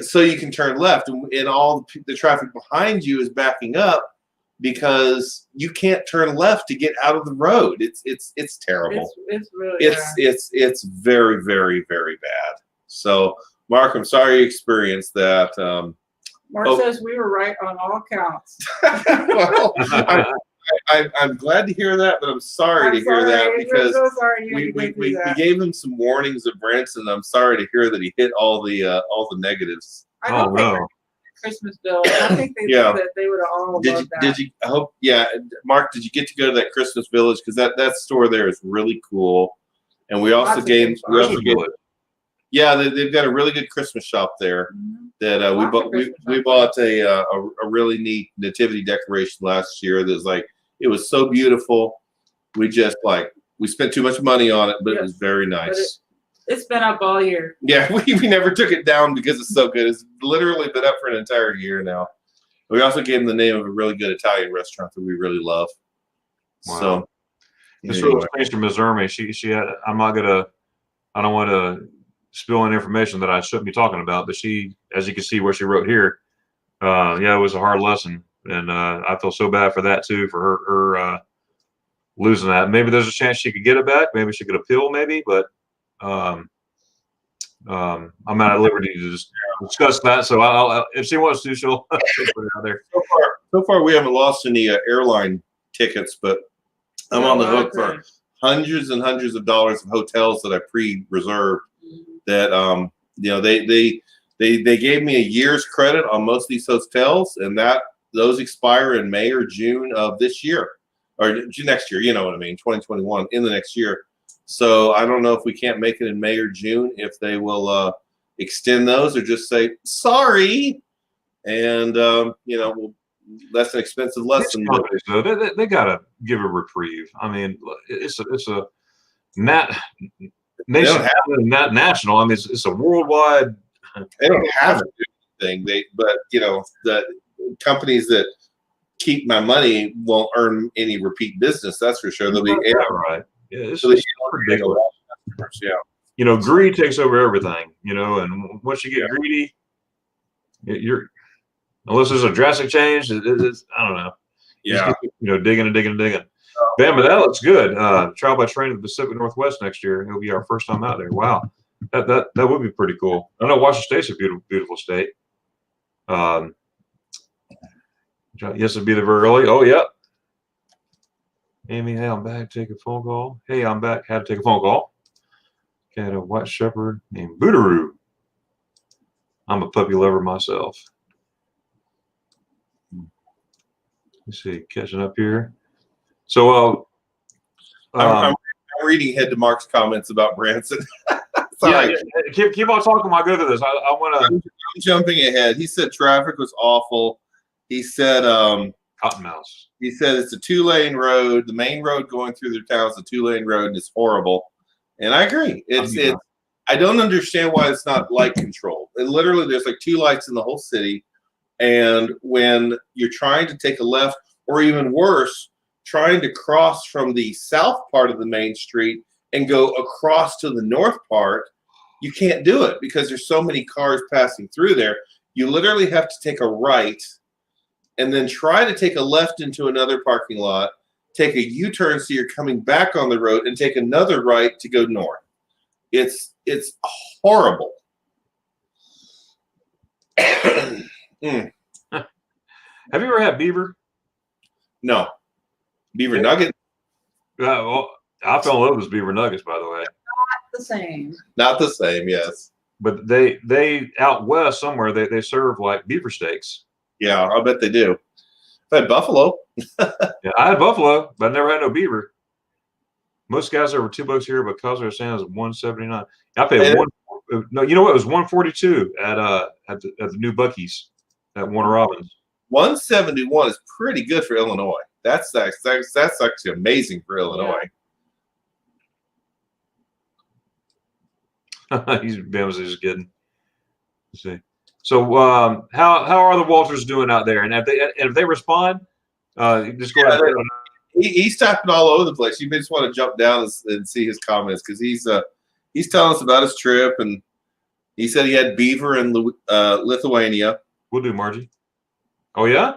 so you can turn left, and all the traffic behind you is backing up because you can't turn left to get out of the road. It's terrible. It's really it's very, very, very bad. So Mark, I'm sorry you experienced that. Mark says we were right on all counts. Well, I'm glad to hear that, but I'm sorry to hear that because so sorry we gave him some warnings of Branson. I'm sorry to hear that he hit all the negatives. I don't think Christmas bill. I think they that they would have all loved that. Did you? I hope. Yeah, Mark, did you get to go to that Christmas Village? Because that store there is really cool, and we also gave. Yeah, they've got a really good Christmas shop there. That we bought a really neat nativity decoration last year. That was like, it was so beautiful. We spent too much money on it, but it was very nice. It's been up all year. Yeah, we never took it down because it's so good. It's literally been up for an entire year now. We also gave them the name of a really good Italian restaurant that we really love. Wow. So this was changed to Ms. Ermy. She had, I don't want to spill any information that I shouldn't be talking about, but she, as you can see where she wrote here, it was a hard lesson. And I feel so bad for that too, for her losing that. Maybe there's a chance she could get it back. Maybe she could appeal, but I'm not at liberty to just discuss that. So I'll if she wants to, she'll put it out there. So far, we haven't lost any airline tickets, but I'm on the hook for hundreds and hundreds of dollars of hotels that I pre-reserved. That they gave me a year's credit on most of these hotels, and those expire in May or June of this year or next year. You know what I mean? 2021 in the next year. So I don't know if we can't make it in May or June, if they will extend those or just say sorry, and that's an expensive lesson. So they gotta give a reprieve. I mean, it's a nation, not national. I mean, it's a worldwide. They don't have to do anything. But the companies that keep my money won't earn any repeat business. That's for sure. They'll be right. Yeah, it's ridiculous. Yeah. Greed takes over everything. And once you get greedy, you're unless there's a drastic change, it's I don't know. Yeah. Digging and digging and digging. Bam, but that looks good. Trial by train to the Pacific Northwest next year. It'll be our first time out there. Wow, that would be pretty cool. I know Washington State's a beautiful, beautiful state. Yes, it'd be there very early. Oh, yeah. Amy, hey, I'm back. Take a phone call. Hey, I'm back. Had to take a phone call. Got a white shepherd named Bootaroo. I'm a puppy lover myself. Let's see, catching up here. So, I'm reading ahead to Mark's comments about Branson. Sorry. Yeah, keep on talking while I go to this. I want to. I'm jumping ahead. He said traffic was awful. He said Cottonmouths. He said it's a 2-lane road. The main road going through their town is a 2-lane road, and it's horrible. And I agree. I don't understand why it's not light controlled. And literally, there's like 2 lights in the whole city. And when you're trying to take a left, or even worse, trying to cross from the south part of the main street and go across to the north part, you can't do it because there's so many cars passing through there. You literally have to take a right and then try to take a left into another parking lot, take a U-turn so you're coming back on the road, and take another right to go north. It's horrible. Have you ever had beaver? No. Beaver nugget? Well, I fell in love with beaver nuggets, by the way. Not the same. Not the same, yes. But they out west somewhere they serve like beaver steaks. Yeah, I bet they do. I've had buffalo. Yeah, I had buffalo, but I never had no beaver. Most guys are over $2 here, but Cosler Sand is $179. I paid one. No, you know what? It was $142 at the new Buc-ee's at Warner Robins. 171 is pretty good for Illinois. That's actually amazing for Illinois. He's just kidding. Let's see. So how are the Walters doing out there? And if they respond, just go ahead. He's tapping all over the place. You may just want to jump down and see his comments because he's telling us about his trip, and he said he had beaver in Lithuania. We'll do, Margie. Oh yeah,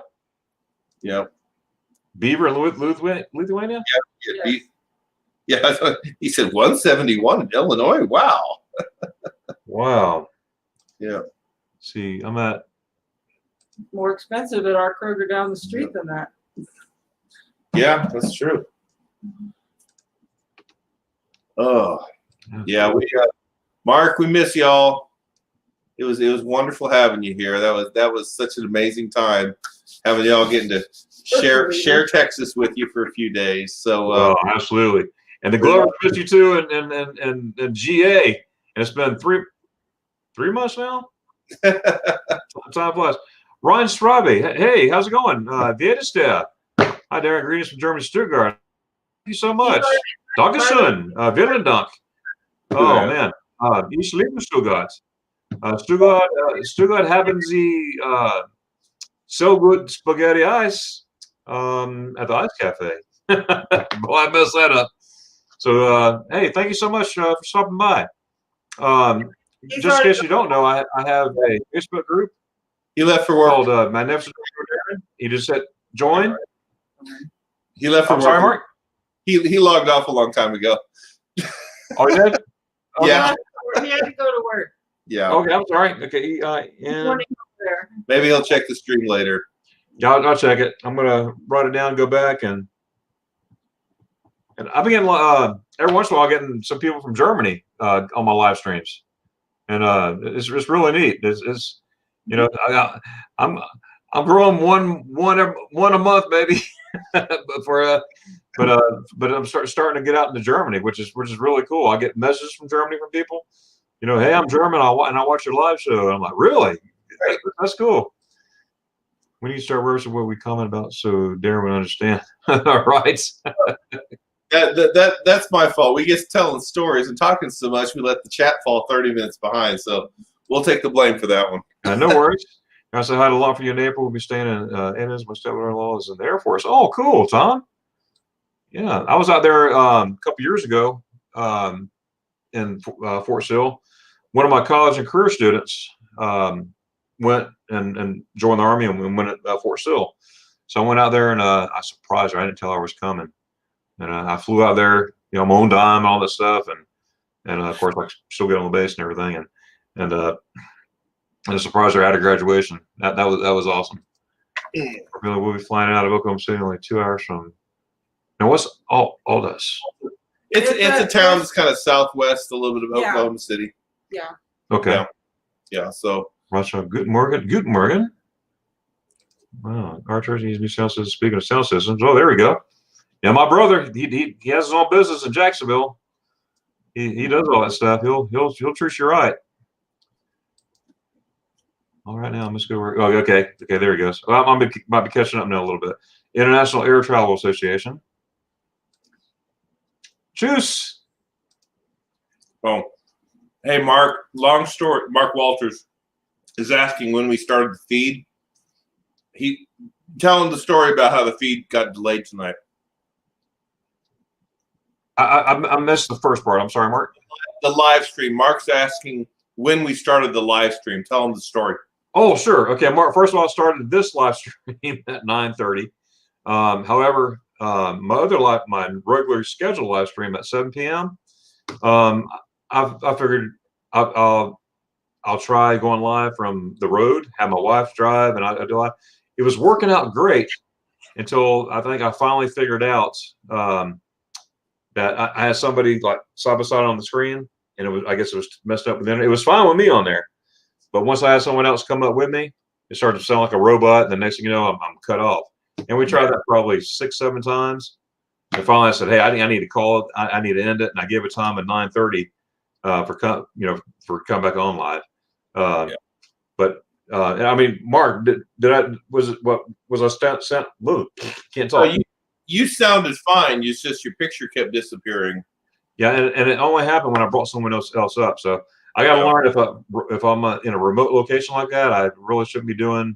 yeah. Beaver in Lithuania. Yeah. He said 171 in Illinois. Wow. Wow. Yeah. See, I'm at more expensive at our Kroger down the street than that. Yeah, that's true. Oh, yeah. Mark, we miss y'all. It was wonderful having you here. That was such an amazing time having y'all getting to share Texas with you for a few days. So absolutely. And the Glovers miss you too, and GA. And it's been three months now. Time flies. Ryan Strabe, hey, how's it going? Vietnam. Hi, Darren. Greetings from Germany, Stuttgart. Thank you so much. Dankeschön. Vielen Dank. Oh, man. Ich liebe Stuttgart. Stuttgart haben Sie so good spaghetti ice at the Ice Cafe. Boy, I messed that up. So, hey, thank you so much for stopping by. Just in case you don't know, I have a Facebook group. He left for work. Called Magnificent Darren. He just said join. He left for work. Sorry, Mark. He logged off a long time ago. Oh, he did? Yeah. He had to go to work. Yeah. Okay, I'm sorry. Okay. And maybe he'll check the stream later. Yeah, I'll check it. I'm gonna write it down, go back, and I've been getting every once in a while getting some people from Germany on my live streams, and it's really neat. It's you know I'm growing one a month maybe, but I'm starting to get out into Germany, which is really cool. I get messages from Germany from people, hey, I'm German, and I watch your live show, and I'm like, really? That's cool. We need to start rehearsing what we comment about so Darren would understand. All right. That's my fault. We get telling stories and talking so much, we let the chat fall 30 minutes behind. So we'll take the blame for that one. No worries. I say hi to Lon for you in April. We'll be staying in Ennis. My stepmother-in-law is in the Air Force. Oh, cool, Tom. Yeah, I was out there a couple years ago in Fort Sill. One of my college and career students went and joined the Army and went at Fort Sill. So I went out there and I surprised her. I didn't tell her I was coming. And I flew out there, my own dime, all this stuff. And of course, I still get on the base and everything. And I surprised her at her graduation. That was awesome. We'll be flying out of Oklahoma City only 2 hours from. Now, what's Aldous? It's a town that's kind of southwest, a little bit of Oklahoma City. Yeah. Okay. Yeah. So. Russia, Guten Morgen. Wow, our church needs new sound systems. Speaking of sound systems, oh, there we go. Yeah, my brother, he has his own business in Jacksonville. He does all that stuff. He'll treat you right. All right, now I'm just going to work. Oh, okay, there he goes. Well, I might be catching up now a little bit. International Air Travel Association. Choose. Oh, hey, Mark. Long story. Mark Walters is asking when we started the feed. He telling the story about how the feed got delayed tonight. I missed the first part. I'm sorry, Mark. The live stream. Mark's asking when we started the live stream. Tell him the story. Oh, sure. Okay, Mark. First of all, I started this live stream at 9:30. However, my regular scheduled live stream at 7 p.m. I figured I'll try going live from the road. Have my wife drive, and I do live. It was working out great until I think I finally figured out that I had somebody like side by side on the screen, and I guess it was messed up. And then it was fine with me on there, but once I had someone else come up with me, it started to sound like a robot. And the next thing you know, I'm cut off. And we tried that probably 6-7 times. And finally, I said, "Hey, I need to call it. I need to end it." And I gave a time at 9:30 for come back on live. But I mean, Mark, was I sent? Can't talk. You sounded fine. It's just your picture kept disappearing. Yeah, and it only happened when I brought someone else up. So I got to learn if I'm in a remote location like that, I really shouldn't be doing.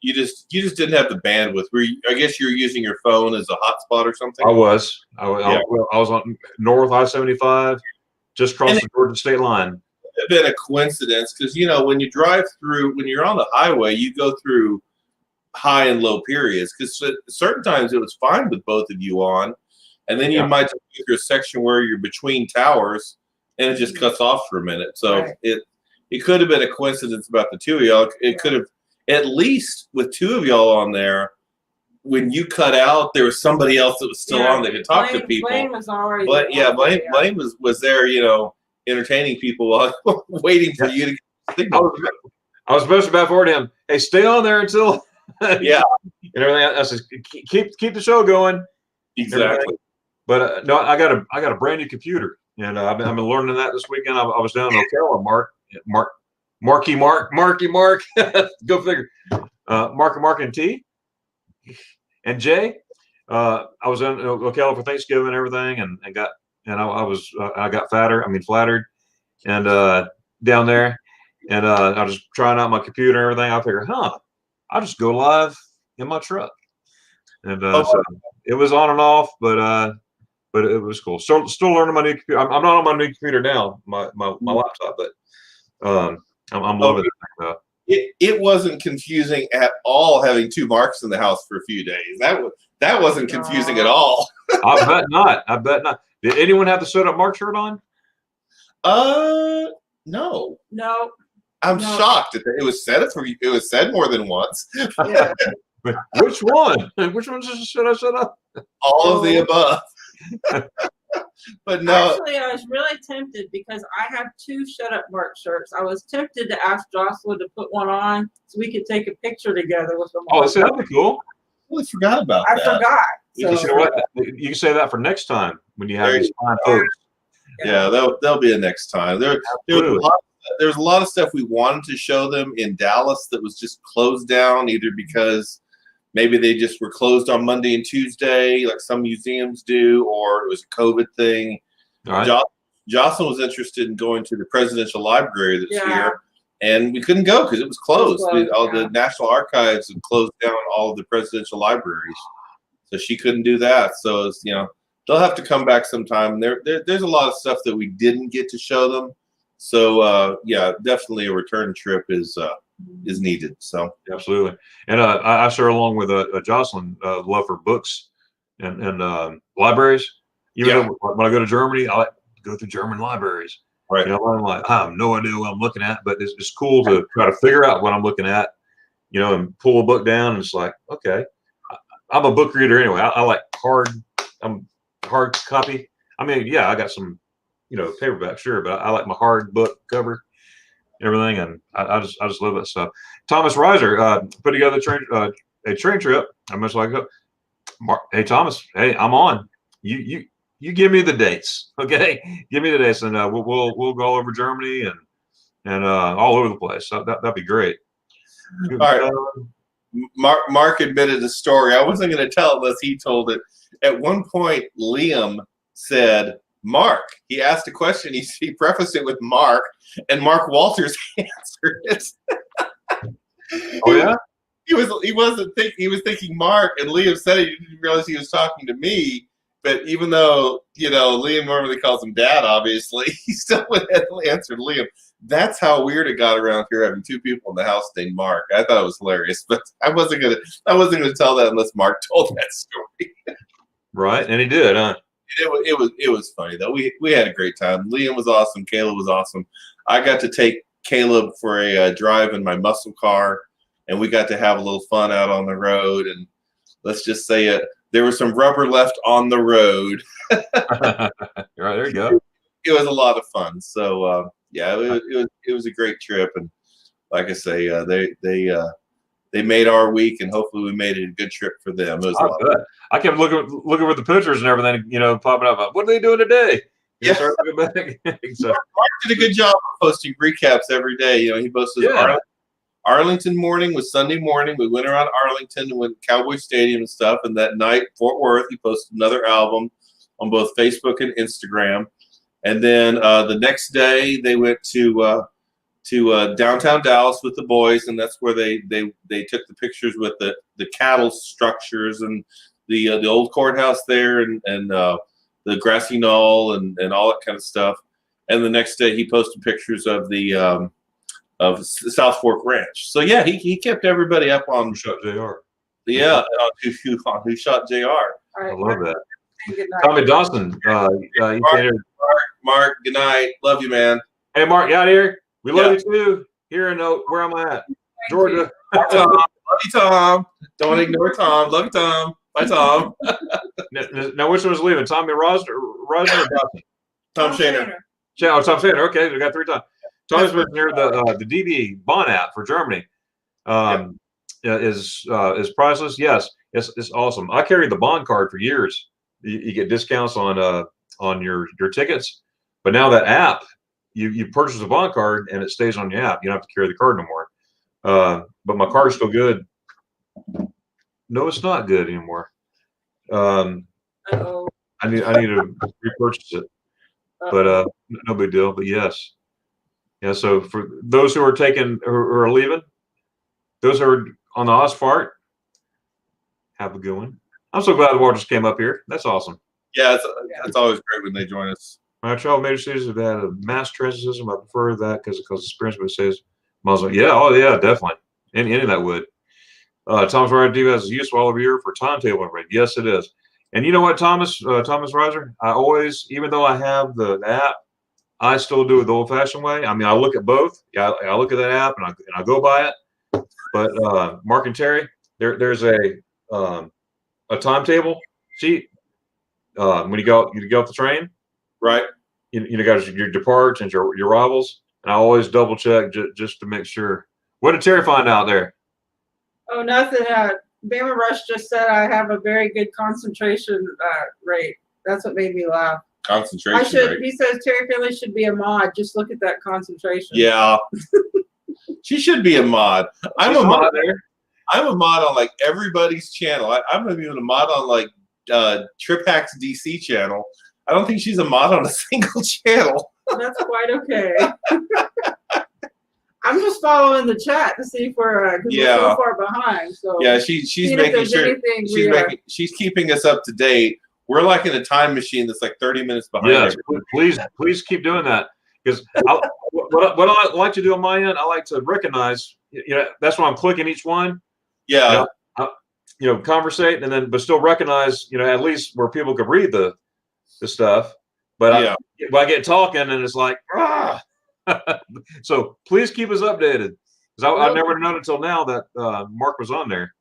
You just didn't have the bandwidth. I guess you were using your phone as a hotspot or something. I was on North I-75, just across the Georgia state line. It been a coincidence because when you drive through, when you're on the highway, you go through high and low periods because certain times it was fine with both of you on, and then you might take a section where you're between towers and it just cuts off for a minute. So it could have been a coincidence about the two of y'all. It could have, at least with two of y'all on there, when you cut out, there was somebody else that was still on that could talk to people. Blaine was already. But Blaine was there, entertaining people while waiting for you to get the signal. I was supposed to back forward him. Hey, stay on there until and everything. I said, keep the show going. Exactly. But no, I got a brand new computer, and I've been learning that this weekend. I was down in Ocala, Marky Mark. Go figure. Mark and T and Jay. I was in Ocala for Thanksgiving and everything, and I got flattered, and down there, and I was trying out my computer and everything. I figured, I'll just go live in my truck, and so it was on and off, but it was cool. Still learning my new computer. I'm not on my new computer now, my laptop, but I'm loving it. It wasn't confusing at all having two Marks in the house for a few days. That wasn't confusing at all. I bet not. Did anyone have the Set Up Mark shirt on? No. I'm shocked that it was said it was said more than once. Yeah. Which one? Which one should I set up? All of the above. But no. Actually, I was really tempted because I have two Shut Up Mark shirts. I was tempted to ask Jocelyn to put one on so we could take a picture together with them. Oh, see, that'd be cool. I really forgot about that. I forgot. You know what? You can say that for next time when you have these fine folks. Yeah, there'll be a next time. There's a lot of stuff we wanted to show them in Dallas that was just closed down, either because maybe they just were closed on Monday and Tuesday, like some museums do, or it was a COVID thing. All right. Jocelyn was interested in going to the Presidential Library this year, and we couldn't go because it was closed. The National Archives had closed down all of the presidential libraries, so she couldn't do that. So it's, they'll have to come back sometime. There's a lot of stuff that we didn't get to show them. So definitely a return trip is needed. So absolutely, and I share along with Jocelyn love for books and libraries. Even though when I go to Germany, I like to go through German libraries. Right. I'm like, I have no idea what I'm looking at, but it's cool to try to figure out what I'm looking at, and pull a book down. And it's like, okay, I'm a book reader anyway. I like hard copy. I mean, I got some, paperback, sure, but I like my hard book cover and everything, and I just love that stuff. Thomas Reiser put together a train trip. I'm just like, hey Thomas, hey, I'm on. You give me the dates, okay? Give me the dates, and we'll go all over Germany and all over the place. So that'd be great. All right. Mark admitted the story. I wasn't going to tell unless he told it. At one point, Liam said, Mark. He asked a question. He prefaced it with Mark, and Mark Walters answered it. Oh yeah. He was thinking Mark, and Liam said it. He didn't realize he was talking to me. But even though Liam normally calls him Dad, obviously he still went ahead and answered Liam. That's how weird it got around here, having two people in the house named Mark. I thought it was hilarious, but I wasn't gonna tell that unless Mark told that story. Right, and he did, huh? It was funny though. We had a great time. Liam was awesome. Caleb was awesome. I got to take Caleb for a drive in my muscle car, and we got to have a little fun out on the road. And let's just say There was some rubber left on the road. Right, there you go. It was a lot of fun. So yeah, it was a great trip, and like I say, they made our week, and hopefully we made it a good trip for them. It was a lot of fun. I kept looking over the pictures and everything, popping up. What are they doing today? Yeah. So, Mark did a good job of posting recaps every day. He posted Arlington morning was Sunday morning. We went around Arlington and went to Cowboy Stadium and stuff. And that night, Fort Worth, he posted another album on both Facebook and Instagram. And then the next day, they went to downtown Dallas with the boys, and that's where they took the pictures with the cattle structures and the old courthouse there and the grassy knoll and all that kind of stuff. And the next day, he posted pictures of the of South Fork Ranch. So yeah, he kept everybody up on who shot JR. Yeah, who shot JR. Right, I love that. Good night. Tommy Dawson. Mark, good night. Love you, man. Hey, Mark, you out here? We love you too. Here in where I'm at, Georgia. Tom. Love you, Tom. Don't ignore Tom. Love you, Tom. Bye, Tom. Now, which one was leaving? Tommy Rosner or Dawson? Tom Shaner. Oh, Tom Shaner. Okay, we got 3 times. Tommy's been here. The DB Bond app for Germany is priceless. Yes, it's awesome. I carried the Bond card for years. You get discounts on your tickets, but now that app, you purchase a Bond card and it stays on your app. You don't have to carry the card no more. But my card's still good. No, it's not good anymore. I need to repurchase it, but no big deal. But yes. Yeah, so for those who are leaving, those who are on the Oz part, have a good one. I'm so glad the Waters came up here. That's awesome. Yeah, it's always great when they join us. My travel major cities have had a mass transit system. I prefer that because experience, but it says Muslim. Yeah, oh yeah, definitely. Any of that would. Thomas Rider TV has useful all over here for timetable and rate. Yes, it is. And you know what, Thomas Riser? I always, even though I have the app, I still do it the old-fashioned way. I mean, I look at both. Yeah, I look at that app and I go by it. But Mark and Terry, there's a timetable sheet when you go off the train, right? You got your departs and your arrivals, and I always double check just to make sure. What did Terry find out there? Oh, nothing. Bama Rush just said I have a very good concentration rate. That's what made me laugh. Concentration rate. He says Terry Finley should be a mod. Just look at that concentration. Yeah. She should be a mod. I'm a mod there. I'm a mod on like everybody's channel. I'm even a mod on like Trip Hacks DC channel. I don't think she's a mod on a single channel. That's quite okay. I'm just following the chat to see if we're so far behind. So yeah, she's making sure she's keeping us up to date. We're like in a time machine that's like 30 minutes behind. Yes, please keep doing that. Because what I like to do on my end, I like to recognize. That's why I'm clicking each one. Yeah. Conversate and then, but still recognize. At least where people could read the stuff. But I get talking and it's like, ah. So please keep us updated. Because I never known until now that Mark was on there.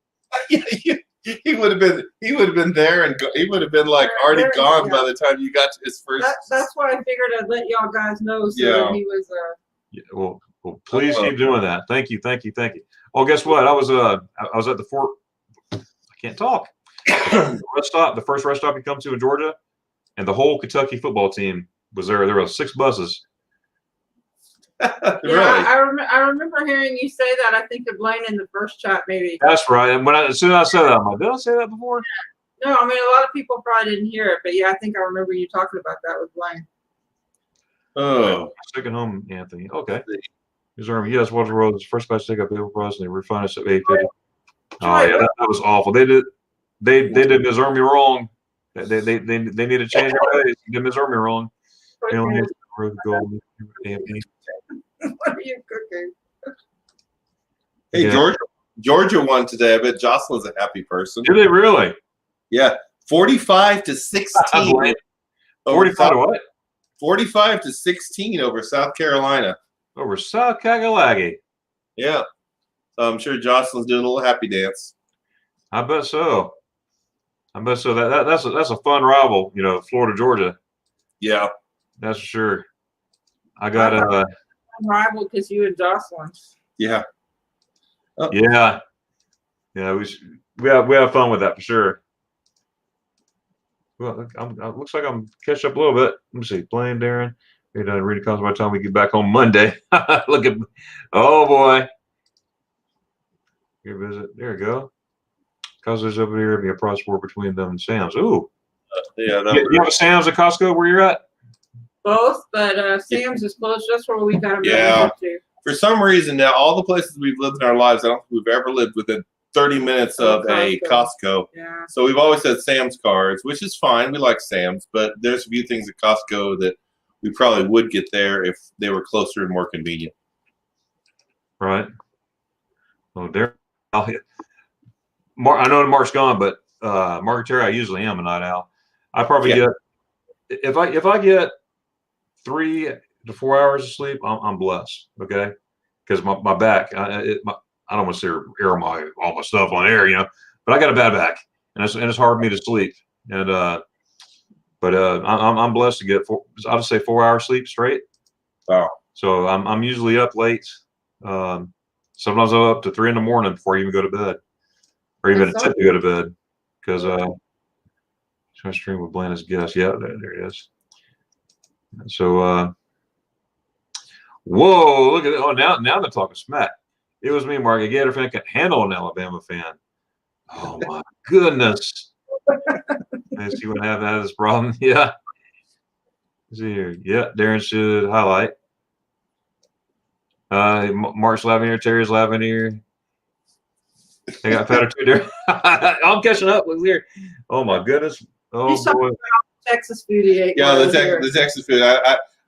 He would have been there, and he would have been like already gone by the time you got to his first. That's why I figured I'd let y'all guys know that he was. Well, please keep doing that. Thank you. Oh, guess what? I was at the Fort. I can't talk. Rest stop. The first rest stop you come to in Georgia, and the whole Kentucky football team was there. There were 6 buses. Really? I remember hearing you say that. I think of Blaine in the first chat, maybe. That's right. And as soon as I said that, I'm like, did I say that before? No, I mean a lot of people probably didn't hear it, but yeah, I think I remember you talking about that with Blaine. Oh, second home, Anthony. Okay. Missouri, yes, Walter Road's first batch take up paper for us, and they refund us at 850. Oh yeah, that was awful. They did Missouri wrong. They need to change their ways. They did Missouri wrong. They don't need to go. What are you cooking? Hey, yeah. Georgia won today. I bet Jocelyn's a happy person. Did they really? Yeah, 45-16. 45 to what? 45-16 over South Carolina. Over South Carolina. Yeah. So I'm sure Jocelyn's doing a little happy dance. I bet so. I must say that's a fun rival, Florida, Georgia. Yeah, That's for sure. I got rival because you and Jocelyn. yeah. Oh. Yeah. We have fun with that for sure. Well, looks like I'm catching up a little bit. Let me see. Blame Darren. We're done reading comments by the time we get back on Monday. Look at, oh boy. Here visit. There you go. Costco's over here. Be a price war between them and Sam's. Ooh. Yeah. You have a Sam's at Costco where you're at? Both, but Sam's is close. That's where we got to to. For some reason, now all the places we've lived in our lives, I don't think we've ever lived within 30 minutes of a Costco. Yeah. So we've always had Sam's cards, which is fine. We like Sam's, but there's a few things at Costco that we probably would get there if they were closer and more convenient. Right. Well, there. I know Mark's gone, but Mark Terry, I usually am a night owl. I probably get if I get 3 to 4 hours of sleep, I'm blessed. Okay, because my back, I don't want to say air all my stuff on air, but I got a bad back, and it's hard for me to sleep. And but I'm blessed to get I'll just say 4 hours sleep straight. Wow. So I'm usually up late. Sometimes I'm up to 3 in the morning before I even go to bed, or even attempt to go to bed, because trying to stream with Blandis guest. Yeah, there it is. So whoa, look at it. Oh, now they're talking smack. It was me, Mark, a Gator fan, could handle an Alabama fan. Oh my goodness. Let's see what have this problem. Yeah. Let's see here. Yeah, Darren should highlight. Mark's laughing here, Terry's laughing here. I got fatter too, Darren. I'm catching up with here. Oh my goodness. Oh boy. Texas food he ate. Yeah, the Texas food.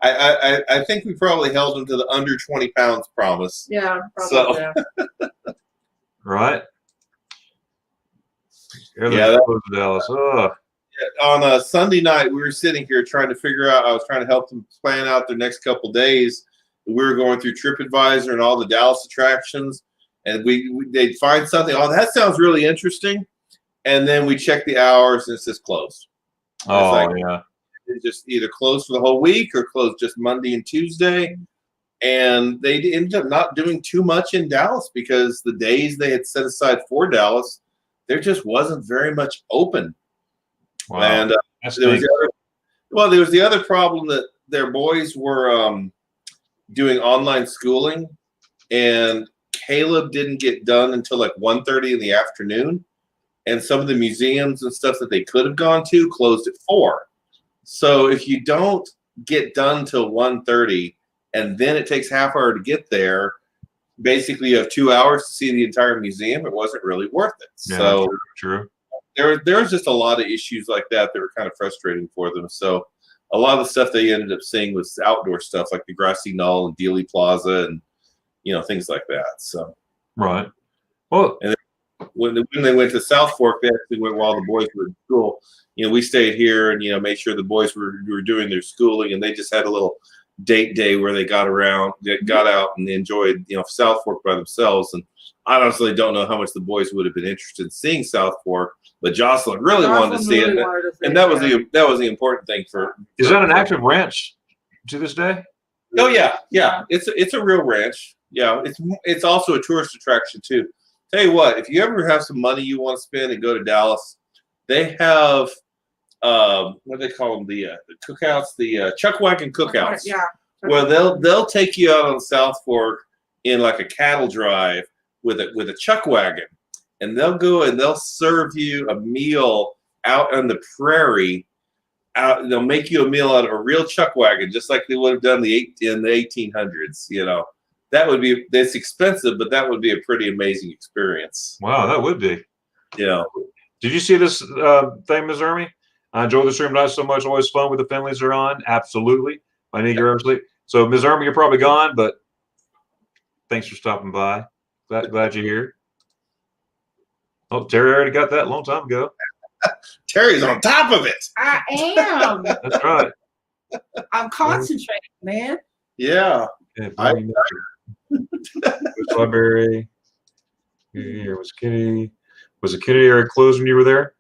I think we probably held him to the under 20 pounds promise. Yeah, probably. So. Yeah. Right. Yeah, Dallas. Oh. On a Sunday night, we were sitting here trying to figure out. I was trying to help them plan out their next couple days. We were going through TripAdvisor and all the Dallas attractions, and they'd find something. Oh, that sounds really interesting, and then we check the hours and it says closed. Oh, yeah. It's just either closed for the whole week or closed just Monday and Tuesday. And they ended up not doing too much in Dallas because the days they had set aside for Dallas, there just wasn't very much open. Wow. And there was the other problem that their boys were doing online schooling, and Caleb didn't get done until like 1:30 in the afternoon. And some of the museums and stuff that they could have gone to closed at 4. So if you don't get done till 1:30 and then it takes half hour to get there, basically you have 2 hours to see the entire museum. It wasn't really worth it. Yeah, so true. There was just a lot of issues like that were kind of frustrating for them. So a lot of the stuff they ended up seeing was outdoor stuff like the Grassy Knoll and Dealey Plaza and things like that. So right. Well, and when they went to South Fork, they actually went while the boys were in school. We stayed here and made sure the boys were doing their schooling, and they just had a little date day where they got out and enjoyed South Fork by themselves. And I honestly don't know how much the boys would have been interested in seeing South Fork, but Jocelyn really wanted to see it, and that was the important thing for. Is that an active ranch to this day? Oh yeah. It's a real ranch. Yeah, it's also a tourist attraction too. Tell you what, if you ever have some money you want to spend and go to Dallas, they have what do they call them? The cookouts, the chuck wagon cookouts. Yeah. Well, they'll take you out on South Fork in like a cattle drive with a chuck wagon, and they'll go and they'll serve you a meal out on the prairie. They'll make you a meal out of a real chuck wagon, just like they would have done in the 1800s. That's expensive, but that would be a pretty amazing experience. Wow, that would be. Yeah. Did you see this thing, Ms. Ermy? I enjoy the stream not so much. Always fun with the Finleys are on. Absolutely. I need your sleep. So, Ms. Ermy, you're probably gone, but thanks for stopping by. Glad you're here. Oh, Terry already got that a long time ago. Terry's on top of it. I am. That's right. I'm concentrating, man. Yeah. Strawberry. Here was Kitty. Was the Kitty area closed when you were there?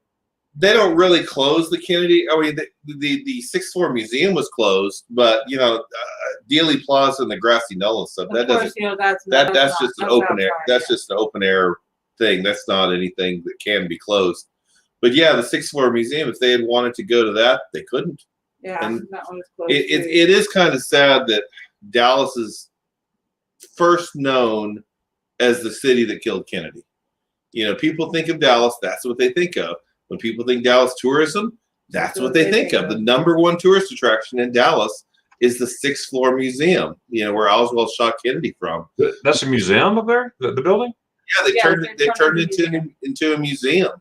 they don't really close the Kennedy. I mean, the sixth floor museum was closed, but Dealey Plaza and the Grassy Knoll and stuff, that doesn't. That's just an open air. That's just an open air thing. That's not anything that can be closed. But yeah, the sixth floor museum, if they had wanted to go to that, they couldn't. Yeah, and that one's closed. It is kind of sad that Dallas is first known as the city that killed Kennedy. People think of Dallas, that's what they think of. When people think Dallas tourism, that's what they think of. The number one tourist attraction in Dallas is the sixth floor museum, where Oswald shot Kennedy from. That's a museum up there, the building? Yeah, they've turned it into a museum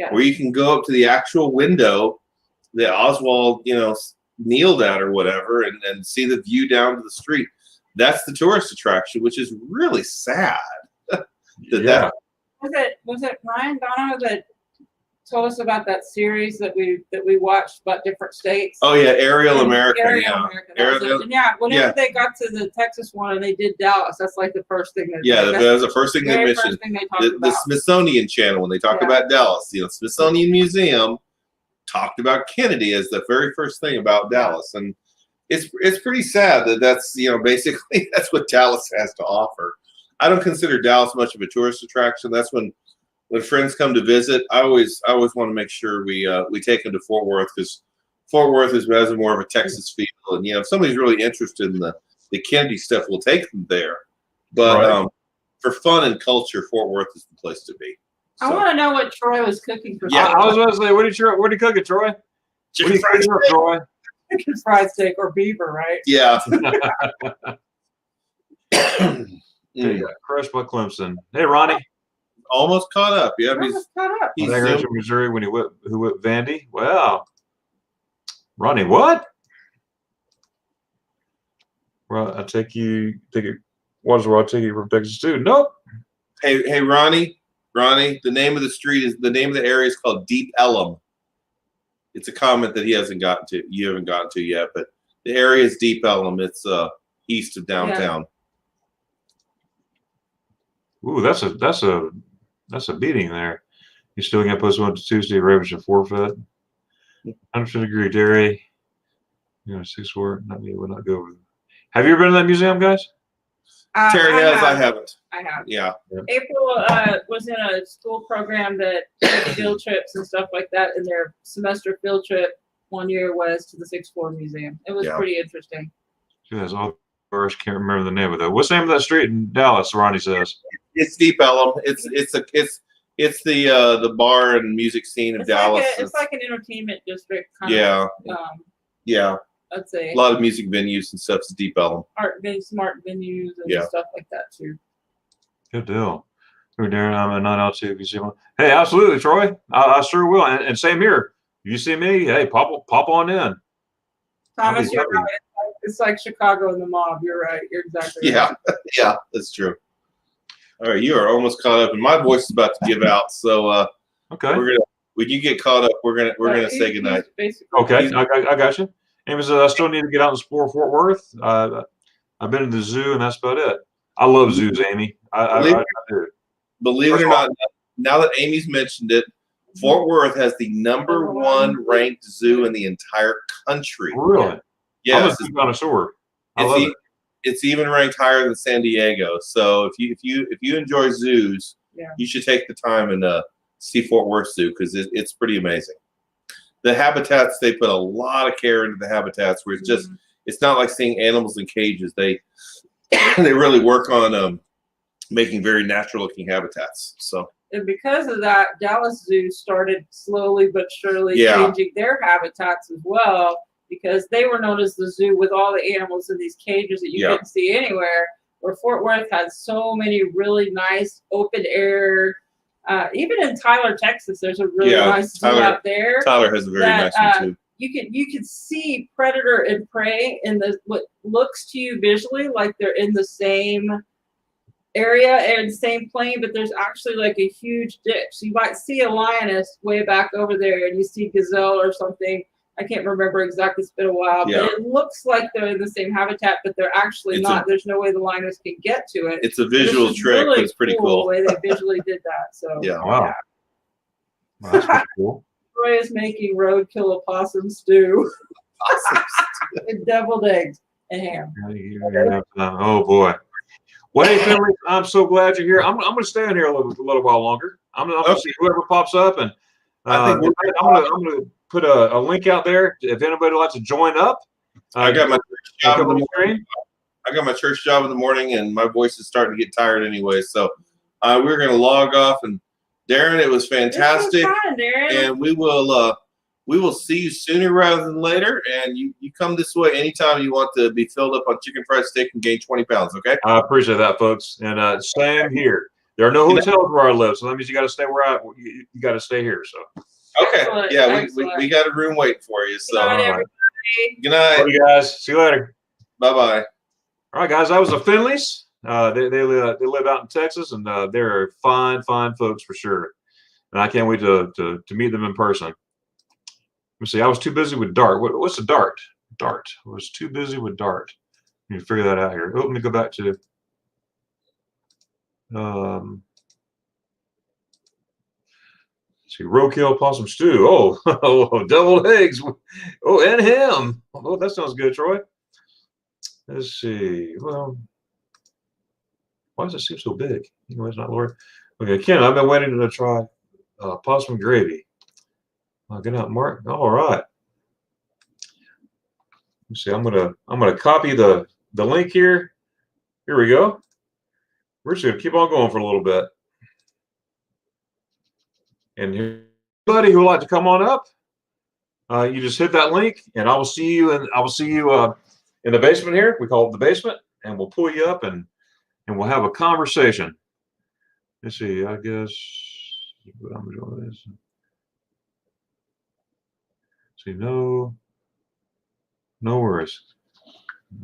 where you can go up to the actual window that Oswald, kneeled at or whatever and see the view down to the street. That's the tourist attraction, which is really sad. Was it Ryan Dono that told us about that series that we watched about different states? Oh yeah, Aerial America. Whenever they got to the Texas one and they did Dallas, that's like the first thing that that was the first thing they mentioned. The Smithsonian Channel, when they talk about Dallas, Smithsonian Museum talked about Kennedy as the very first thing about Dallas, and it's pretty sad that that's basically that's what Dallas has to offer. I don't consider Dallas much of a tourist attraction. That's when friends come to visit, I always want to make sure we take them to Fort Worth, because Fort Worth has more of a Texas feel, and if somebody's really interested in the Kennedy stuff, we'll take them there. But for fun and culture, Fort Worth is the place to be. So. I want to know what Troy was cooking for. Yeah, I was going to say, what did you cook it, Troy? Chicken fried steak. Troy? Chicken fried steak or beaver, right? Yeah. Crushed by Clemson. Hey, Ronnie. Almost caught up. Yeah, almost caught up. He's from Missouri when who whipped Vandy. Wow. Ronnie, what? Well, I take it. Wadsworth, I take you from Texas too. Nope. Hey, Ronnie. The name of the area is called Deep Ellum. It's a comment that you haven't gotten to yet, but the area is Deep Ellum. It's east of downtown. Yeah. Ooh, that's a beating there. You still got post one to Tuesday, Ravens and forfeit. 100% agree, Terry. 6-4. Not me. We'll not go over. Have you ever been to that museum, guys? Terry has. I haven't. I have. Yeah. April was in a school program that did field trips and stuff like that, and their semester field trip one year was to the 6th floor museum. It was pretty interesting. Yes, I can't remember the name of that. What's the name of that street in Dallas? Ronnie says it's Deep Ellum. It's the bar and music scene of Dallas. It's like an entertainment district. Yeah. I'd say a lot of music venues and stuff is Deep Ellum. Smart venues and stuff like that too. Good deal. Darren, I'm not out too. If you see one, hey, absolutely, Troy. I sure will. And same here. You see me? Hey, pop on in. Thomas, you're right. It's like Chicago and the mob. You're right. You're exactly right. Yeah, that's true. All right, you are almost caught up, and my voice is about to give out. So, okay, when you get caught up, we're gonna say goodnight. Okay, I got you. Amy says I still need to get out and explore Fort Worth. I've been to the zoo, and that's about it. I love zoos, Amy. I do. Believe it or not, now that Amy's mentioned it, Fort Worth has the number one ranked zoo in the entire country. Really? Yeah. I'm a zoo connoisseur. I love it. It's even ranked higher than San Diego. So if you enjoy zoos, you should take the time and see Fort Worth Zoo, because it's pretty amazing. The habitats, they put a lot of care into the habitats, where it's just it's not like seeing animals in cages. They really work on making very natural looking habitats. So. And because of that, Dallas Zoo started slowly but surely changing their habitats as well, because they were known as the zoo with all the animals in these cages that you couldn't see anywhere, where Fort Worth has so many really nice open air. Even in Tyler, Texas, there's a really nice zoo out there. Tyler has a very nice one too. You can see predator and prey in what looks to you visually like they're in the same area and same plane, but there's actually like a huge ditch. So you might see a lioness way back over there, and you see gazelle or something. I can't remember exactly. It's been a while, but it looks like they're in the same habitat, but they're actually not. There's no way the lioness can get to it. It's a visual trick, but it's pretty cool. The way they visually did that. So wow. Well, that's pretty cool. Troy is making roadkill opossum stew. With deviled eggs and ham. Oh boy. Well, hey, family, I'm so glad you're here. I'm going to stay in here a little while longer. I'm going to see whoever pops up, and I'm going to put a link out there if anybody would like to join up. I got my church job in the morning. I got my church job in the morning, and my voice is starting to get tired anyway. So we're going to log off. And Darren, it was fantastic. It was fun, Darren. And we will see you sooner rather than later. And you come this way anytime you want to be filled up on chicken fried steak and gain 20 pounds. Okay. I appreciate that, folks. And same here. There are no hotels where I live, so that means you got to stay you got to stay here. So. Okay. Excellent. Yeah, Excellent. we got a room waiting for you. So. Good night, everybody. Good night. Love you guys. See you later. Bye bye. All right, guys. That was the Finleys. They live out in Texas, and they're fine folks for sure. And I can't wait to meet them in person. Let me see. I was too busy with Dart. What's a Dart? Dart. I was too busy with Dart. Let me figure that out here. Oh, let me go back to. See, roadkill possum stew. Oh, deviled eggs. Oh, and ham. Oh, that sounds good, Troy. Let's see. Well, why does it seem so big? Anyways, not Lord. Okay, Ken, I've been waiting to try possum gravy. Good night, Mark. All right. Let's see. I'm gonna copy the link here. Here we go. We're just gonna keep on going for a little bit. And anybody who would like to come on up, you just hit that link, and I will see you in the basement here. We call it the basement, and we'll pull you up and we'll have a conversation. Let's see. I guess I'm doing this. See, no worries.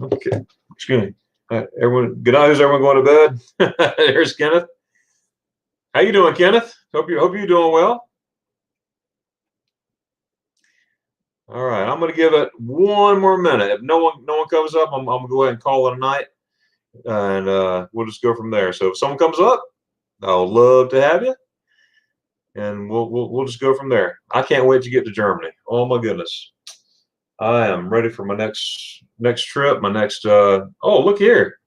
Okay. Excuse me. Everyone, good night. Is everyone going to bed? There's Kenneth. How you doing, Kenneth? Hope you're doing well. All right, I'm going to give it one more minute. If no one comes up, I'm going to go ahead and call it a night, and we'll just go from there. So if someone comes up, I'll love to have you, and we'll just go from there. I can't wait to get to Germany. Oh my goodness, I am ready for my next trip. My next. Oh, look here,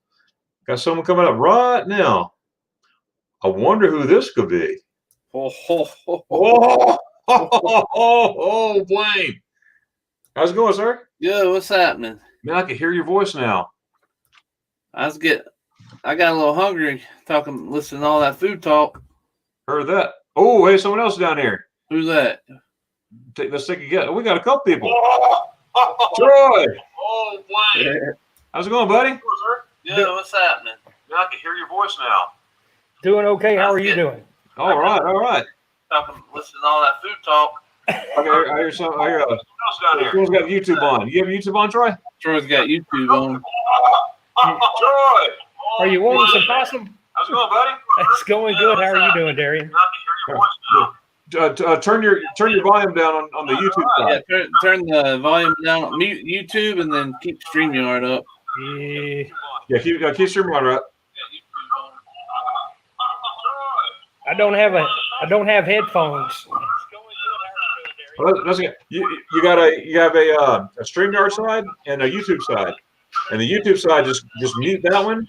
got someone coming up right now. I wonder who this could be. Blaine. How's it going, sir? Good. What's happening? Man, I can hear your voice now. I got a little hungry listening to all that food talk. Heard that. Oh, hey, someone else down here. Who's that? Let's take a guess. We got a couple people. Troy. Oh, Blaine. How's it going, buddy? Good. What's happening? Man, I can hear your voice now. Doing okay. How are you doing? All right. Listening to all that food talk. Okay, I hear someone else down here. Who's got YouTube on? You have YouTube on, Troy? Troy's got YouTube on. Troy. Are you wanting some possum? How's it going, buddy? It's going good. How are you doing, Darian? I can hear your voice now. Turn your volume down on the YouTube side. Yeah, turn the volume down. Mute YouTube and then keep StreamYard up. Yeah. Keep StreamYard up. I don't have headphones. Well, that's good. You have a StreamYard side and a YouTube side, and the YouTube side just mute that one,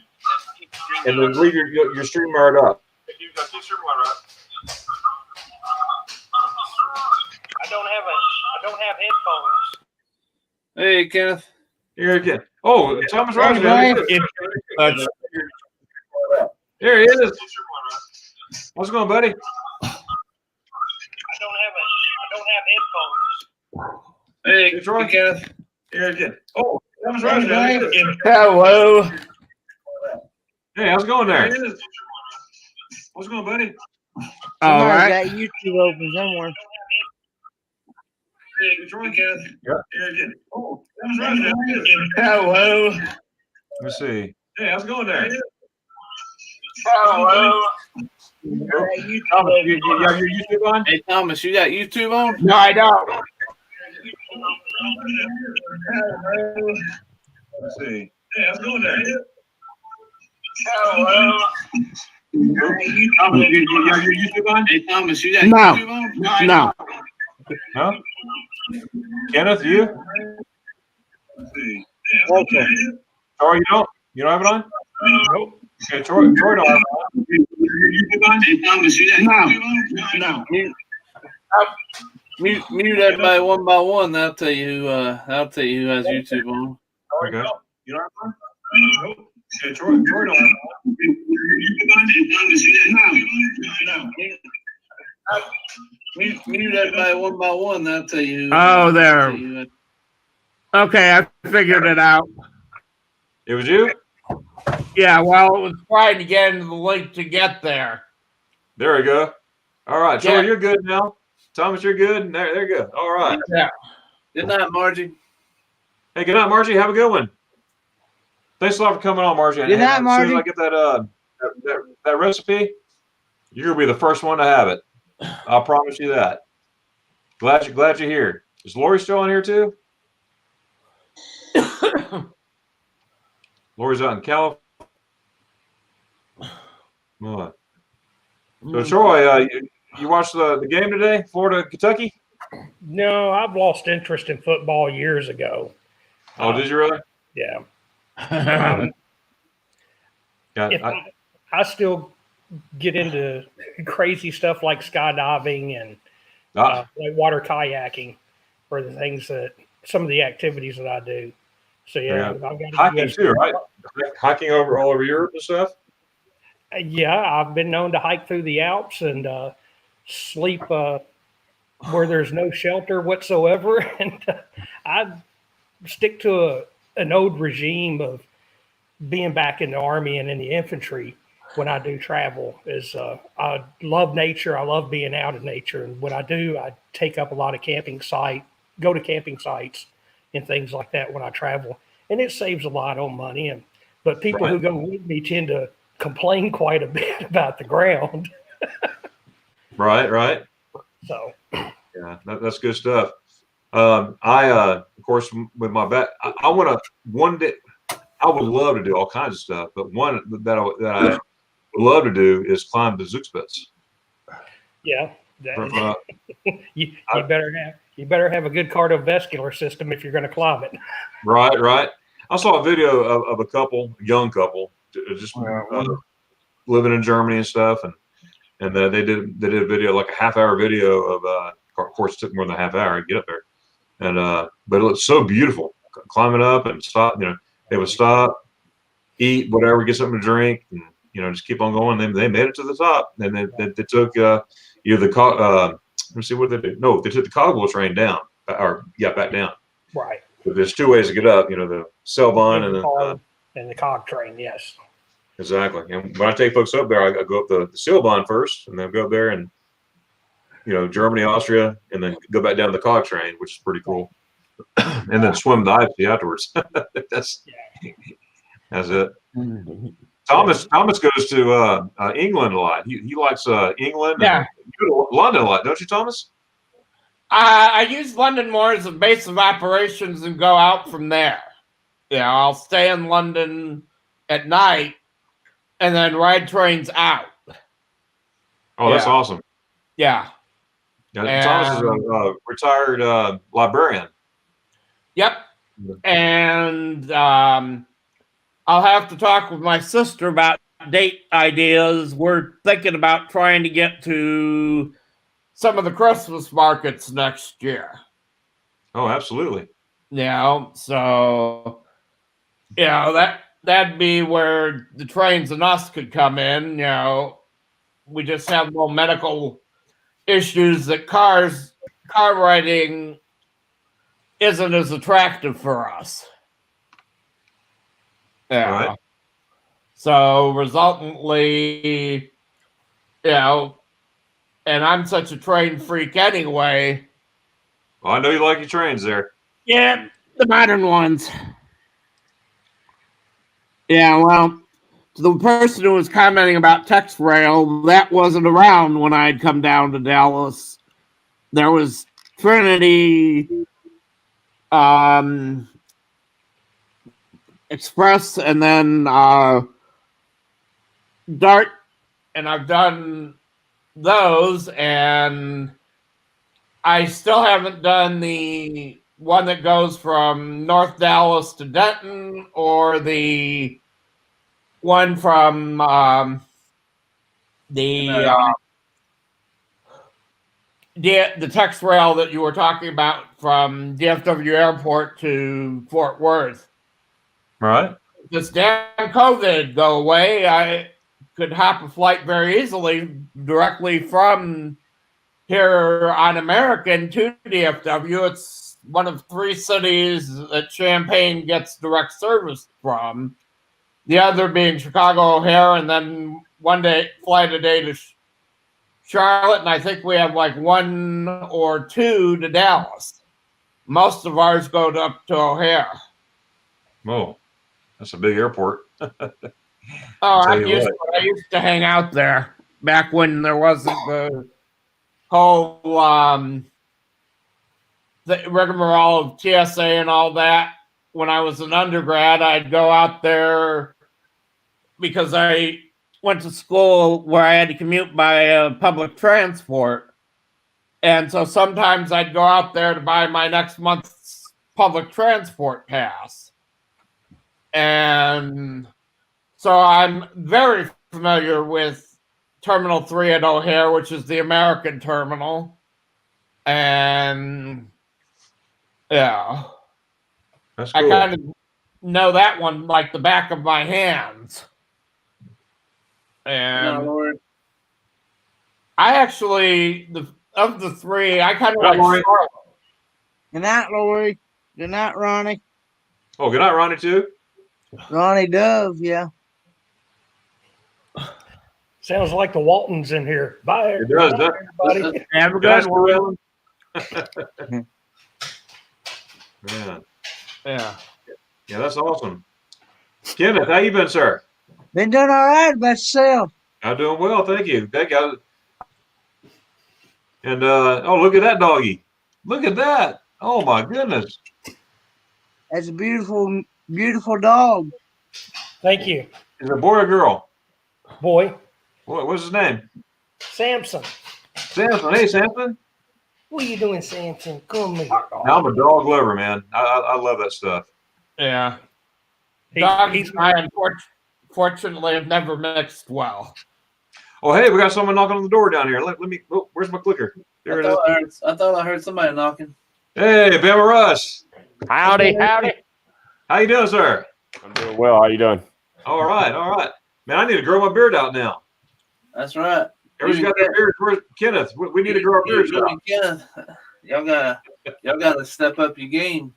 and then leave your StreamYard up. I don't have headphones. Hey, Kenneth. Here again. Oh, Thomas Roger. There he is. How's it going, buddy? I don't have headphones. Hey, Troy. Kenneth. Here again. Oh, Thomas Roger. Hello. Hey, how's it going there? How's it going, buddy? All right. Got YouTube open somewhere. Hey, Troy. Here again. Oh, Thomas Roger. Hello. Let me see. Hey, how's it going there? Hello. Thomas, you have your YouTube on? Hey, Thomas, you got YouTube on? No, I don't. Let's see. Hey, how's it going there? Hello. Thomas, you have your YouTube on? Hey, Thomas, you got No. YouTube on? No. No? Kenneth, you? Okay. Troy, you don't have it on? Nope. Okay, Troy don't have it on. No. Mute everybody one by one. I'll tell you who has YouTube on. Okay. You don't have it on? Nope. Okay, Troy don't have it on. Mute everybody one by one. I'll tell you. Oh, there. Okay, I figured it out. It was you? Yeah, well, it was trying to get into the link to get there. There we go. All right, Troy, Yeah. you're good now. Thomas, you're good. There you go. All right. Yeah. Good night, Margie. Hey, good night, Margie. Have a good one. Thanks a lot for coming on, Margie. Good night, As soon as Margie. I get that recipe, you're gonna be the first one to have it. I'll promise you that. Glad you're here. Is Lori still on here too? Lori's out in California. So Troy, you watched the game today, Florida, Kentucky? No, I've lost interest in football years ago. Oh, did you really? Yeah. Yeah. I still get into crazy stuff like skydiving and whitewater kayaking for the things some of the activities that I do. So yeah, I've got hiking too, right? Hiking all over Europe and stuff. Yeah, I've been known to hike through the Alps and sleep where there's no shelter whatsoever, and I stick to an old regime of being back in the Army and in the infantry when I do travel. I love nature. I love being out in nature, and when I do, I take up a lot of go to camping sites and things like that when I travel, and it saves a lot on money. But people who go with me tend to complain quite a bit about the ground. Right. So yeah, that's good stuff. Of course, with my back, I want to one day. I would love to do all kinds of stuff, but one that I would love to do is climb the Zugspitze. Yeah, you better have a good cardiovascular system if you're going to climb it. Right. I saw a video of a young couple, just living in Germany and stuff, and they did a video, like a half-hour video of of course it took more than a half hour to get up there, and but it looked so beautiful, climbing up and stop. They would stop, eat whatever, get something to drink, and just keep on going. They made it to the top, and they took let me see what they did. No, they took the Cogwheel train down, back down. Right. But there's two ways to get up. The Selbahn and the cog train. Yes. Exactly. And when I take folks up there, I go up the Selbahn first, and then go up there and Germany, Austria, and then go back down the cog train, which is pretty cool. And then swim the Eibsee afterwards. That's it. Thomas goes to England a lot. He likes England. Yeah. You go to London a lot, don't you, Thomas? I use London more as a base of operations and go out from there. I'll stay in London at night and then ride trains out. Oh, that's awesome. Yeah. Thomas is a retired librarian. Yep. And I'll have to talk with my sister about date ideas. We're thinking about trying to get to some of the Christmas markets next year. Oh, absolutely. So that'd be where the trains and us could come in. We just have little medical issues that car riding isn't as attractive for us. Yeah. Right. So resultantly, and I'm such a train freak anyway. Well, I know you like your trains there. Yeah, the modern ones. Yeah, well, to the person who was commenting about TexRail, that wasn't around when I'd come down to Dallas. There was Trinity Express and then Dart, and I've done those, and I still haven't done the one that goes from North Dallas to Denton, or the one from the text rail that you were talking about from DFW Airport to Fort Worth. Right. This damn COVID go away, I could hop a flight very easily directly from here on American to DFW. It's one of 3 cities that Champaign gets direct service from. The other being Chicago O'Hare, and then one day flight a day to Charlotte, and I think we have like 1 or 2 to Dallas. Most of ours go up to O'Hare. Oh, that's a big airport. I used to hang out there back when there wasn't the whole the rigmarole of TSA and all that. When I was an undergrad, I'd go out there because I went to school where I had to commute by public transport. And so sometimes I'd go out there to buy my next month's public transport pass. And so I'm very familiar with Terminal 3 at O'Hare, which is the American terminal. And yeah, That's cool. I kind of know that one like the back of my hands. And I actually, of the 3, I kind of like Charlotte. Good night, Lori. Good night, Ronnie. Oh, good night, Ronnie, too. Ronnie Dove, yeah. Sounds like the Waltons in here. Bye. It does, Bye, everybody. Have a Good good one. Man. Yeah. Yeah, that's awesome. Kenneth, how you been, sir? Been doing all right about yourself. I'm doing well, thank you. Thank you. And oh, look at that doggy. Look at that. Oh my goodness. That's a beautiful, beautiful dog. Thank you. Is it a boy or girl? Boy, What's his name? Samson. Samson. Hey, Samson. What are you doing, Samson? Come here. I'm a dog lover, man. I love that stuff. Yeah. He- Dogs he's- and I unfortunately have never mixed well. Oh, hey, we got someone knocking on the door down here. Let me. Oh, where's my clicker? There it is. I thought I heard somebody knocking. Hey, Bama Russ. Howdy, howdy. How you doing, sir? I'm doing well. How you doing? All right, all right. Man, I need to grow my beard out now. That's right. Everybody's got their beard. Where's Kenneth? We need to grow our beards You out. and Kenneth, y'all gotta step up your game.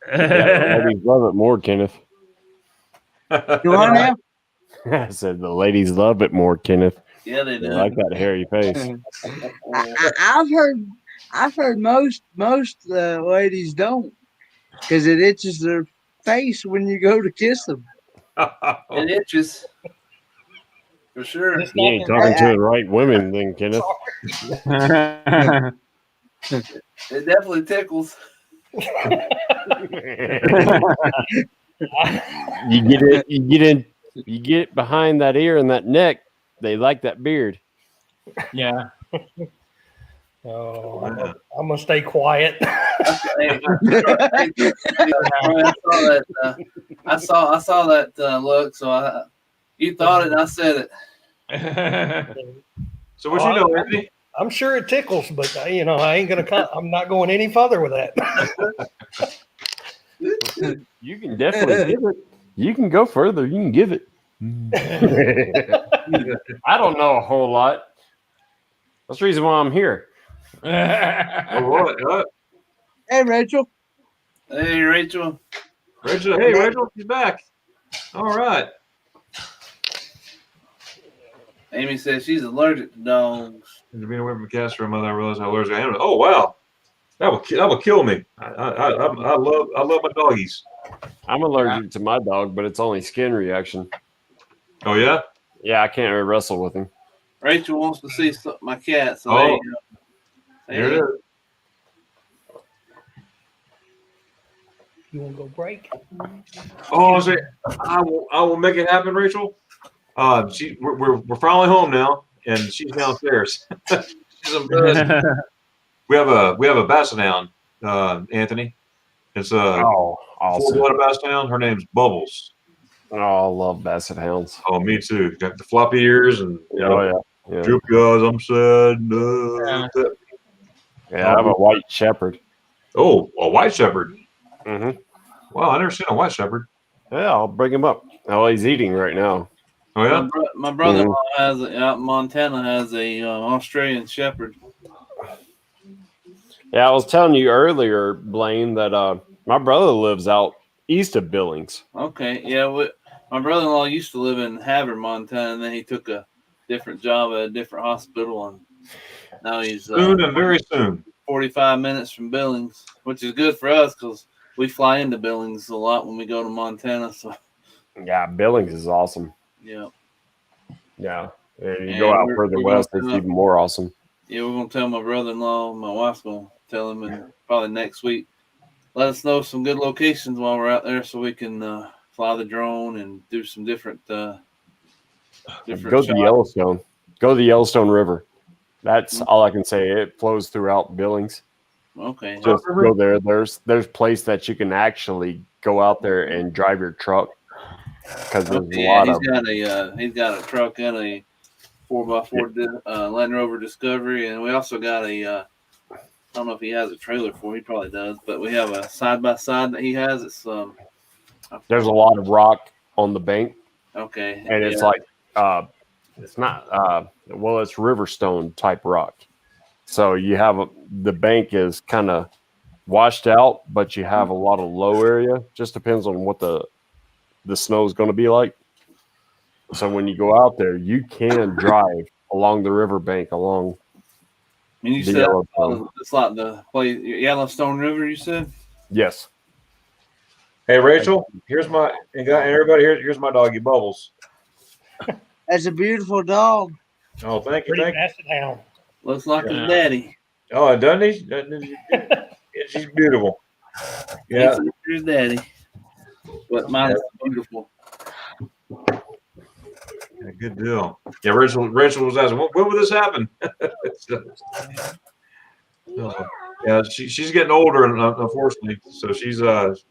Yeah, ladies love it more, Kenneth. You want to have? I said the ladies love it more, Kenneth. Yeah, they They do. like that hairy face. I've heard most ladies don't, because it itches their face when you go to kiss them. It itches. For sure. It's You not ain't gonna- talking to the right women, then, Kenneth. It definitely tickles. You get it behind that ear and that neck. They like that beard. Yeah. Oh, I'm gonna stay quiet. Hey, I saw that look, so you thought it, and I said it. So what you know, Anthony? I'm sure it tickles, but I ain't gonna. I'm not going any further with that. You can definitely give it. You can go further. You can give it. I don't know a whole lot. That's the reason why I'm here. Oh, what? Hey, Rachel. Hey, Rachel. Rachel, hey, Rachel, she's back. All right. Amy says she's allergic to dogs. After being away from the cast for a month, I realized how allergic I am. Oh wow, that will kill me. I love my doggies. I'm allergic to my dog, but it's only skin reaction. Oh yeah. Yeah, I can't wrestle with him. Rachel wants to see my cat, so Oh. there you go. There it is. You want to go break? Oh, I will make it happen, Rachel. We're finally home now, and she's downstairs. She's in bed. we have a Basset Hound, Anthony. It's a awesome. full-blooded Basset Hound. Her name's Bubbles. Oh, I love Basset Hounds. Oh, me too. Got the floppy ears and Yeah. droopy eyes. I'm sad. No. Yeah, I have a white shepherd. Oh, a white shepherd. Mm-hmm. Wow, I never seen a white shepherd. Yeah, I'll bring him up. Oh, he's eating right now. Oh yeah. My brother-in-law has out in Montana has a Australian Shepherd. Yeah, I was telling you earlier, Blaine, that my brother lives out east of Billings. Okay, yeah. My brother-in-law used to live in Havre, Montana, and then he took a different job at a different hospital, and now he's Soon and very soon. 45 minutes from Billings, which is good for us because we fly into Billings a lot when we go to Montana. So yeah, Billings is awesome. Yeah. Yeah. And you go out further west, it's even more awesome. Yeah, we're gonna tell my brother-in-law. My wife's gonna tell him, and probably next week, let us know some good locations while we're out there, so we can fly the drone and do some different. Go to Yellowstone. Go to the Yellowstone River. That's all I can say. It flows throughout Billings. Okay. Just go there. There's place that you can actually go out there and drive your truck because there's a lot of. He's got a truck and a 4x4 Land Rover Discovery, and we also got I don't know if he has a trailer for. He probably does, but we have a side by side that he has. It's There's a lot of rock on the bank. Okay. And it's like it's not it's Riverstone type rock. So you have the bank is kind of washed out, but you have a lot of low area. Just depends on what the snow is going to be like. So when you go out there, you can drive along the riverbank along. And you said it's like the Yellowstone River. You said yes. Hey Rachel, here's my everybody. Here's my doggy Bubbles. That's a beautiful dog. Oh, thank you. Pretty Basset Hound. Looks like his daddy. Oh, doesn't he? She's beautiful. Yeah, his daddy. But mine is beautiful. Yeah, good deal. Yeah, Rachel was asking, when would this happen? Yeah, she's getting older, unfortunately, so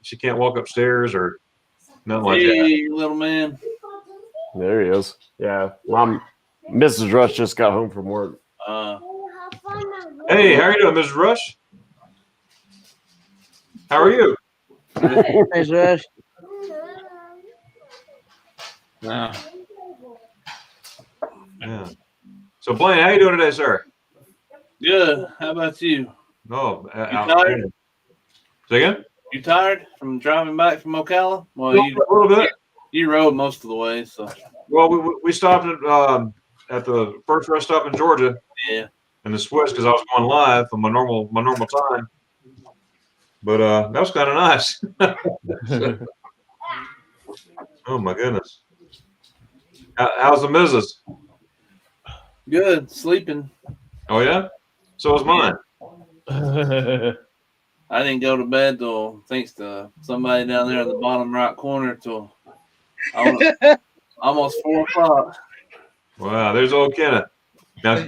she can't walk upstairs or nothing like that. Hey, little man. There he is. Yeah, Mrs. Rush just got home from work. Hey, how are you doing, Mrs. Rush? How are you? Mrs. Rush. Yeah. So Blaine, how you doing today, sir? Good. How about you? No. You tired? Say again? You tired from driving back from Ocala? Well, a little bit. You rode most of the way, so. Well, we stopped at the first rest stop in Georgia. Yeah. And the switch because I was going live for my normal time. But that was kind of nice. Oh my goodness. How's the missus? Good. Sleeping. Oh yeah? So was mine. I didn't go to bed till thanks to somebody down there in the bottom right corner till almost 4 o'clock. Wow, there's old Kenneth. Now,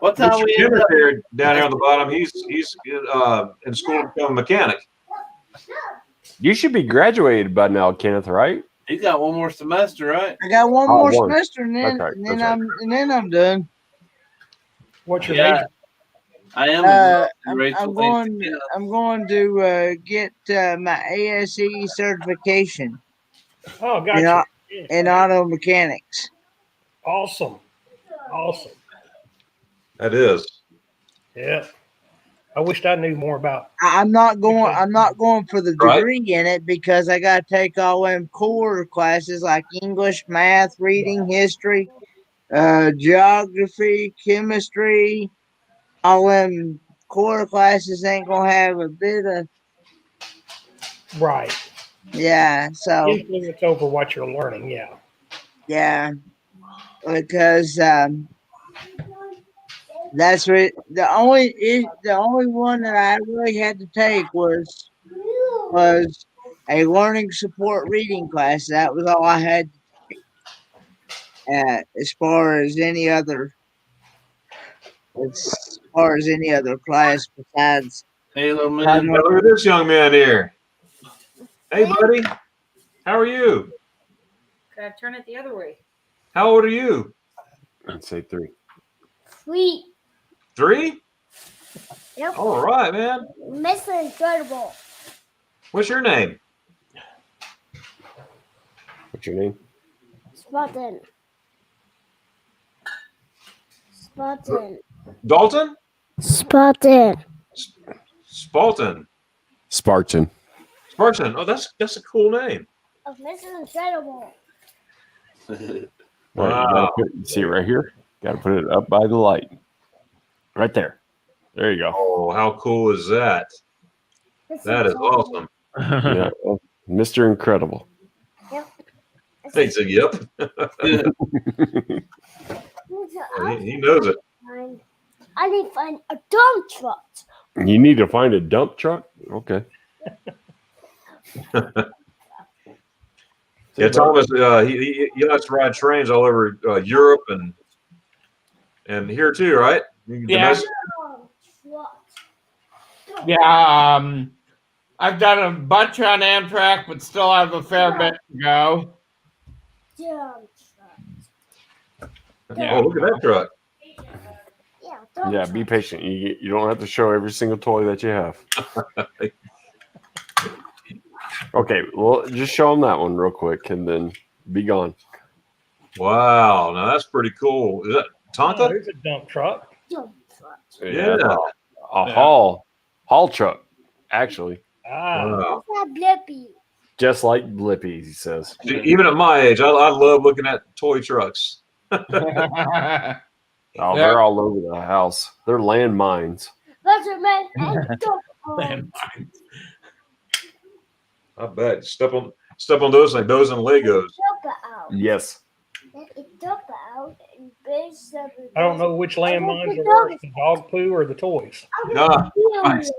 what time we end up? There, down here on the bottom? He's in school to become a mechanic. You should be graduated by now, Kenneth, right? He's got one more semester, right? I got one more semester, and then I'm done. What's your major? I am. I'm going to get my ASE certification. Oh, gotcha. In auto mechanics. Awesome. That is. Yeah. I wished I knew more about. I'm not going for the degree in it because I got to take all them core classes like English, math, reading, history, geography, chemistry. All them core classes ain't gonna have a bit of right. Yeah, so influence over what you're learning. Yeah. Yeah, because that's the only one that I really had to take was a learning support reading class. That was all I had as far as any other as far as any other class besides. Hey, little I man. know- Now, look at this young man here. Hey, buddy. How are you? Gotta turn it the other way. How old are you? I'd say 3. Sweet. 3? Yep. All right, man. Mr. Incredible. What's your name? What's your name? Spartan. Spartan. Dalton? Spartan. Spalton. Spartan. Spartan. Oh, that's a cool name. Of Mr. Incredible. Wow. You see it right here? Got to put it up by the light. Right there. There you go. Oh, how cool is that? That is awesome. Yeah. Mr. Incredible. Yep. He said, yep. He knows it. I need to find a dump truck. You need to find a dump truck? Okay. Yeah, Thomas, he likes to ride trains all over Europe and here too, right? Yeah. Yeah, I've done a bunch on Amtrak, but still have a fair bit to go. Dump truck. Oh, look at that truck. Yeah, dump Yeah, truck. be patient. You don't have to show every single toy that you have. Okay, well, just show them that one real quick and then be gone. Wow, now that's pretty cool. Is that Oh, Tonka? there's a dump truck. Dump truck. Yeah. A haul truck, actually. Ah, Wow. That's not Blippi. Just like Blippi, he says. See, even at my age, I love looking at toy trucks. Oh, they're all over the house. They're landmines. Busterman and dump truck. I bet. Step on those like those and Legos. Dump out. Yes. Then it dump out and base seven. I don't know which landmines are worse, the dog poo or the toys. Nah, Toys.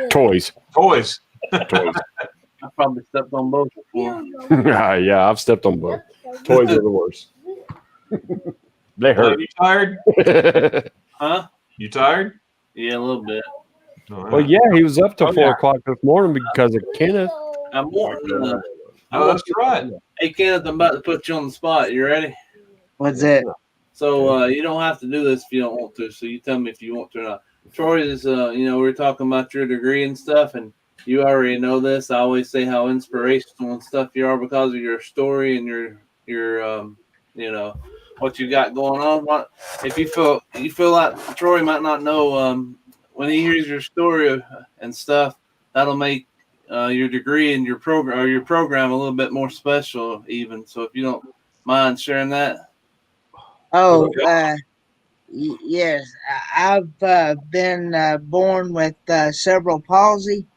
toys. Toys. I probably stepped on both before. Yeah, I've stepped on both. Toys are the worst. They hurt. You tired? Huh? You tired? Yeah, a little bit. Well, yeah, he was up till 4 o'clock this morning because of Kenneth. I'm wanting. Oh, that's right. Hey, Kenneth, I'm about to put you on the spot. You ready? What's that? So you don't have to do this if you don't want to. So you tell me if you want to or not. Troy is, we were talking about your degree and stuff, and you already know this. I always say how inspirational and stuff you are because of your story and your what you got going on. If you feel like Troy might not know, when he hears your story and stuff, that'll make your degree and your program a little bit more special, even. So if you don't mind sharing that. Oh, yes. I've been born with cerebral palsy,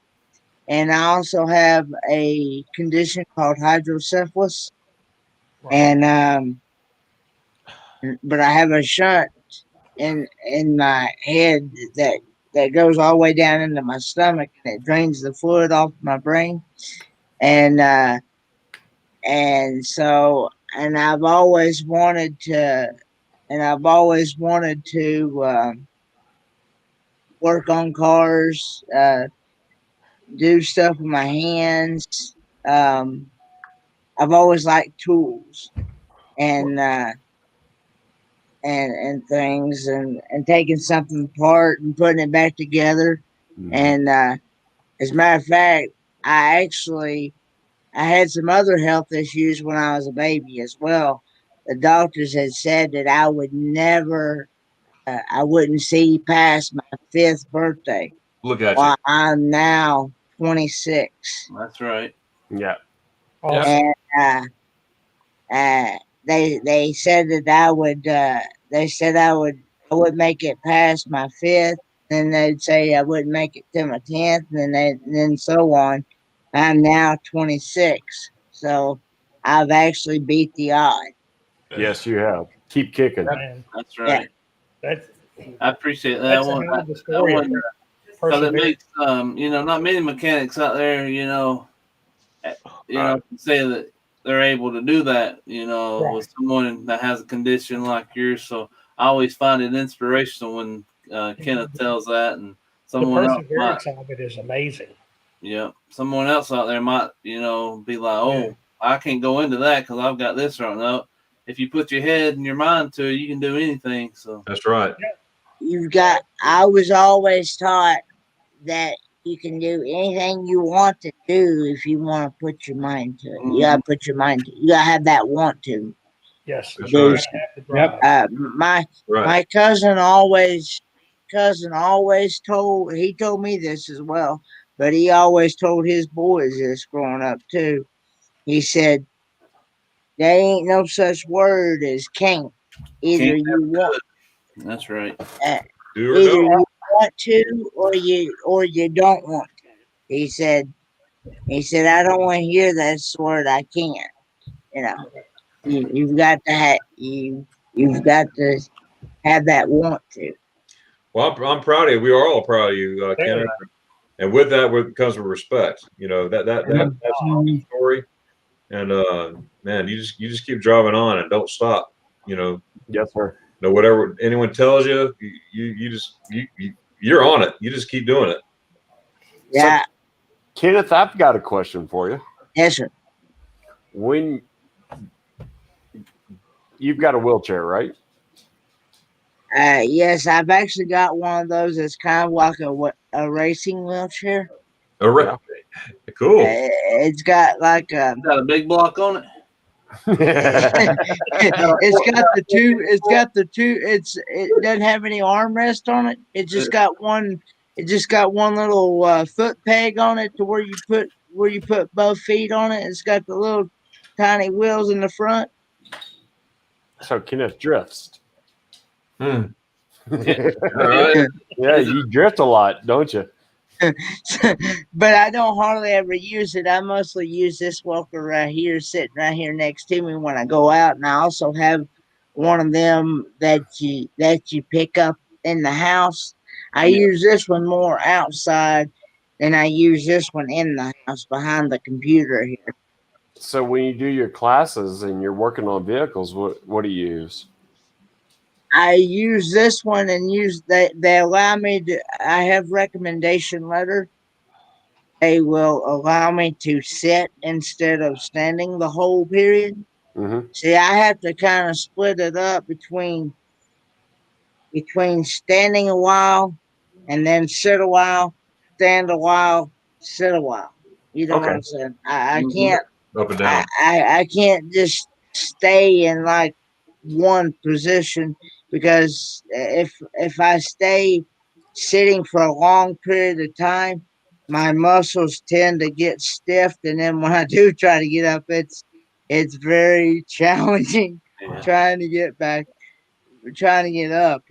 and I also have a condition called hydrocephalus. And but I have a shunt in my head that goes all the way down into my stomach, and it drains the fluid off my brain. And so I've always wanted to work on cars, do stuff with my hands. I've always liked tools and things and taking something apart and putting it back together. And as a matter of fact, I had some other health issues when I was a baby as well. The doctors had said that I would never, I wouldn't see past my 5th birthday. Look at While I'm now 26. That's right. Yeah. And they said that I would. They said I would make it past my 5th, and they'd say I wouldn't make it to my 10th, and then so on. I'm now 26, so I've actually beat the odds. Yes, you have. Keep kicking. Man, That's right. that's I appreciate that. that's a hell of a story. Because it Perseverance. makes not many mechanics out there, say that they're able to do that, Right. with someone that has a condition like yours. So I always find it inspirational when Kenneth tells that, and The someone else might, perseverance of it is amazing. yeah, someone else out there might, be like, oh, I can't go into that because I've got this right now. If you put your head and your mind to it, you can do anything. So That's right. I was always taught that you can do anything you want to do if you want to put your mind to it. You gotta put your mind to it. You gotta have that want to. Yes. That's do. right. Yep. My cousin always told, he told me this as well, but he always told his boys this growing up too. He said, there ain't no such word as can't. Either Can't you want, that's right. Do or either don't. you want to, or you don't want to. He said, I don't want to hear that word. I can't. You've got to have you've got to have that want to. Well, I'm proud of you. We are all proud of you, Kenneth. And with that, comes with respect. That's the story. And man, you just keep driving on and don't stop. Yes, sir. Whatever anyone tells you, you're on it. You just keep doing it. Yeah. So, Kenneth, I've got a question for you. Yes, sir. When you've got a wheelchair, right? Yes, I've actually got one of those that's kind of like a racing wheelchair. Cool. It's got like got a big block on it. It's got the two. It doesn't have any armrest on it. It just got one. It just got one little foot peg on it to where you put both feet on it. It's got the little tiny wheels in the front. So Kenneth drifts. All right. Yeah, you drift a lot, don't you? But I don't hardly ever use it. I mostly use this walker right here, sitting right here next to me when I go out, and I also have one of them that you pick up in the house. I use this one more outside than I use this one in the house behind the computer here. So when you do your classes and you're working on vehicles, what do you use? I use this one and they allow me to, I have recommendation letter. They will allow me to sit instead of standing the whole period. Mm-hmm. See, I have to kind of split it up between standing a while and then sit a while, stand a while, sit a while. You know what I'm saying? I can't up and down. I can't just stay in like one position, because if I stay sitting for a long period of time, my muscles tend to get stiff, and then when I do try to get up, it's very challenging trying to get up,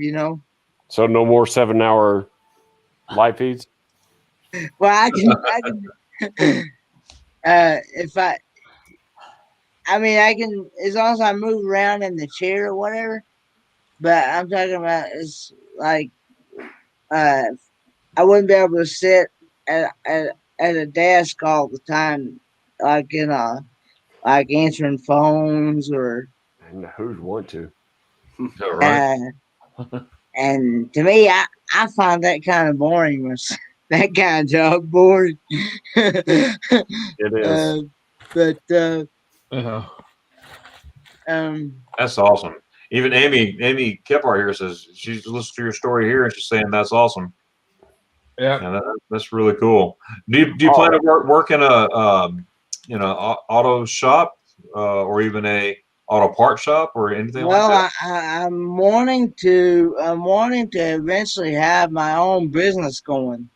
So no more 7-hour live feeds? Well, I can I can, as long as I move around in the chair or whatever. But I'm talking about, it's like I wouldn't be able to sit at a desk all the time, like like answering phones or. And who'd want to? Right. And to me, I find that kind of boring. That kind of job boring. It is. That's awesome. Even Amy Kephart here says she's listened to your story here and she's saying that's awesome. Yeah, that's really cool. Do you plan to work in a auto shop or even a auto part shop or anything like that? I'm wanting to eventually have my own business going.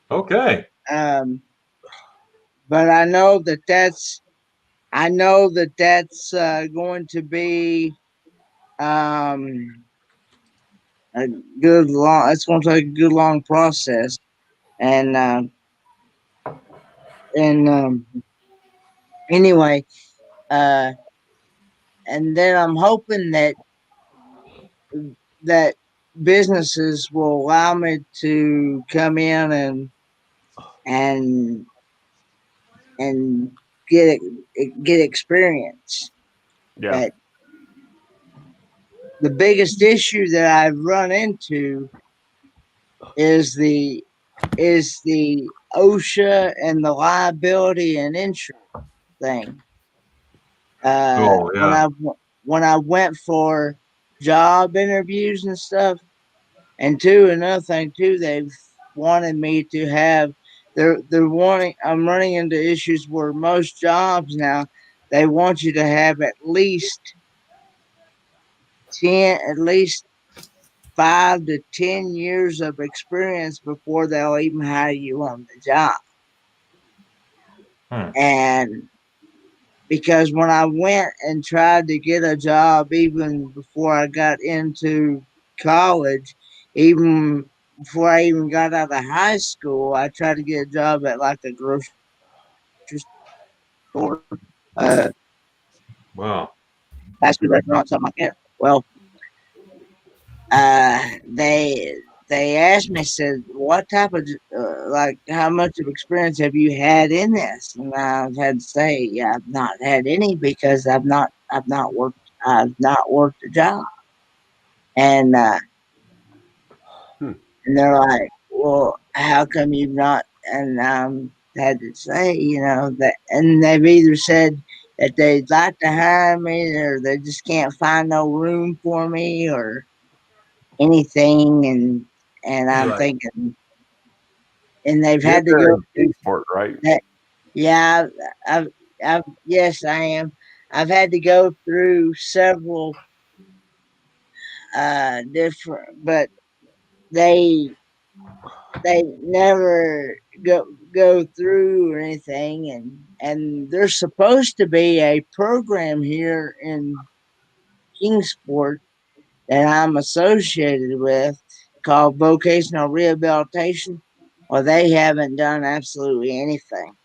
Okay. But I know that's going to be it's going to take a good long process, and anyway, and then I'm hoping that businesses will allow me to come in and get experience. Yeah. The biggest issue that I've run into is the OSHA and the liability and insurance thing. Oh, yeah. When I went for job interviews and stuff, and another thing too, they've wanted me to have. They're wanting. I'm running into issues where most jobs now they want you to have at least 5 to 10 years of experience before they'll even hire you on the job. And because when I went and tried to get a job, even before I got into college, even before I even got out of high school, I tried to get a job at like a grocery store. Wow. Fast food restaurant, something like that. Well, they asked me, said, what type of, like, how much of experience have you had in this? And I've had to say, yeah, I've not had any because I've not worked a job. And, and they're like, well, how come you've not? And had to say, that, and they've either said that they'd like to hire me or they just can't find no room for me or anything. And I'm thinking, and they've had to go Kingsport, right? Yeah, yes, I am. I've had to go through several different, but they never go through or anything, and there's supposed to be a program here in Kingsport that I'm associated with called vocational rehabilitation. Well, they haven't done absolutely anything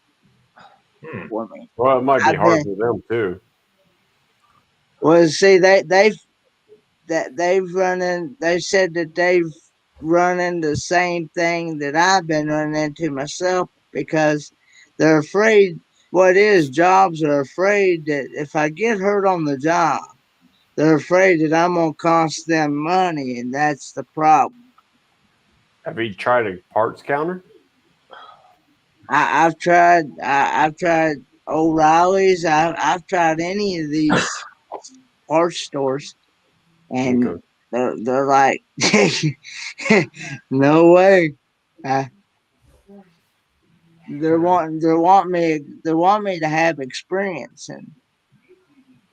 for me. Well, it might be hard for them too. Well, see, they've run in. They said that they've run into the same thing that I've been running into myself because they're afraid. What is jobs are afraid that if I get hurt on the job, they're afraid that I'm gonna cost them money, and that's the problem. Have you tried a parts counter? I've tried O'Reilly's. I've tried any of these parts stores, and they're like, no way. They want me to have experience, and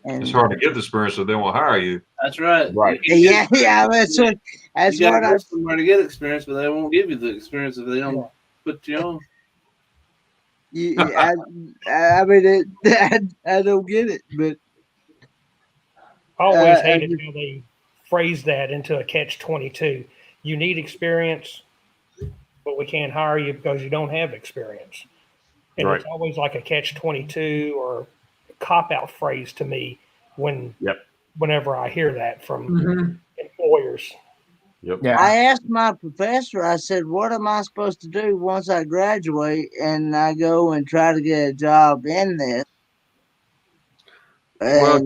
it's hard to get the experience, so they won't hire you. That's right. Right. Yeah, that's what I somewhere to get experience, but they won't give you the experience if they don't put you on. I mean, I don't get it, but I always hated how they phrase that into a catch-22. You need experience, but we can't hire you because you don't have experience. And it's always like a catch-22 or a cop-out phrase to me whenever I hear that from employers. Yep. Yeah. I asked my professor, I said, what am I supposed to do once I graduate and I go and try to get a job in this? Well,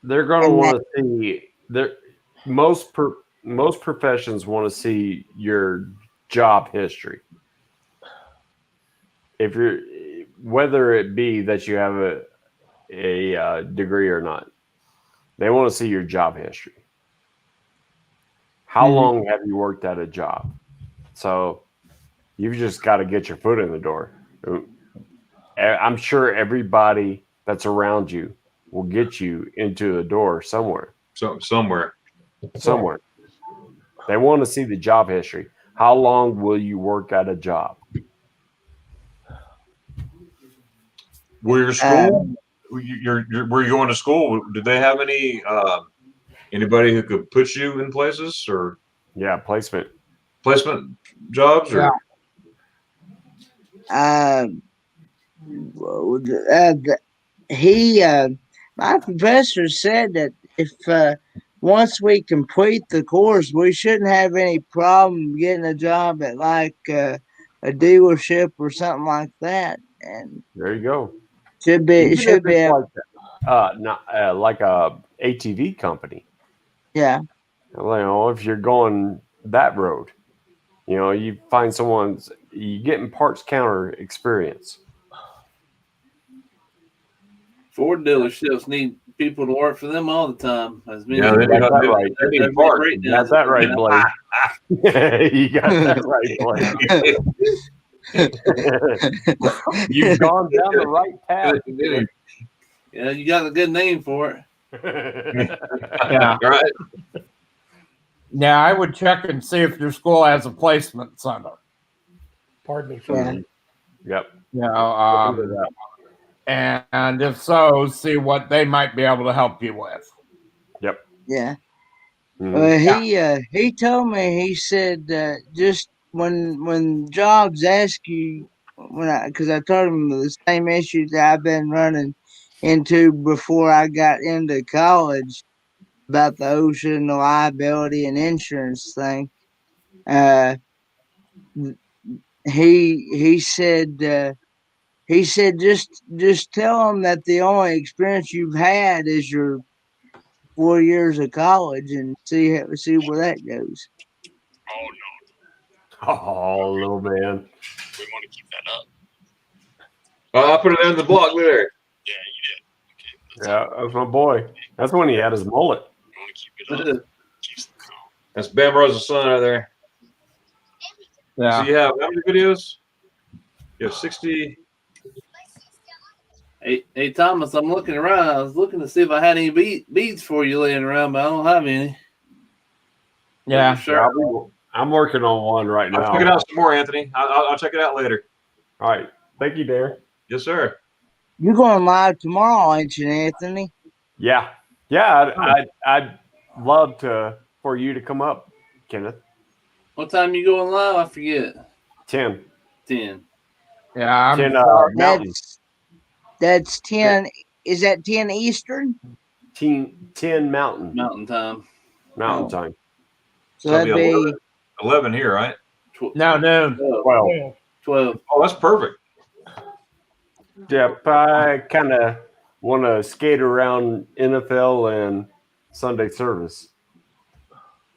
they're going to want to see most professions want to see your job history. If you're, whether it be that you have a degree or not, they want to see your job history. How long have you worked at a job? So you've just got to get your foot in the door. I'm sure everybody that's around you will get you into a door somewhere. Somewhere. They want to see the job history. How long will you work at a job? Where your school? Where you going to school? Did they have any anybody who could put you in places or? Yeah, placement jobs or. My professor said that if once we complete the course, we shouldn't have any problem getting a job at like a dealership or something like that. And there you go. Should be like a ATV company. Yeah. If you're going that road, You know, you find someone's, you getting parts counter experience. Ford dealerships need people to work for them all the time. As many Yeah, as they got got that right. they need there's parts. breakdowns You got that right, now. Blake. You got that right, Blake. You've gone down the right path. Yeah, you got a good name for it. Yeah. Right. Yeah, I would check and see if your school has a placement center. Pardon me, Yeah. sir. Yep. You know, and if so, see what they might be able to help you with. Yep. Yeah. Mhm. Well, he told me, he said, just when jobs ask you, because I told him the same issues that I've been running into before I got into college about the OSHA and the liability and insurance thing. He said just tell them that the only experience you've had is your 4 years of college and see where that goes. Oh, little man. I put it in the blog there. Yeah, that's my boy. That's when he had his mullet. That's Bam Rose's son out there. Yeah. So you have how many videos? You have 60. Hey, Thomas, I'm looking around. I was looking to see if I had any beads for you laying around, but I don't have any. Yeah. Sure. I'm working on one right I'll now. check it out some more, Anthony. I'll check it out later. All right. Thank you, Darren. Yes, sir. You're going live tomorrow, ain't you, Anthony? Yeah. Yeah. I'd love for you to come up, Kenneth. What time you going live? I forget. 10. 10. Yeah. 10 Mountain. That's 10. Is that 10 Eastern? 10 Mountain. Mountain time. Mountain time. So that'd be 11 here, right? No, noon. 12. 12. Oh, that's perfect. Yep. I kind of want to skate around NFL and Sunday service.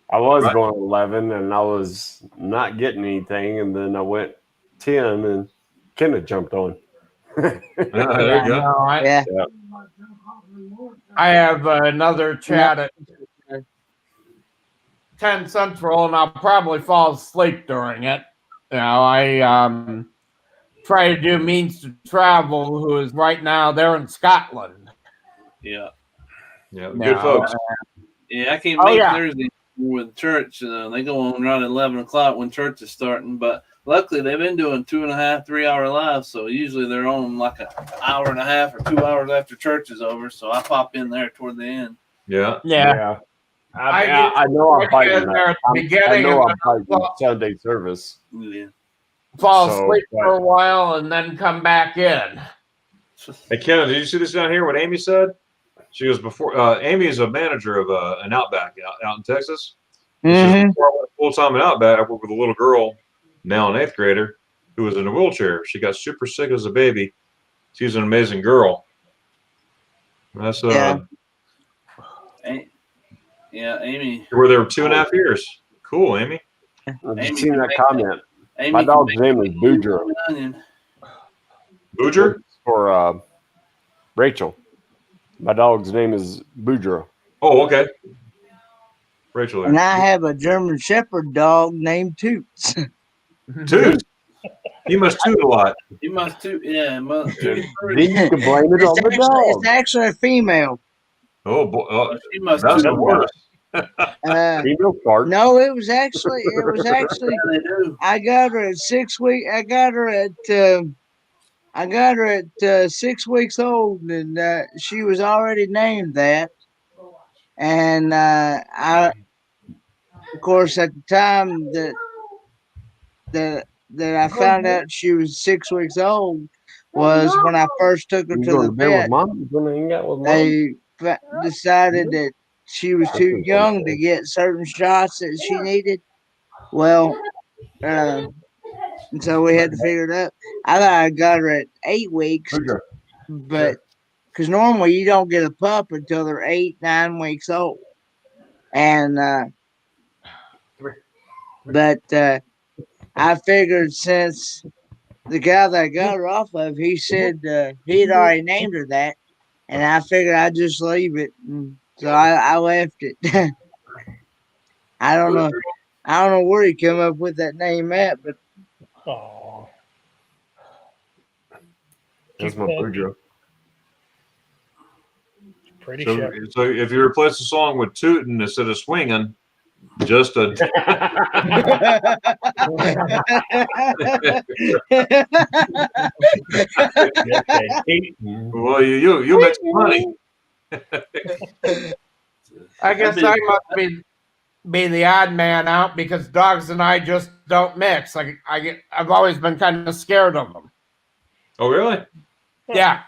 I was Right. going 11 and I was not getting anything. And then I went 10 and Kenneth jumped on. There you go. No, yeah. I have another chat at 10 Central, and I'll probably fall asleep during it. You know, I try to do Means to Travel, who is right now there in Scotland. Yeah. Yeah, good folks. Yeah, I can't Oh, make yeah. Thursday with church. They go on around 11 o'clock when church is starting. But luckily, they've been doing 2.5, 3 hour lives. So usually they're on like an hour and a half or 2 hours after church is over. So I pop in there toward the end. Yeah. Yeah. I know I'm fighting there at the that. I beginning know and I'm fighting Sunday service. Yeah. fall So, asleep for a while and then come back in. Hey, Kevin, did you see this down here? What Amy said? She goes before. Amy is a manager of an Outback out in Texas. Mhm. Before I went full time in Outback, I worked with a little girl, now an 8th grader, who was in a wheelchair. She got super sick as a baby. She's an amazing girl. That's Yeah. Yeah, Amy. You were there 2.5 years. Cool, Amy. Have you Amy seen can that make comment? Amy My can dog's make name is Boudreaux. onion. Booger? For Rachel. My dog's name is Boudreaux. Oh, okay. Rachel there. And I have a German Shepherd dog named Toots. Toot. He must toot a lot. You must too. Yeah, must too. Then you can blame it on the It's dog. actually a female. Oh, boy. She must That's too. the worst. Female fart. No, it was actually Yeah, they do. I got her at 6 weeks. I got her at 6 weeks old, and she was already named that. And I, of course, at the time that I found out she was 6 weeks old was when I first took her You to going the to bed with vet. mom? You going to hang out with mom? They decided that she was too young to get certain shots that she needed. Well, and so we had to figure it out. I thought I got her at 8 weeks, but because normally you don't get a pup until they're 8, 9 weeks old. And but I figured since the guy that I got her off of, he said he'd already named her that, and I figured I'd just leave it. And so I left it. I don't know where he came up with that name at, but Oh, That's my Boudreaux. pretty So, sure. so if you replace the song with tootin' instead of swinging, just a well, you'll make some money. I guess I must be the odd man out because dogs and I just don't mix. I've always been kind of scared of them. Oh, really? Yeah.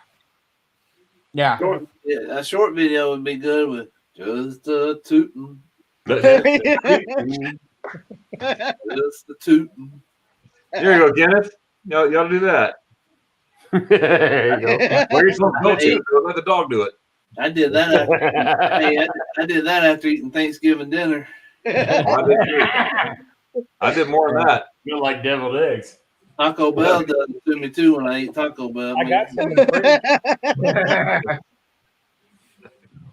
Yeah. A short video would be good with just a tootin'. Just the tootin'. There you go, Kenneth. Y'all do that. There you go. Wear yourself a too. Let the dog do it. I did that after, I did that after eating Thanksgiving dinner. I did too. I did more than that. Feel like deviled eggs. Taco Bell does it to me too when I eat Taco Bell. I got some in the fridge.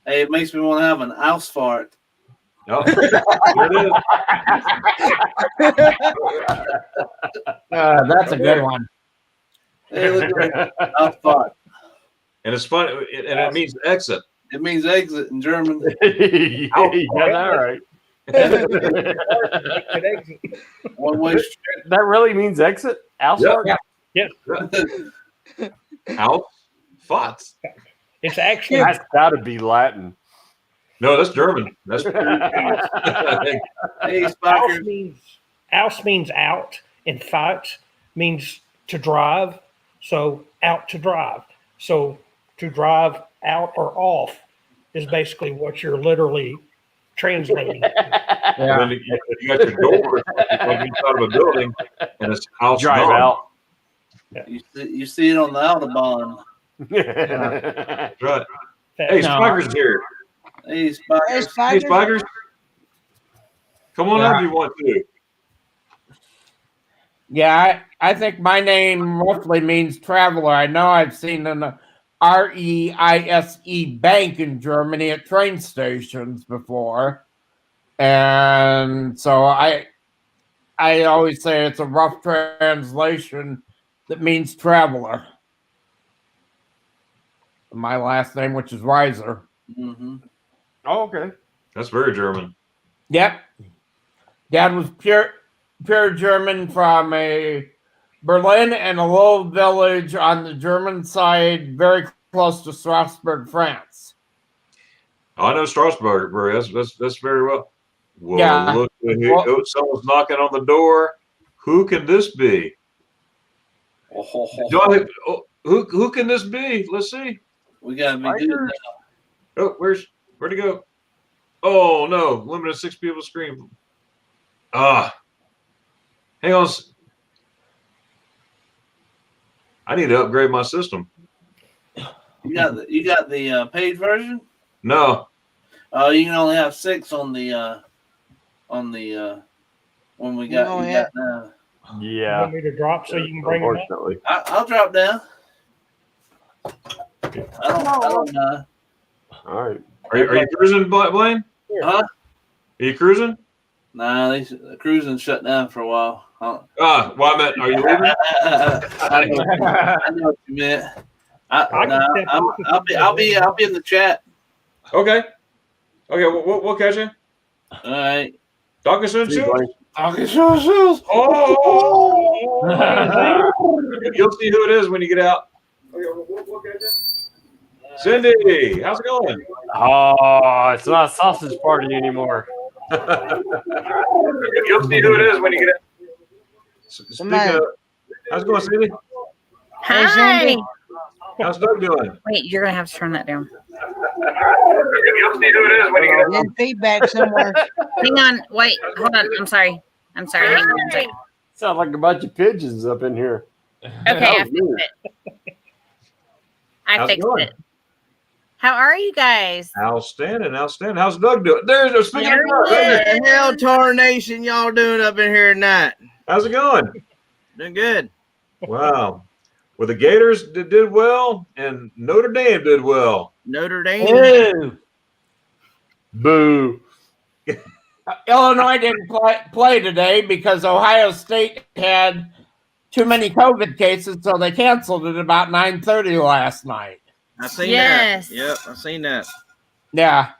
Hey, it makes me want to have an house fart. Oh, there it is. That's a good one. Hey, look at that house fart. And it's fun, and it means exit. It means exit in German. You got that right. One way street. That really means exit? Outside? Yes. Out. Fots. It's actually That's got to be Latin. No, that's German. That's Hey, Aus Spiker. means out, and fight means to drive. So out to drive. So to drive out or off is basically what you're literally translating. And then you got your door like inside of a building, and it's house Drive gone. out. You see it on the Autobahn. That's right. Hey, No. Spiker's here. Hey, Spiker. Hey, Hey, Spider. Spikers. Come on up if you want to. Yeah, I think my name roughly means traveler. I know I've seen an REISE bank in Germany at train stations before. And so I always say it's a rough translation that means traveler. My last name, which is Reiser. Mm-hmm. Oh, okay. That's very German. Yep. Dad was pure German from a Berlin and a little village on the German side, very close to Strasbourg, France. I know Strasbourg. That's very well. Well, Yeah. look, oh, someone's knocking on the door. Who can this be? Johnny, who can this be? Let's see. We gotta be good now. Oh, where'd he go? Oh no, limited 6 people scream. Hang on. I need to upgrade my system. You got the paid version? No. You can only have 6 on the when we got, Oh, you yeah. got now. You Yeah. want me to drop so you can bring them up? Unfortunately. I'll drop down. I don't know. All right. Are you cruising, Blaine? Huh? Are you cruising? Nah, the cruising shut down for a while. Well, I meant, are you leaving? I know what you meant. I'll be in the chat. Okay. Okay, we'll catch you. All right. Talk to you soon. See you, Blaine. Oh! You'll see who it is when you get out. Okay, we'll catch you. Cindy, how's it going? Oh, it's not a sausage party anymore. You'll see who it is when you get out. Speak of, how's it going, Cindy? Hi. How's Doug doing? Wait, you're gonna have to turn that down. You'll see who it is when you get out. Getting feedback somewhere. Hang on. Wait. Hold on. I'm sorry. Hang on a second. Sound like a bunch of pigeons up in here. Okay, I fixed it. I How's it fixed going? it. How are you guys? Outstanding. How's Doug doing? There's speaking of Doug. What the hell tarnation y'all doing up in here tonight? How's it going? Doing good. Wow. Well, the Gators did well, and Notre Dame did well. Notre Dame. Boo. Boo. Illinois didn't play today because Ohio State had too many COVID cases, so they canceled it about 9:30 last night. I seen Yes. that. Yep, I seen that. Yeah,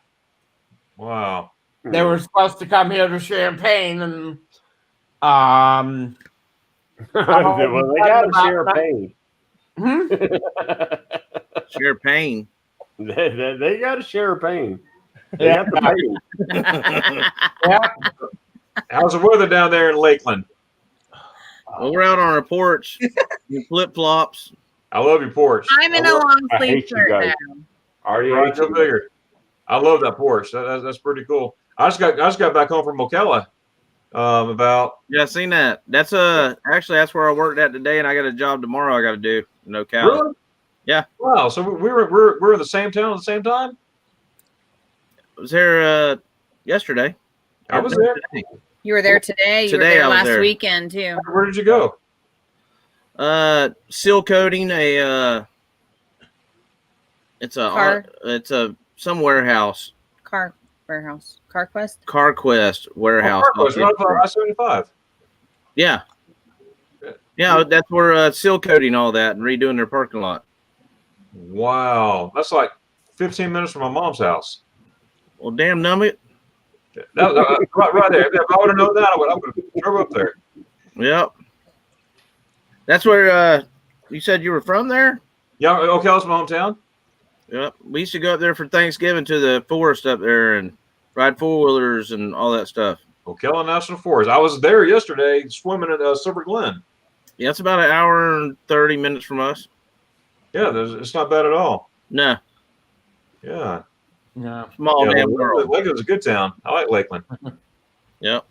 Wow. they were supposed to come here to Champaign, and Well, they got to share pain. Share pain. They got to share pain. They have to pay. yeah, How's the weather down there in Lakeland? Well, we're out on our porch in flip flops. I love your porch. I'm in a long I sleeve hate you shirt guys. now. Already Right, hate go you. figure. I love that porch. That's pretty cool. I just got back home from Ocala. About Yeah, I seen that. That's actually that's where I worked at today, and I got a job tomorrow. I got to do in Ocala. really? Yeah. Wow. So we're in the same town at the same time. I was here yesterday. I was there. You were there today. You Today were there I was last there. weekend too. Where did you go? Seal coating it's some warehouse. Car warehouse. CarQuest. CarQuest warehouse. Park right off I-75. Yeah. Yeah, that's where seal coating all that and redoing their parking lot. Wow, that's like 15 minutes from my mom's house. Well, damn numbit. Right there. If I would have known that, I would have drove up there. Yep. That's where you said you were from there? Yeah, Ocala's my hometown. Yep. We used to go up there for Thanksgiving to the forest up there and ride four-wheelers and all that stuff. Ocala National Forest. I was there yesterday swimming at Silver Glen. Yeah, it's about an hour and 30 minutes from us. Yeah, it's not bad at all. No. Yeah. yeah. Small Yeah, damn world. Lakeland's a good town. I like Lakeland. Yep.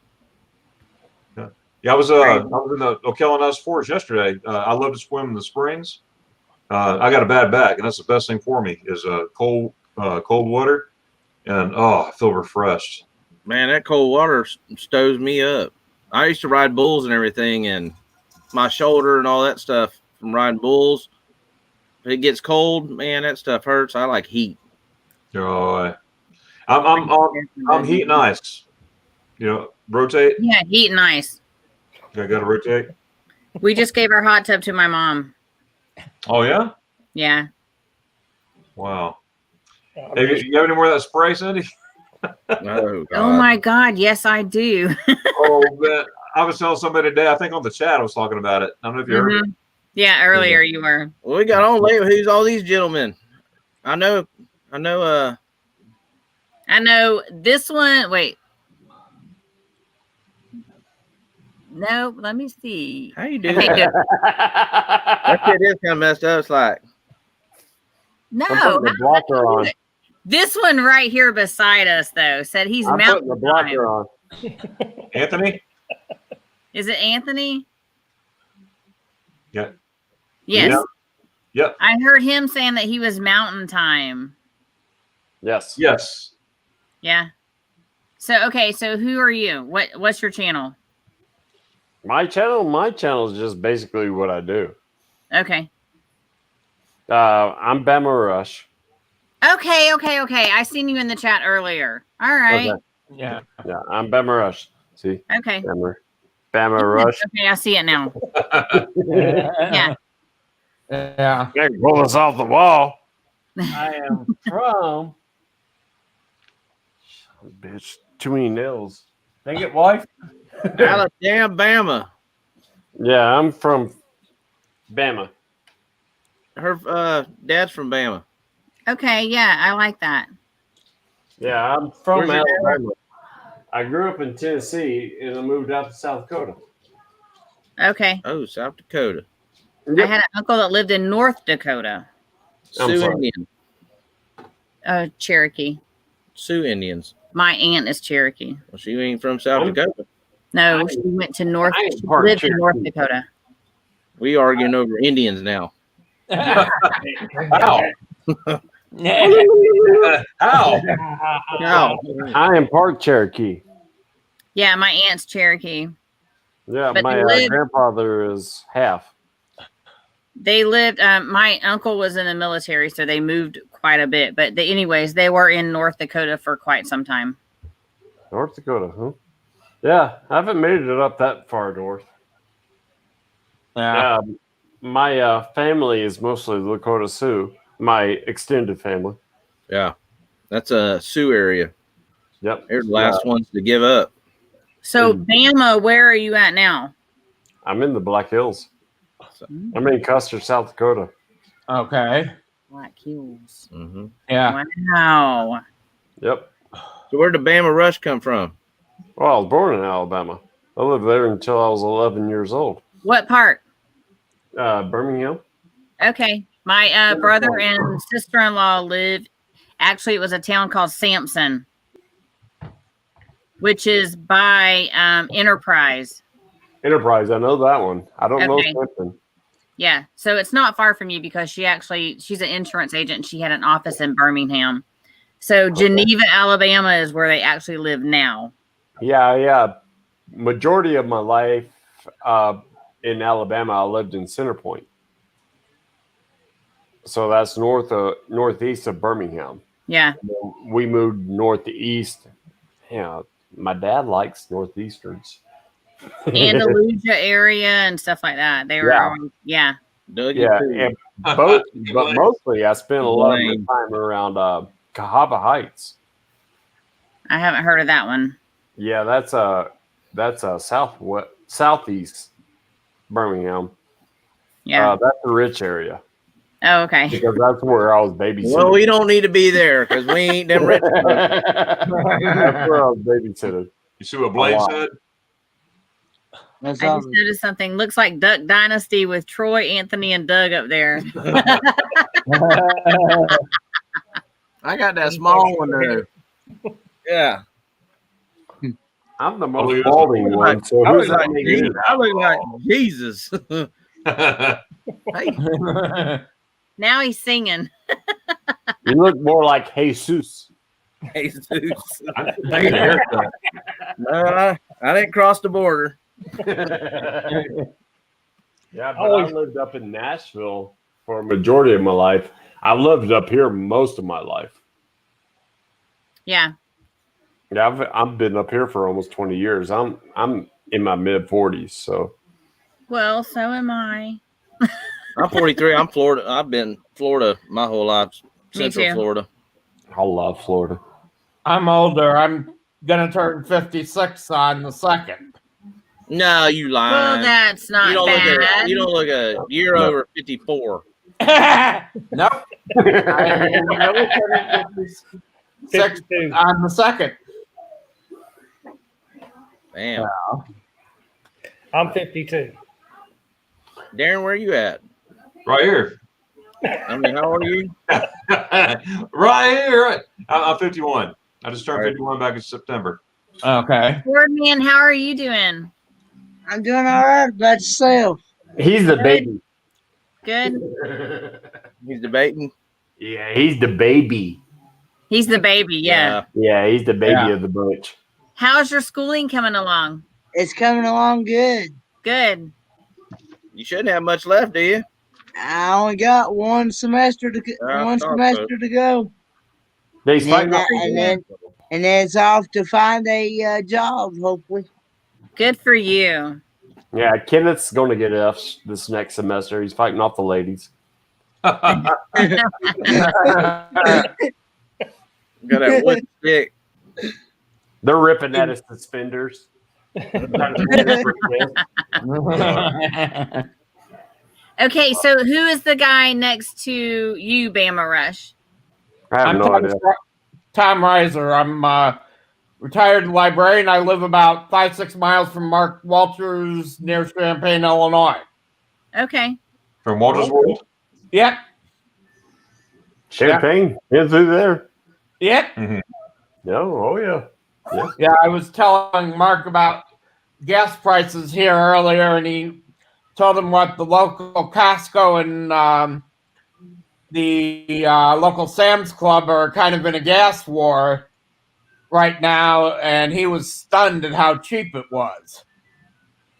Yeah, I was in the Ocala National Forest yesterday. I love to swim in the springs. I got a bad back, and that's the best thing for me is cold water, and I feel refreshed. Man, that cold water stows me up. I used to ride bulls and everything, and my shoulder and all that stuff from riding bulls. If it gets cold, man, that stuff hurts. I like heat. I'm heat and ice. Rotate. Yeah, heat and ice. I got to rotate. We just gave our hot tub to my mom. Oh yeah. Yeah. Wow. Hey, you have any more of that spray, Cindy? Oh, Oh my God. Yes, I do. Oh, man. I was telling somebody today. I think on the chat I was talking about it. I don't know if you heard. Mhm. Yeah, earlier you were. Well, we got on late. Who's all these gentlemen? I know. I know this one. Wait. No, let me see. How you doing? Okay, good. That kid is kind of messed up. It's like, No, I'm putting the blocker on. this one right here beside us, though, said he's I'm putting mountain the blocker time. on. Anthony? Is it Anthony? Yeah. Yes. Yeah. Yep. I heard him saying that he was mountain time. Yes. Yes. Yeah. So okay, so who are you? What's your channel? My channel is just basically what I do. Okay. I'm Bama Rush. Okay. I seen you in the chat earlier. All right. Okay. Yeah. Yeah, I'm Bama Rush. See? Okay. Bama Rush. Okay, I see it now. Yeah. Yeah. Can't pull us off the wall. I am from. Bitch, too many nails. Dang it, wife. Alabama. Yeah, I'm from Bama. Her dad's from Bama. Okay, yeah, I like that. Yeah, I'm from Where's your Alabama. I grew up in Tennessee and I moved out to South Dakota. Okay. Oh, South Dakota. I had an uncle that lived in North Dakota. I'm Sioux sorry. Indian. Cherokee. Sioux Indians. My aunt is Cherokee. Well, she ain't from South Dakota. No, she went to North. I ain't She part lived in Cherokee. North Dakota. We arguing over Indians now. Wow. How? No. I am part Cherokee. Yeah, my aunt's Cherokee. Yeah, But my they live- grandfather is half. They lived. My uncle was in the military, so they moved quite a bit. But anyways, they were in North Dakota for quite some time. North Dakota, huh? Yeah, I haven't made it up that far north. Yeah. My family is mostly Lakota Sioux. My extended family. Yeah, that's a Sioux area. Yep. They're the last ones to give up. So, Bama, where are you at now? I'm in the Black Hills. I'm in Custer, South Dakota. Okay. Black Hills. Mm-hmm. Yeah. Wow. Yep. So where did Bama Rush come from? Well, I was born in Alabama. I lived there until I was 11 years old. What part? Birmingham. Okay. My brother and sister-in-law lived. Actually, it was a town called Sampson, which is by Enterprise. Enterprise, I know that one. I don't Okay. know Sampson. Yeah, so it's not far from you because she's an insurance agent and she had an office in Birmingham. So Geneva, Alabama is where they actually live now. Yeah. Majority of my life in Alabama, I lived in Center Point. So that's northeast of Birmingham. Yeah. We moved northeast. Yeah, my dad likes northeasterns. Andalusia area and stuff like that. They were Yeah. always, yeah. Yeah, and both, but mostly I spent a lot of my time around Cahaba Heights. I haven't heard of that one. Yeah, that's a southeast Birmingham. Yeah. That's a rich area Oh, okay. because that's where I was babysitting. Well, we don't need to be there because we ain't them rich. That's where I was babysitting. You see what Blaine lot. said? I just noticed something. Looks like Duck Dynasty with Troy, Anthony, and Doug up there. I got that small one there. Yeah. I'm the Oh, most yes. balding one. So I who's look that like making Jesus. I look like Jesus. Hey, Now he's singing. You look more like Jesus. Jesus. I think a haircut. No, I didn't cross the border. Yeah, but I lived up in Nashville for a majority of my life. I lived up here most of my life. Yeah. Yeah, I've been up here for almost 20 years. I'm in my mid 40s, so Well, so am I. I'm 43. I'm Florida. I've been Florida my whole life. Me Central too. Florida. I love Florida. I'm older. I'm gonna turn 56 on the 2nd. No, you lying. Well, that's not you don't bad. look a, you don't look a year No. over 54. Nope. I'm turning 56 52. on the 2nd. Damn. I'm 52. Darren, where you at? Right here. I mean, how old are you? Right here. Right. I'm 51. I just turned Right. 51 back in September. Okay. Boardman, how are you doing? I'm doing all right about yourself. He's the baby. Good. He's debating. Yeah, he's the baby. He's the baby, yeah. Yeah, he's the baby Yeah. of the bunch. How's your schooling coming along? It's coming along good. Good. You shouldn't have much left, do you? I only got one semester to I one thought semester to go, He's and fighting then, off and then and then it's off to find a job. Hopefully, Good for you. Yeah, Kenneth's going to get F's this next semester. He's fighting off the ladies. Got that wood stick. They're ripping at his suspenders. Okay, so who is the guy next to you, Bama Rush? I have I'm no idea. Tom Reiser. I'm retired librarian. I live about 5-6 miles from Mark Walters near Champaign, Illinois. Okay. From Walter's World. Yep. Champagne, in through there. Yep. No, oh yeah. Yeah, I was telling Mark about gas prices here earlier, and he told him what the local Costco in the local Sam's Club are kind of in a gas war right now, and he was stunned at how cheap it was.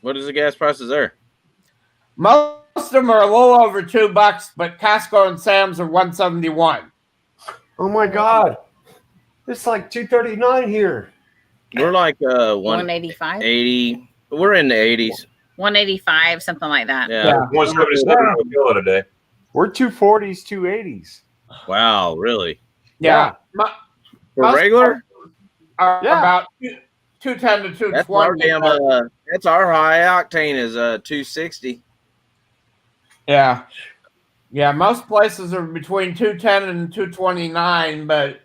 What is the gas prices there? Most of them are a little over $2, but Costco and Sam's are $1.71. Oh my God. It's like $2.39 here. We're like 185, 180. We're in the 80s. 185, something like that. Yeah. 177 a kilo today. We're 240s, 280s. Wow, really? Yeah. For Most regular? are Yeah. about 210 to That's our 220. damn. That's our high octane is 260. Yeah. Yeah, most places are between 210 and 229, but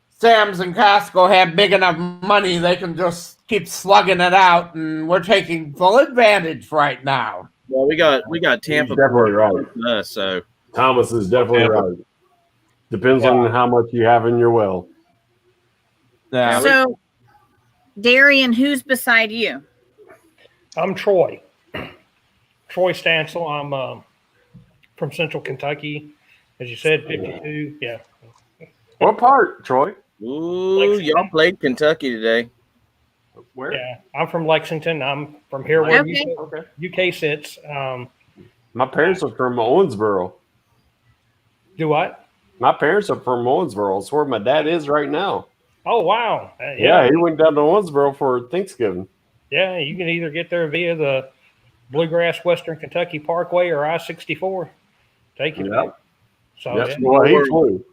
Sam's and Costco have big enough money they can just keep slugging it out, and we're taking full advantage right now. Well, we got Tampa. Definitely right. So Thomas is definitely right. Depends on how much you have in your well. Yeah. So, Darian, who's beside you? I'm Troy. Troy Stansel. I'm from Central Kentucky. As you said, 52. Yeah. What part, Troy? ooh, y'all played Kentucky today. Where? Yeah. I'm from Lexington. I'm from here where Okay. UK sits. My parents are from Owensboro. Do what? My parents are from Owensboro. It's where my dad is right now. Oh, wow. Yeah, he went down to Owensboro for Thanksgiving. Yeah, you can either get there via the Bluegrass Western Kentucky Parkway or I-64. Take it. Yep. So, Yep. yeah. Well, he flew.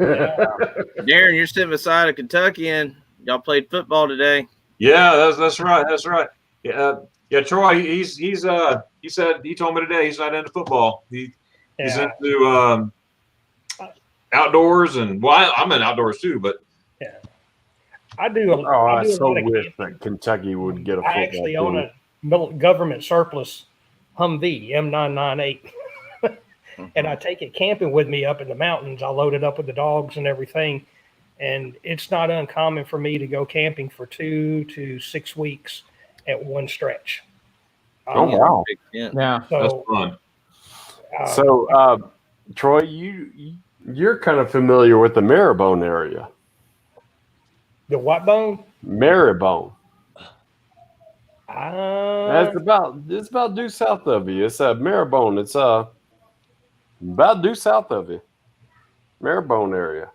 Darren, you're sitting beside a Kentuckian. Y'all played football today. Yeah, that's right. That's right. Yeah, Troy. He said he told me today he's not into football. He's Yeah. into outdoors, and well, I'm in outdoors too. But I do. Oh, I do a so lot of wish that Kentucky would get a football I actually team. own a government surplus Humvee M998, and I take it camping with me up in the mountains. I load it up with the dogs and everything, and it's not uncommon for me to go camping for 2 to 6 weeks at one stretch. Oh, wow. Yeah. Yeah. that's So, fun. So, Troy, you're kind of familiar with the Marrowbone area. the what bone? Marrowbone. Uh, It's about due south of you. It's Marrowbone. It's about due south of you. Marrowbone area.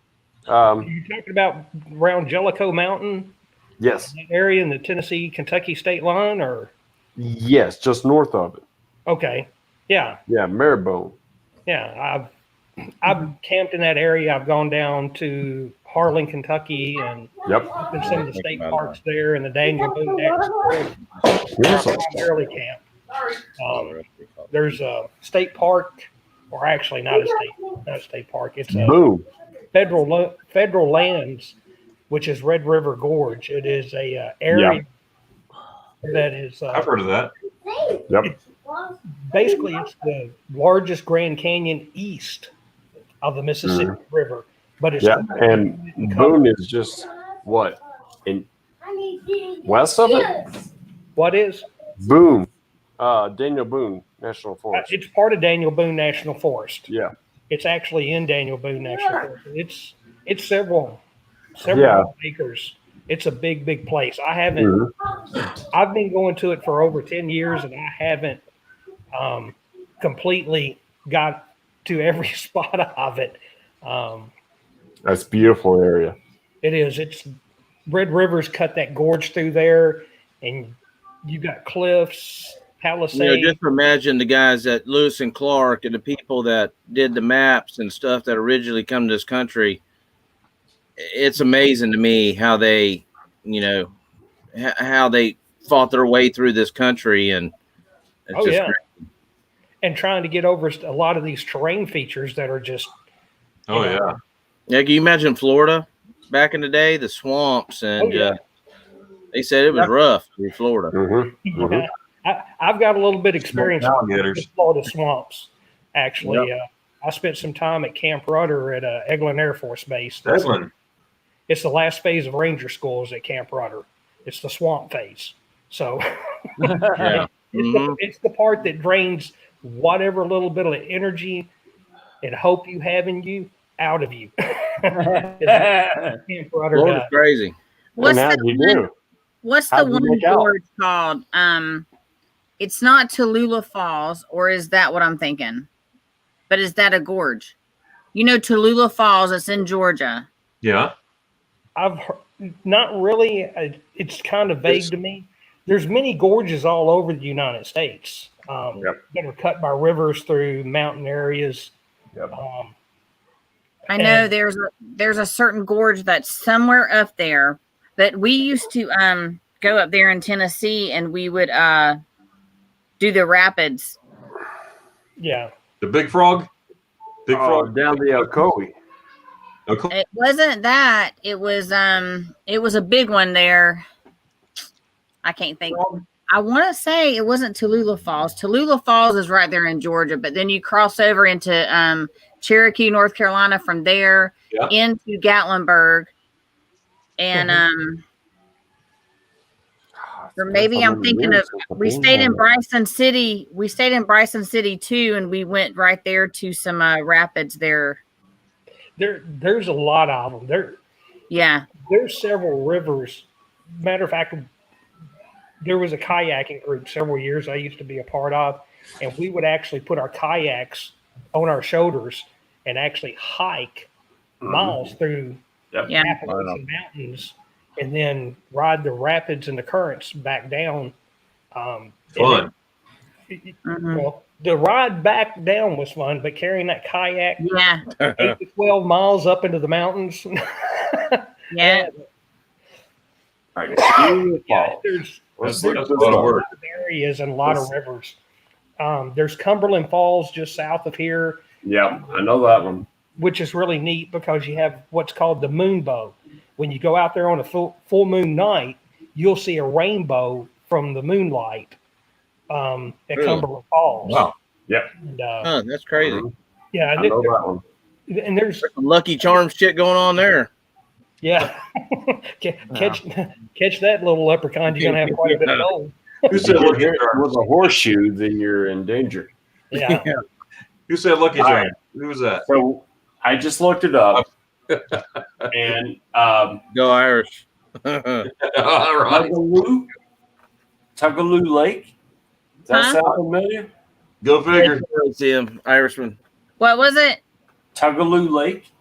you talking about around Jellicoe Mountain, Yes. that area in the Tennessee-Kentucky state line, or? Yes, just north of it. Okay. Yeah. Yeah, Marrowbone. Yeah. I've camped in that area. I've gone down to Harlan, Kentucky, and Yep. in some of the state parks there and the Daniel Boone National Forest. Primarily camp. There's a state park, or actually not a state park. It's a Boom. federal lands, which is Red River Gorge. It is a area that is I've heard of that. Yep. basically it's the largest Grand Canyon east of the Mississippi River, but it's Yeah, and Boone is just what in west of it. what is Boone, Daniel Boone National Forest. it's part of Daniel Boone National Forest. Yeah. It's actually in Daniel Boone National Forest. It's several acres. It's a big place. I haven't. I've been going to it for over 10 years, and I haven't completely got to every spot of it. That's a beautiful area. It is. It's Red River's cut that gorge through there, and you got cliffs, Palisades. Just imagine the guys at Lewis and Clark and the people that did the maps and stuff that originally come to this country. It's amazing to me how they, how they fought their way through this country, and it's just great. And trying to get over a lot of these terrain features that are just. Oh yeah. Yeah, can you imagine Florida back in the day, the swamps, and they said it was rough in Florida. I've got a little bit of experience Alligators. with Florida swamps. Actually, I spent some time at Camp Rudder at Eglin Air Force Base. Eglin. It's the last phase of Ranger schools at Camp Rudder. It's the swamp phase. So it's the part that drains whatever little bit of energy and hope you have in you out of you. Lord is crazy. What's how'd the you one, do? what's the How'd you one make out? gorge called? It's not Tallulah Falls, or is that what I'm thinking? But is that a gorge? You know, Tallulah Falls, it's in Georgia. Yeah. Not really. It's kind of vague to me. There's many gorges all over the United States that are cut by rivers through mountain areas. Yep. I know there's a certain gorge that's somewhere up there, but we used to go up there in Tennessee and we would do the rapids. Yeah. The Big Frog? Big Frog? Down the Ocoee. It wasn't that. It was a big one there. I can't think. I want to say it wasn't Tallulah Falls. Tallulah Falls is right there in Georgia, but then you cross over into Cherokee, North Carolina from there into Gatlinburg. And or maybe I'm thinking of we stayed in Bryson City. We stayed in Bryson City too, and we went right there to some rapids there. There's a lot of them. There's several rivers. Matter of fact, there was a kayaking group several years I used to be a part of, and we would actually put our kayaks on our shoulders and actually hike miles through Appalachian Mountains and then ride the rapids and the currents back down. Fun. Well, the ride back down was fun, but carrying that kayak 8 to 12 miles up into the mountains. Yeah. There's a lot of areas and a lot of rivers. There's Cumberland Falls just south of here. Yeah, I know that one. Which is really neat because you have what's called the moonbow. When you go out there on a full moon night, you'll see a rainbow from the moonlight at Cumberland Falls. Wow. Yep. And, that's crazy. Yeah, I know that one. And there's some Lucky Charms shit going on there. Yeah. Catch that little leprechaun, you're gonna have quite a bit of gold. Who said Lucky Charms was a horseshoe? Then you're in danger. Yeah. Who said Lucky Charms? Who was that? So I just looked it up, and go Irish. All right. Tugaloo Lake. Does that sound familiar? Go figure. See him, Irishman. What was it? Tugaloo Lake.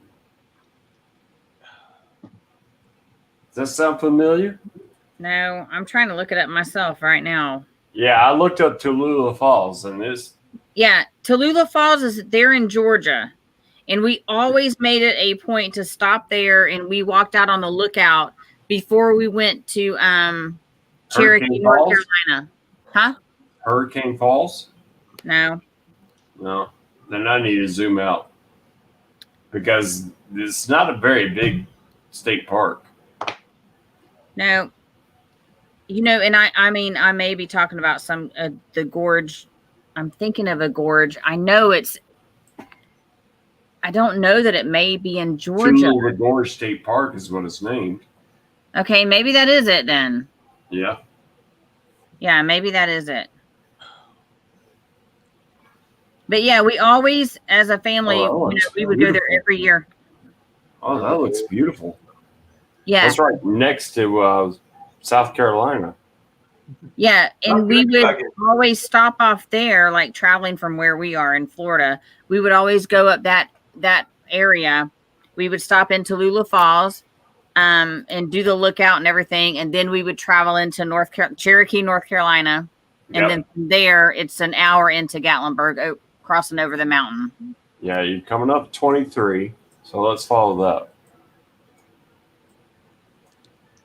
Does that sound familiar? No, I'm trying to look it up myself right now. Yeah, I looked up Tallulah Falls, and this. Yeah, Tallulah Falls is there in Georgia, and we always made it a point to stop there, and we walked out on the lookout before we went to Cherokee, North Carolina. Huh? Hurricane Falls? No. No. Then I need to zoom out because it's not a very big state park. No. You know, and I mean, I may be talking about some the gorge. I'm thinking of a gorge. I know I don't know that it may be in Georgia. Tallulah Gorge State Park is what it's named. Okay, maybe that is it then. Yeah. Yeah, maybe that is it. But yeah, we always, as a family, we would go there every year. Oh, that looks beautiful. Yeah. That's right next to South Carolina. Yeah, and we would always stop off there, like traveling from where we are in Florida. We would always go up that area. We would stop in Tallulah Falls and do the lookout and everything, and then we would travel into Cherokee, North Carolina, and then from there it's an hour into Gatlinburg, crossing over the mountain. Yeah, you're coming up 23, so let's follow that.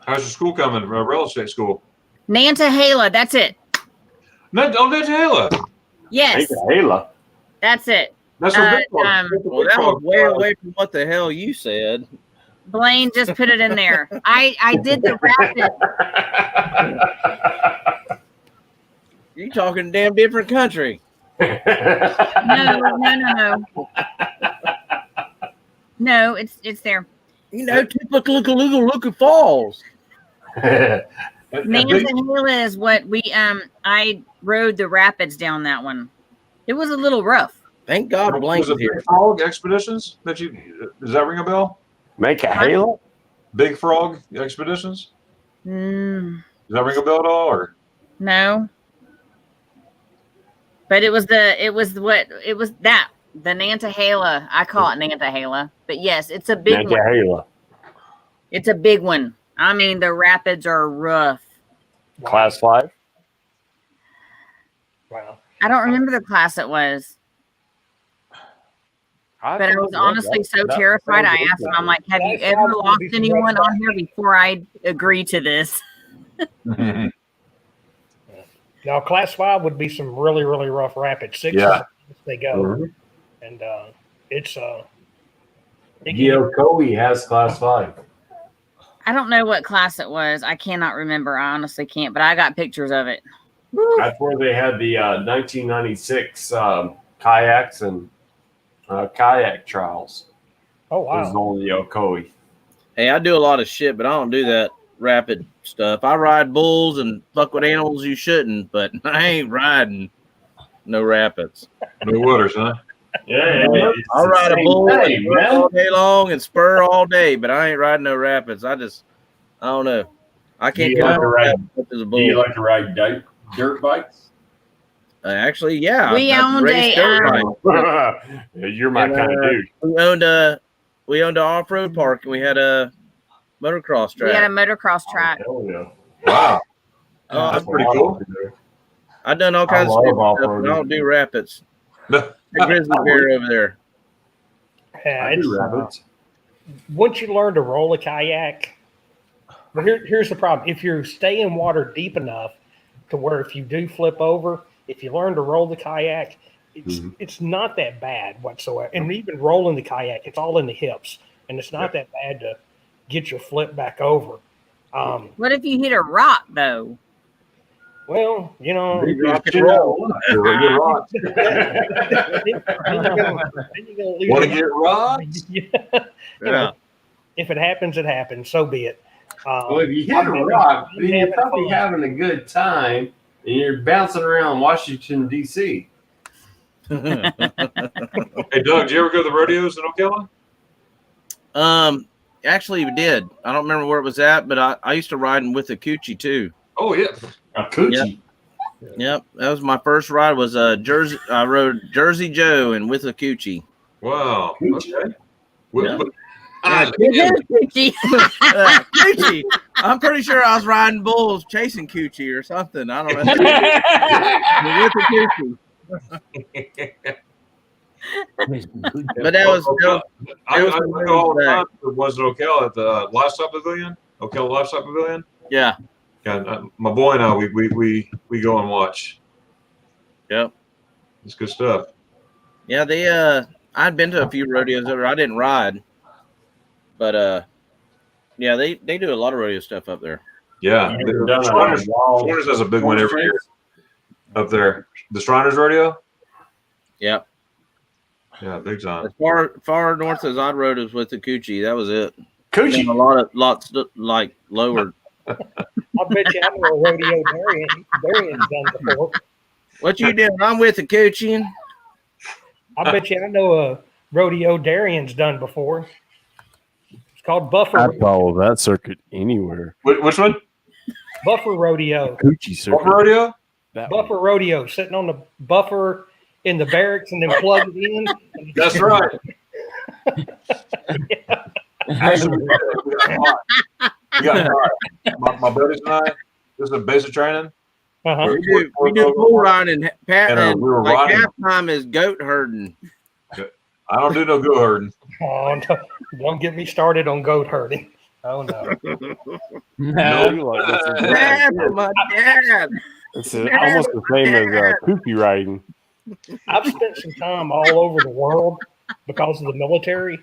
How's your school coming? Real estate school. Nantahala, that's it. Nantahala. Yes. Nantahala. That's it. That's well, that was way away from what the hell you said. Blaine just put it in there. I did the rapid. You talking damn different country. No. No, it's there. You know, typical Falls. Nantahala is what we I rode the rapids down that one. It was a little rough. Thank God Blaine's Was it here. Big Frog Expeditions that you? Does that ring a bell? Make a halo? Big Frog Expeditions. Mm, Does that ring a bell at all? Or no. But it was the Nantahala. I call it Nantahala. But yes, it's a big Make one. a halo. It's a big one. I mean, the rapids are rough. Class 5? Wow. I don't remember the class it was. But I was honestly so terrified. I asked him, I'm like, have you ever lost anyone on here before I agree to this? Now, class 5 would be some really, really rough rapids. 6 Yeah. they go. And it's Ocoee has class 5. I don't know what class it was. I cannot remember. I honestly can't, but I got pictures of it. That's where they had the 1996 kayaks and kayak trials. Oh, It was wow. on the Ocoee. Hey, I do a lot of shit, but I don't do that rapid stuff. I ride bulls and fuck with animals you shouldn't, but I ain't riding no rapids. no waters, huh? Yeah, I'll ride a bull thing, man. all day long and spur all day, but I ain't riding no rapids. I don't know. I can't You get like on to a ride- rapid as a Do bull. you like to ride dirt bikes? Actually, yeah. We I've owned raced a, dirt bikes. You're my And, kind of dude. We owned an off-road park, and we had a motocross We had a track. motocross track. Hell yeah. Wow. Oh, That's pretty cool. I've done all I kinds of love stupid stuff, off-roading. but I don't do rapids. The grizzly bear over there. Yeah, I it's, do rapids. once you learn to roll a kayak, well, here's the problem. If you stay in water deep enough to where if you do flip over, if you learn to roll the kayak, it's not that bad whatsoever. And even rolling the kayak, it's all in the hips, and it's not that bad to get your flip back over. What if you hit a rock though? Well, you know, Rock and roll. Want want to get rocked? Yeah. If it happens, it happens. So be it. Well, if you hit a rock, then you're probably having a good time and you're bouncing around Washington, D.C. Hey, Doug, did you ever go to the rodeos in Ocala? Actually, we did. I don't remember where it was at, but I used to ride with a coochie too. Oh, yeah. A coochie. Yep, that was my first ride. Was Jersey. I rode Jersey Joe and with a coochie. Wow. Coochie. Okay. Yeah. Coochie. Coochie. I'm pretty sure I was riding bulls chasing coochie or something. I don't know. With a coochie. But that was I was go all the back. time. It was in Ocala at the Livestock Pavilion. Ocala Livestock Pavilion. yeah. Yeah, my boy and I, we go and watch. Yep. It's good stuff. Yeah, they I'd been to a few rodeos over. I didn't ride. But yeah, they do a lot of rodeo stuff up there. Yeah. You ever done a Shriners wild- has a big one every year up there. The Shriners Rodeo? Yep. Yeah, big time. As far north as I rode was with the coochie. That was it. Coochie. And lots like lower. I bet you I know a rodeo Darian's done before. What you doing? I'm with the coochie. I bet you I know a rodeo Darian's done before. It's called Buffer I follow that circuit anywhere. Which one? Buffer Rodeo. Coochie circuit. Buffer Rodeo? That one. Buffer Rodeo, sitting on the buffer in the barracks and then plug it in. That's right. Actually, we got my buddies and I. This is basic training. Uh-huh. We do bull riding. And, we were like riding. halftime is goat herding. I don't do no goat herding. Oh, no, don't get me started on goat herding. Oh no. No, you like this is Dad, my dad. It's almost the same as poopy riding. I've spent some time all over the world because of the military.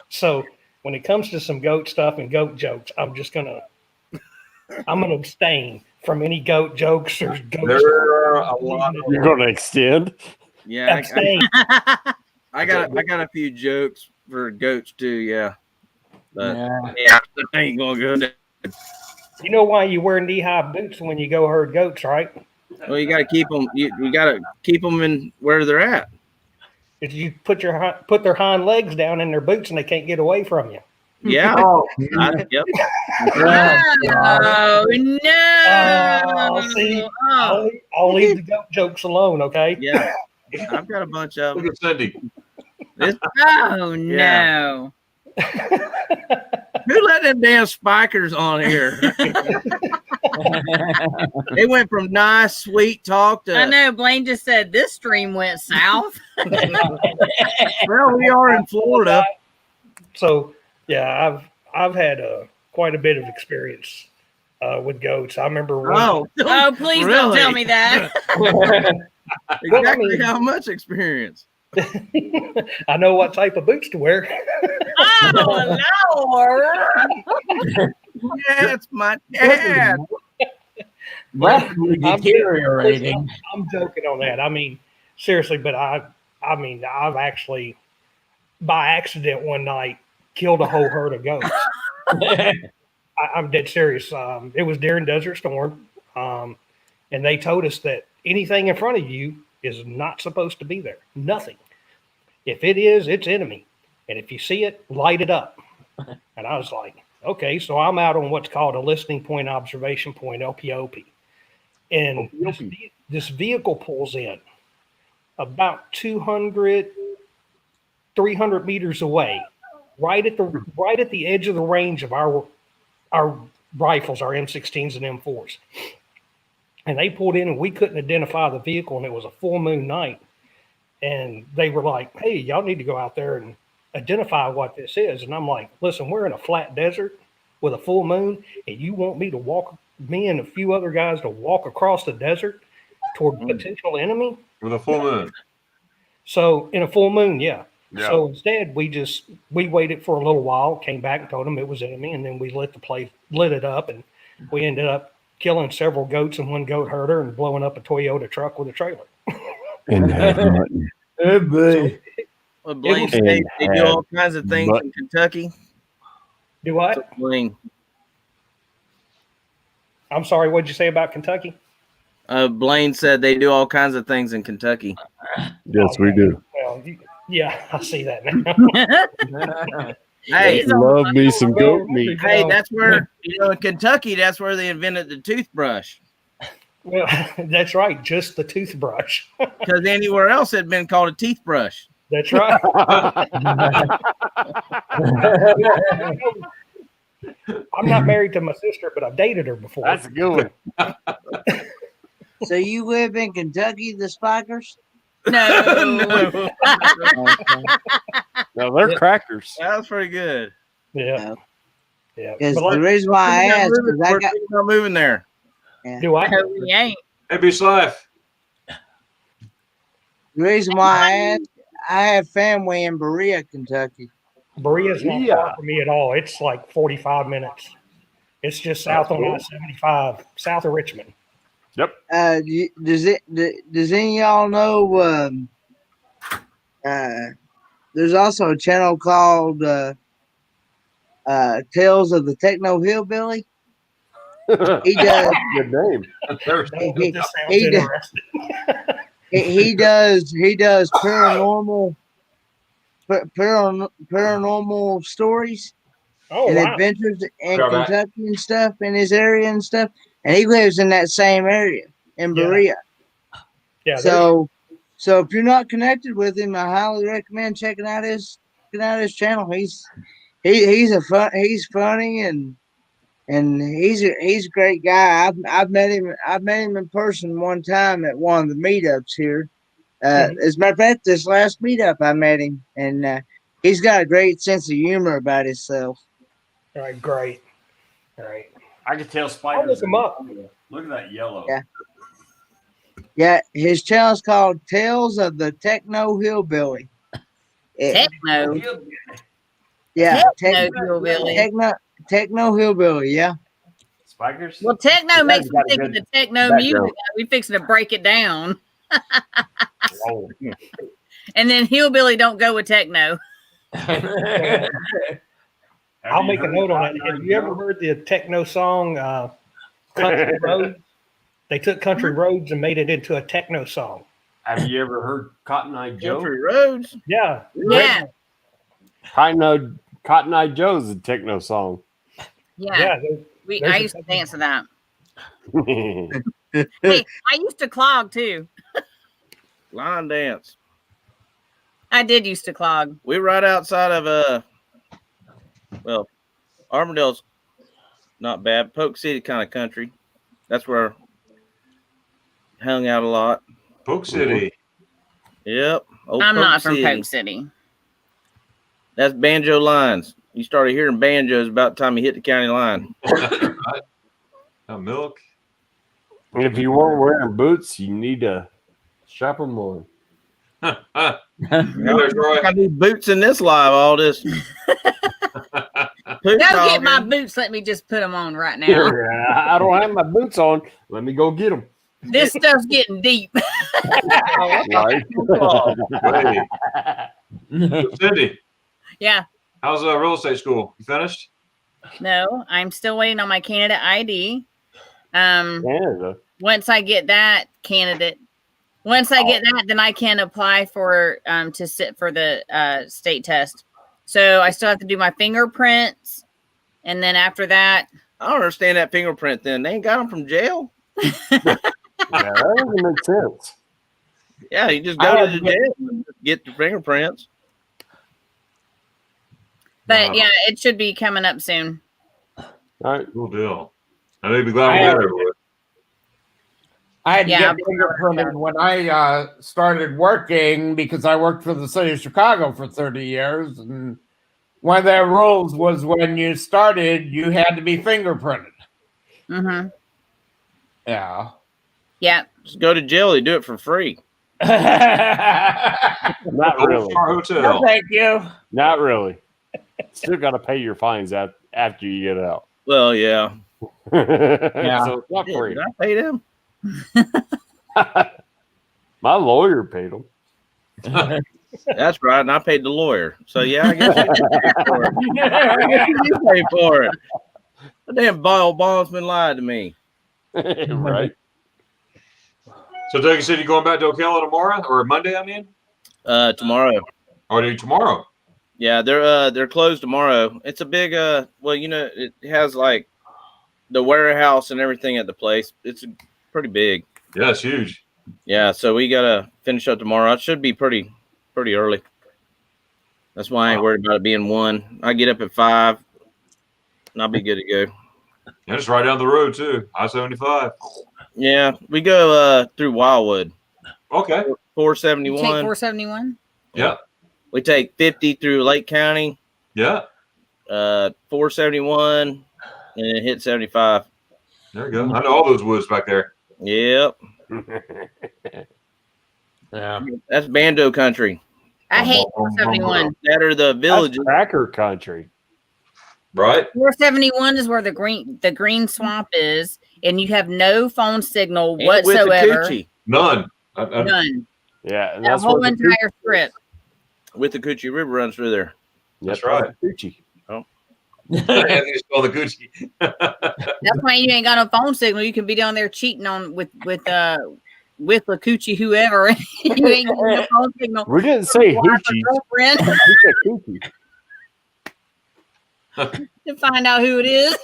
So when it comes to some goat stuff and goat jokes, I'm gonna abstain from any goat jokes or goat. There are a lot of You're going to extend? Yeah, Abstain. I got a few jokes for goats too. Yeah, but yeah, I ain't gonna go there. You know why you wear knee-high boots when you go herd goats, right? Well, you got to keep them. You got to keep them in where they're at. is you put their hind legs down in their boots and they can't get away from you. Yeah. Oh, Yep. Oh no! See, Oh. I'll leave the goat jokes alone, okay? Yeah. I've got a bunch of Look them. at Cindy. Oh Yeah. no! Who let them damn spikers on here? They went from nice, sweet talk to I know Blaine just said this stream went south. well, we are in Florida. So yeah, I've had quite a bit of experience with goats. I remember when, Oh, Oh, please don't tell me that. exactly how much experience? I know what type of boots to wear. Oh Lord! Yeah, it's my dad. Rapidly deteriorating. I'm joking on that. I mean, seriously, but I've actually, by accident one night, killed a whole herd of goats. I'm dead serious. It was during Desert Storm, and they told us that anything in front of you is not supposed to be there. Nothing. If it is, it's enemy. And if you see it, light it up. And I was like, okay, so I'm out on what's called a listening point, observation point, LPOP. And this vehicle pulls in about 200, 300 meters away, right at the edge of the range of our rifles, our M16s and M4s. And they pulled in and we couldn't identify the vehicle, and it was a full moon night. And they were like, hey, y'all need to go out there and identify what this is. And I'm like, listen, we're in a flat desert with a full moon, and you want me and a few other guys to walk across the desert toward potential enemy? With a full moon. So in a full moon, yeah. Yeah. So instead, we waited for a little while, came back and told them it was enemy, and then we lit it up, and we ended up killing several goats and one goat herder and blowing up a Toyota truck with a trailer. And had mutton. Well, Blaine was- State, they do had all kinds of things butt- in Kentucky. Do what? Blaine, I'm sorry, what'd you say about Kentucky? Blaine said they do all kinds of things in Kentucky. Yes, we do. Well, yeah, I see that now. Hey, Love me some goat meat. hey, that's where in Kentucky, that's where they invented the toothbrush. Well, that's right, just the toothbrush. Because anywhere else had been called a teeth brush. That's right. I'm not married to my sister, but I've dated her before. That's a good one. So you live in Kentucky, the Spikers? No. No, they're crackers. That was pretty good. Yeah. Yeah. Because But the reason why I asked is I We're got not moving there. do I? No, we ain't. Hey, Beach Life. the reason why I asked. I have family in Berea, Kentucky. Berea's not Yeah. far from me at all. It's like 45 minutes. It's just south on I-75, south of Richmond. Yep. Does any of y'all know? There's also a channel called Tales of the Techno Hillbilly. He does. Good name. That just sounds he does- interesting. He does paranormal stories Oh, and wow. adventures in Right back. Kentucky and stuff in his area and stuff. And he lives in that same area in Yeah. Berea. Yeah, So if you're not connected with him, I highly recommend checking out his channel. He's funny and he's a great guy. I've met him in person one time at one of the meetups here. As a matter of fact, this last meetup I met him, and he's got a great sense of humor about himself. all right, great. All right. I can tell I'll spiders. look him up. Look at that yellow. Yeah. Yeah, his channel's called Tales of the Techno Hillbilly. Techno. Yeah, Techno hillbilly. Techno Hillbilly. Yeah. Spikers. Well, techno You makes guys me got a think good of the techno background. music. We fixing to break it down. Oh. And then hillbilly don't go with techno. I'll make a note on it. Have you ever heard the techno song Country Roads? They took Country Roads and made it into a techno song. Have you ever heard Cotton Eye Joe? Country roads. Yeah. Yeah. Cotton Eye Joe's a techno song. Yeah. I used to dance to that. Hey, I used to clog too. Line dance. I did used to clog. We right outside of Armadale's not bad. Polk City kind of country. That's where I hung out a lot. Polk City. Yep. Old I'm Polk not from City. Polk City. That's banjo lines. You started hearing banjos about the time you hit the county line. Milk. And if you weren't wearing boots, you need to strap them on. I need boots in this live. All this. Go get my boots. Let me just put them on right now. I don't have my boots on. Let me go get them. This stuff's getting deep. Right. Cindy, Yeah. how's real estate school? You finished? No, I'm still waiting on my candidate ID. Canada. Once I get that, then I can apply for to sit for the state test. So I still have to do my fingerprints, and then after that, I don't understand that fingerprint. Then they ain't got them from jail. Yeah, that doesn't make sense. Yeah, you just go to the jail and get the fingerprints. but yeah, it should be coming up soon. All right, cool deal. I may be glad we got it over with. I had to Yeah, get fingerprinted when I started working because I worked for the city of Chicago for 30 years. And one of their rules was when you started, you had to be fingerprinted. Mm-hmm. Yeah. Yeah. Just go to jail. They do it for free. not really. Hotel. No, thank you. Not really. Still got to pay your fines after you get out. Well, yeah. Yeah. So it's not free. Did I pay them? My lawyer paid them. That's right, and I paid the lawyer. So yeah, I guess you pay for it. You pay for it. The damn bondsman lied to me. Right. So, Doug, you said you're going back to Ocala tomorrow or Monday? I mean, Tomorrow. or tomorrow? Yeah, they're closed tomorrow. It's a big well, you know, it has like the warehouse and everything at the place. It's pretty big. Yeah, it's huge. Yeah, so we gotta finish up tomorrow. It should be pretty early. That's why I ain't worried about it being 1. I get up at 5, and I'll be good to go. Yeah, it's right down the road too. I-75. Yeah, we go through Wildwood. Okay. 471. Take 471. Yeah. We take 50 through Lake County. Yeah. 471, and then hit 75. There you go. I know all those woods back there. Yep. Yeah. That's Bando country. I hate 471. That are the villages. That's cracker country. Right. 471 is where the green swamp is, and you have no phone signal And with the whatsoever. coochie. None. None. Yeah, and That that's whole where the entire strip. With the Coochie River runs through there. That's right. Coochie. Anthony's called the Gucci. That's why you ain't got no phone signal. You can be down there cheating on with the coochie whoever. You ain't got no phone signal. We didn't say Wife or hoochie. girlfriend We said coochie. to find out who it is.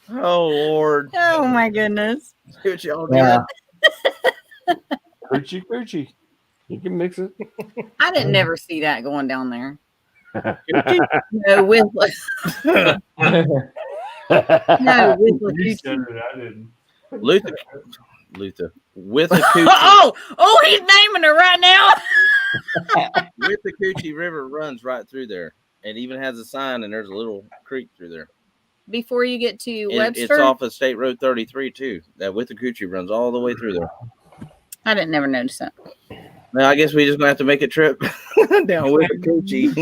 Oh Lord. Oh my goodness. Coochie all Yeah. Coochie. You can mix it. I didn't never see that going down there. No, with no, with the You coochie. said it, I didn't. Luther. With the Coochie. Oh, he's naming her right now. With the Coochie River runs right through there. It even has a sign, and there's a little creek through there. Before you get to It's Webster, off of State Road 33 too. That With the Coochie runs all the way through there. I didn't never notice that. Well, I guess we just gonna have to make a trip down with the Coochie.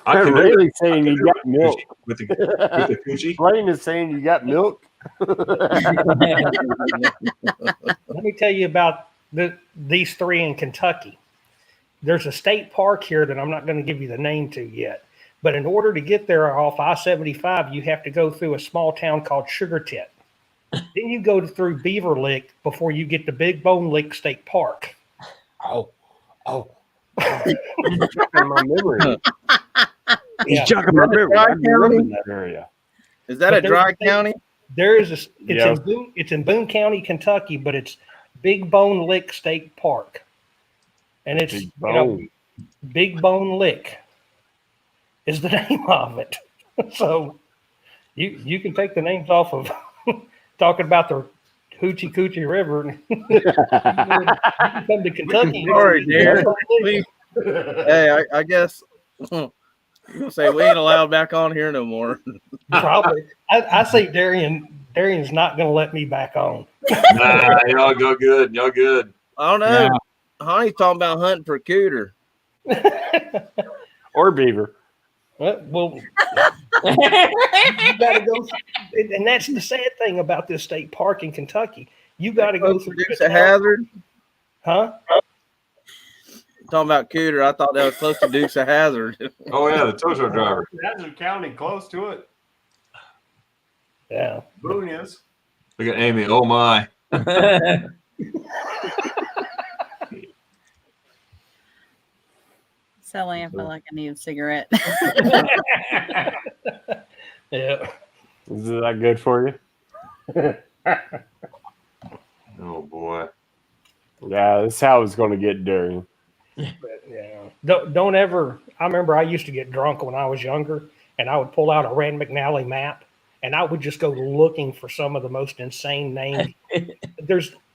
I'm really saying you got milk. With the Coochie. Blaine is saying you got milk. Let me tell you about these three in Kentucky. There's a state park here that I'm not going to give you the name to yet. But in order to get there off I-75, you have to go through a small town called Sugar Tit. Then you go through Beaver Lick before you get to Big Bone Lick State Park. Oh. He's jogging my memory. He's Yeah. jogging my memory. I grew up in that area. Is that But a dry there's- county? There is it's Yeah. in Boone County, Kentucky, but it's Big Bone Lick State Park, and it's Big you know, Bone. Big Bone Lick is the name of it. So you can take the names off of talking about the Hoochie Coochie River. You can come to Kentucky. Sorry, dear. Hey, I guess you're gonna say we ain't allowed back on here no more. Probably. I say Darian's not going to let me back on. Nah, y'all go good. Y'all good. I don't know. Honey's talking about hunting for cooter. Or beaver. Well, you got to go, and that's the sad thing about this state park in Kentucky. You got to go through Dukes of Hazzard. huh? Talking about cooter, I thought that was close to Dukes of Hazzard. Oh yeah, the tow truck driver. Hazard County, close to it. Yeah. Boone is. Look at Amy. Oh my. Sally, I feel like I need a cigarette. Yeah. Is that good for you? Oh boy. Yeah, that's how it's going to get Darian. Yeah. Don't ever. I remember I used to get drunk when I was younger, and I would pull out a Rand McNally map, and I would just go looking for some of the most insane names.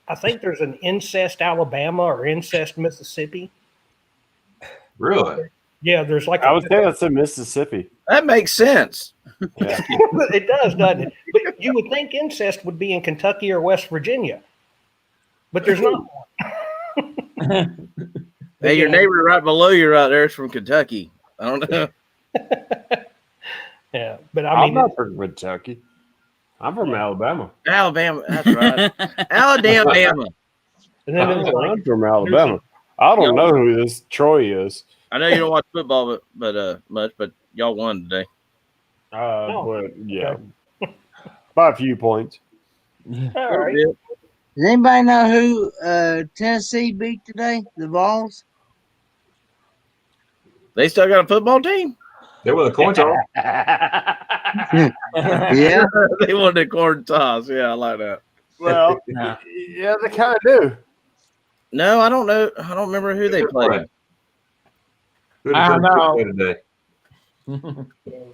I think there's an Incest, Alabama, or Incest, Mississippi. Really? Yeah, there's like I would say that's in Mississippi. That makes sense. Yeah. It does, doesn't it? But you would think incest would be in Kentucky or West Virginia, but there's not. Hey, your neighbor right below you right there is from Kentucky. I don't know. Yeah, but I I'm mean, not from Kentucky. I'm from Alabama. Alabama, that's right. Alabama. and then there's like, I'm from Alabama. I don't know who this Troy is. I know you don't watch football, but much, but y'all won today. But yeah, by a few points. all right. Does anybody know who Tennessee beat today? The Vols? They still got a football team? They were the coin toss. Yeah. They won the corn toss. Yeah, I like that. Well, yeah, they kind of do. No, I don't know. I don't remember who they played. Who did I don't Tennessee know. play today?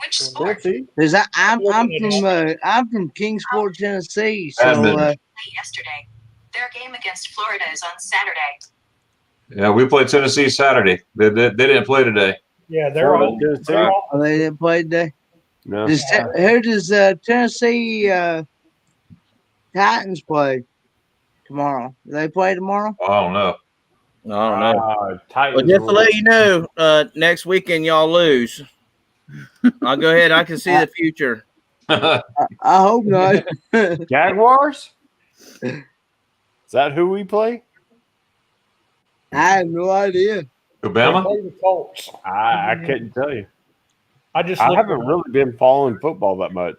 Which sport? Because I'm from Kingsport, Tennessee. So Badminton. Yesterday. Their game against Florida is on Saturday. Yeah, we played Tennessee Saturday. They didn't play today. Yeah, they're all. they didn't play today. No. Who does Tennessee Titans play tomorrow? Do they play tomorrow? I don't know. I don't know. Titans Well, just to will- let you know, next weekend y'all lose. I'll go ahead. I can see the future. I hope not. Jaguars? Is that who we play? I have no idea. They Obama? play the Colts. I couldn't tell you. I just I looked haven't really been following football that much.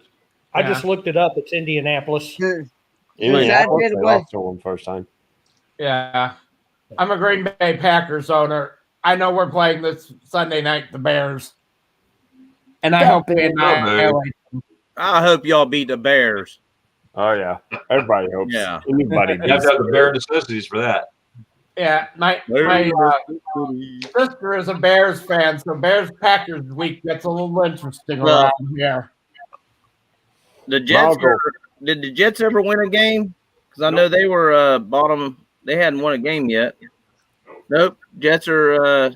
I just looked it up. It's Indianapolis. Indianapolis, did they it lost to them first time. Yeah. I'm a Green Bay Packers owner. I know we're playing this Sunday night, the Bears. And I hope they annihilate. I hope y'all beat the Bears. Oh yeah, everybody hopes. Yeah. Anybody You have beats to have the bare necessities for that. Yeah, my sister is a Bears fan, so Bears Packers week gets a little interesting Well, around here. The Jets. Marvel. Did the Jets ever win a game? Because I know they were bottom. They hadn't won a game yet. Nope. Jets are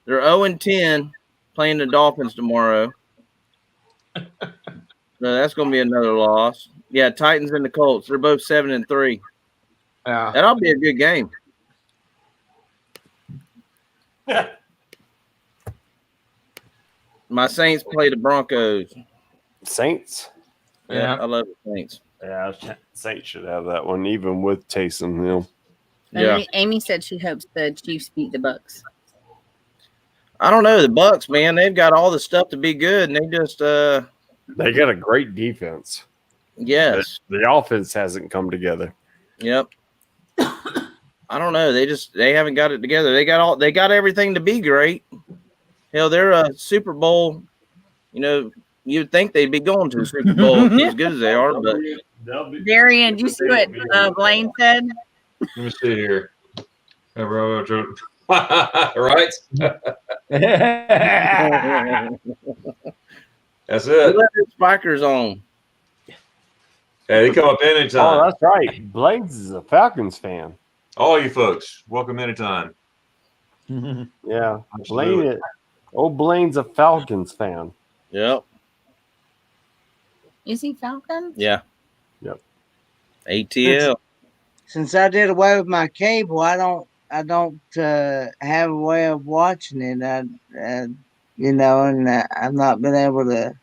they're 0-10 playing the Dolphins tomorrow. So that's going to be another loss. Yeah, Titans and the Colts. They're both 7-3. Yeah. That'll be a good game. My Saints play the Broncos. Saints. Yeah, I love the Saints. Yeah, Saints should have that one, even with Taysom Hill. Yeah. Amy said she hopes the Chiefs beat the Bucks. I don't know. The Bucks, man, they've got all the stuff to be good, and they just They got a great defense. Yes. The offense hasn't come together. Yep. I don't know. They haven't got it together. They got everything to be great. Hell, they're a Super Bowl. You know, you'd think they'd be going to the Super Bowl as good as they are, but Darian, do you see what Blaine said? Let me see here. Right? That's it. let the spikers on. Hey, they come up Oh, anytime. that's right. Blades is a Falcons fan. All you folks, welcome anytime. Yeah. Absolutely. Blaine's a Falcons fan. Yep. Is he Falcon? Yeah. Yep. ATL. Since I did away with my cable, I don't have a way of watching it. And I've not been able to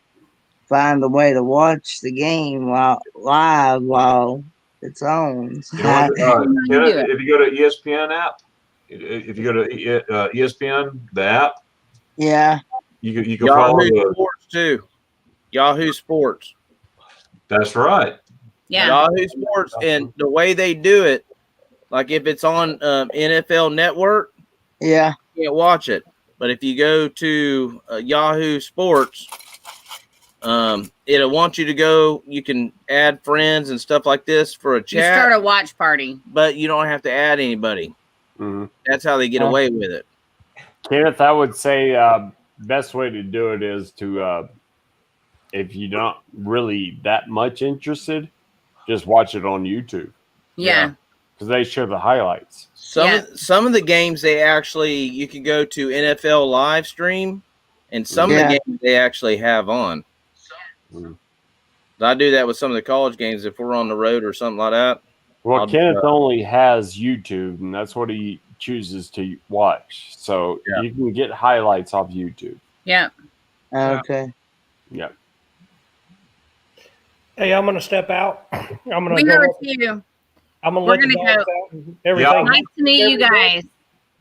find a way to watch the game live while it's on. You know what, if you go to ESPN app, if you go to ESPN, the app, yeah, you can follow Yahoo Sports too. Yahoo Sports. That's right. Yeah. Yahoo Sports, and the way they do it, like if it's on NFL Network, yeah, you can't watch it. But if you go to Yahoo Sports, it'll want you to go. You can add friends and stuff like this for a You chat, start a watch party. but you don't have to add anybody. Mm-hmm. That's how they get away with it. Kenneth, I would say best way to do it is to, if you're not really that much interested, just watch it on YouTube. Yeah. Because they show the highlights. Some of the games you can go to NFL live stream, and some of the games they actually have on. I do that with some of the college games if we're on the road or something like that. Well, Kenneth only has YouTube, and that's what he chooses to watch. So you can get highlights off YouTube. Yeah. Okay. Yeah. Hey, I'm gonna step out. I'm gonna We go. heard you. I'm gonna We're let the gonna dogs go. out and everything. Nice to meet you guys.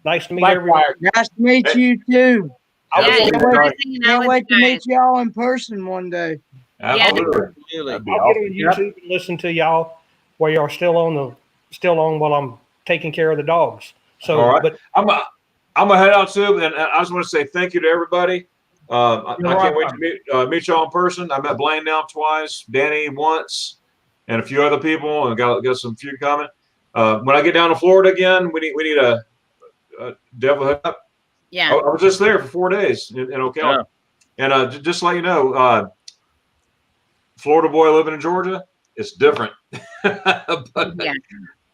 Nice to meet everyone. Nice to meet you too. Yeah, Can't it's nice wait, hanging out can't with wait you to guys. meet y'all in person one day. Absolutely. I'll get on YouTube and listen to y'all while y'all still on while I'm taking care of the dogs. So, All right. but I'm gonna head out too, and I just want to say thank you to everybody. I can't wait to meet y'all in person. I met Blaine now twice, Danny once, and a few other people, and got some few coming. When I get down to Florida again, we need a devil hook up. Yeah. I was just there for 4 days in Ocala, and just to let you know, Florida boy living in Georgia, it's different. But yeah.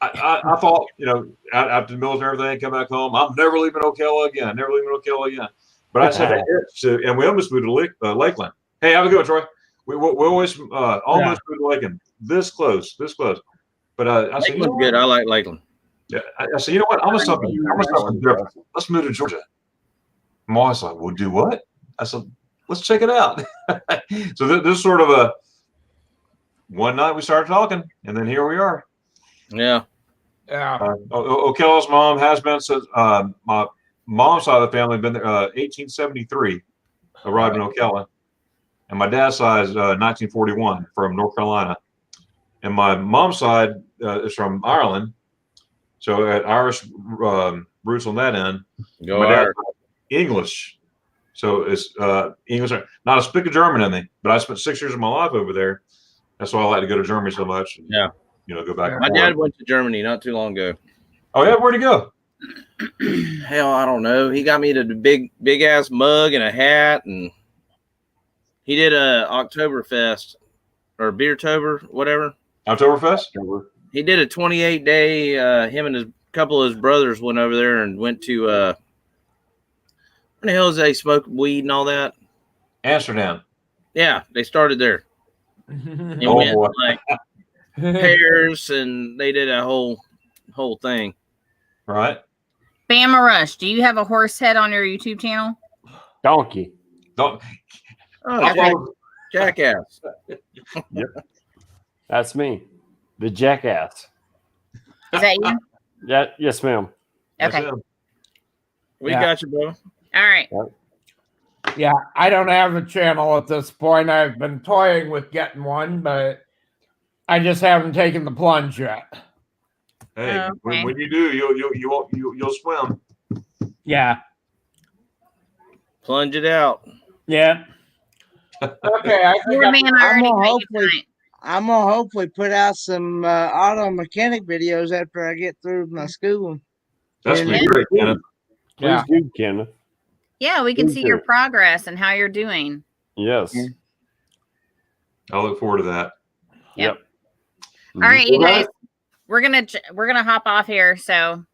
I thought, after the military and everything, come back home, I'm never leaving Ocala again. Never leaving Ocala again. But I said, and we almost moved to Lakeland. Hey, have a good one, Troy. We always almost moved to Lakeland. This close. But I said, Lakeland's good. I like Lakeland. Yeah, I said, you know what? I'm gonna something different. Let's move to Georgia. My wife's like, "We'll do what?" I said, "Let's check it out." So this is sort of a one night we started talking, and then here we are. Yeah. Yeah. Ocala's mom has been since my mom's side of the family been there 1873, arrived in Ocala, and my dad's side is 1941 from North Carolina, and my mom's side is from Ireland, so at Irish roots on that end. Go my Irish. dad's English, so it's English. Not a speak of German in me, but I spent 6 years of my life over there. That's why I like to go to Germany so much. And, yeah. Go back. My dad went to Germany not too long ago. Oh yeah, where'd he go? Hell, I don't know. He got me the big ass mug and a hat, and he did a Oktoberfest or Beertober, whatever. Oktoberfest. He did a 28-day. Him and his couple of his brothers went over there and went to. Where the hell is they smoke weed and all that? Amsterdam. Yeah, they started there. And Oh, went boy. like Paris, and they did a whole thing. Right. Bama Rush, do you have a horse head on your YouTube channel? Donkey. Don't. Oh, Okay. jackass. Yep. That's me. The jackass. Is that you? Yeah, yes, ma'am. Okay. We Yeah. got you, bro. All right. Yeah, I don't have a channel at this point. I've been toying with getting one, but I just haven't taken the plunge yet. Hey, Oh, okay. when you do, you'll swim. Yeah. Plunge it out. Yeah. Okay. I think Poor man already gonna paid hopefully- tonight. I'm gonna hopefully put out some auto mechanic videos after I get through my school. That's Yeah. gonna be great, Kenneth. Please Yeah. do, Kenneth. Yeah, we can Please see your do. progress and how you're doing. Yes. Yeah. I'll look forward to that. Yep. Mhm. All right, you Well, guys, we're gonna hop off here. So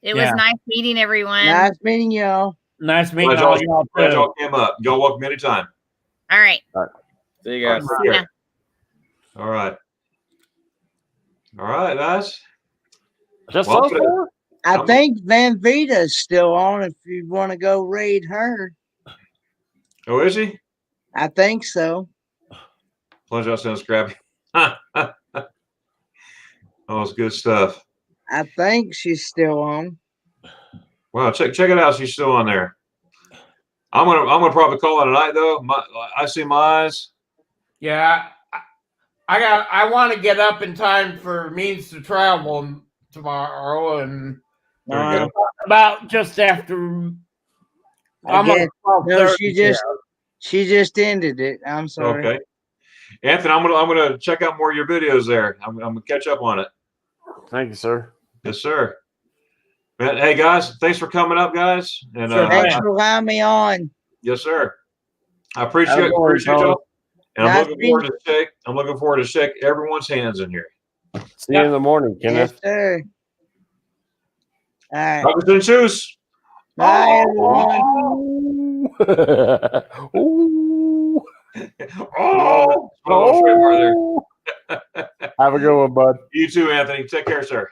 it was Yeah. nice meeting everyone. Nice meeting y'all. Nice meeting Glad all y'all, y'all glad too. y'all came up. Y'all welcome anytime. All right. See you guys. All right, take care. All right. All right, guys. Just Well, us four? I I'm- think Van Vita's still on if you want to go raid her. Oh, is he? I think so. Plunge out sounds scrappy. Oh, it's good stuff. I think she's still on. Wow, check it out. She's still on there. I'm gonna probably call it a night though. I see my eyes. Yeah. I want to get up in time for means to travel tomorrow, and There we go. about just after. I guess. No, 12:30. she just ended it. I'm sorry. Okay. Anthony, I'm gonna check out more of your videos there. I'm gonna catch up on it. Thank you, sir. Yes, sir. Man, hey guys, thanks for coming up, guys. And Sure. Thanks for having me on. yes, sir. I appreciate Have a good one, y'all. fellas. And Nice I'm looking forward to shake everyone's hands in here. See you in the morning, Yes, Kenneth. sir. All right. Rockets and shoes. Bye, everyone. Ooh. Oh, Oh. Have a good one, bud. you too, Anthony. Take care, sir.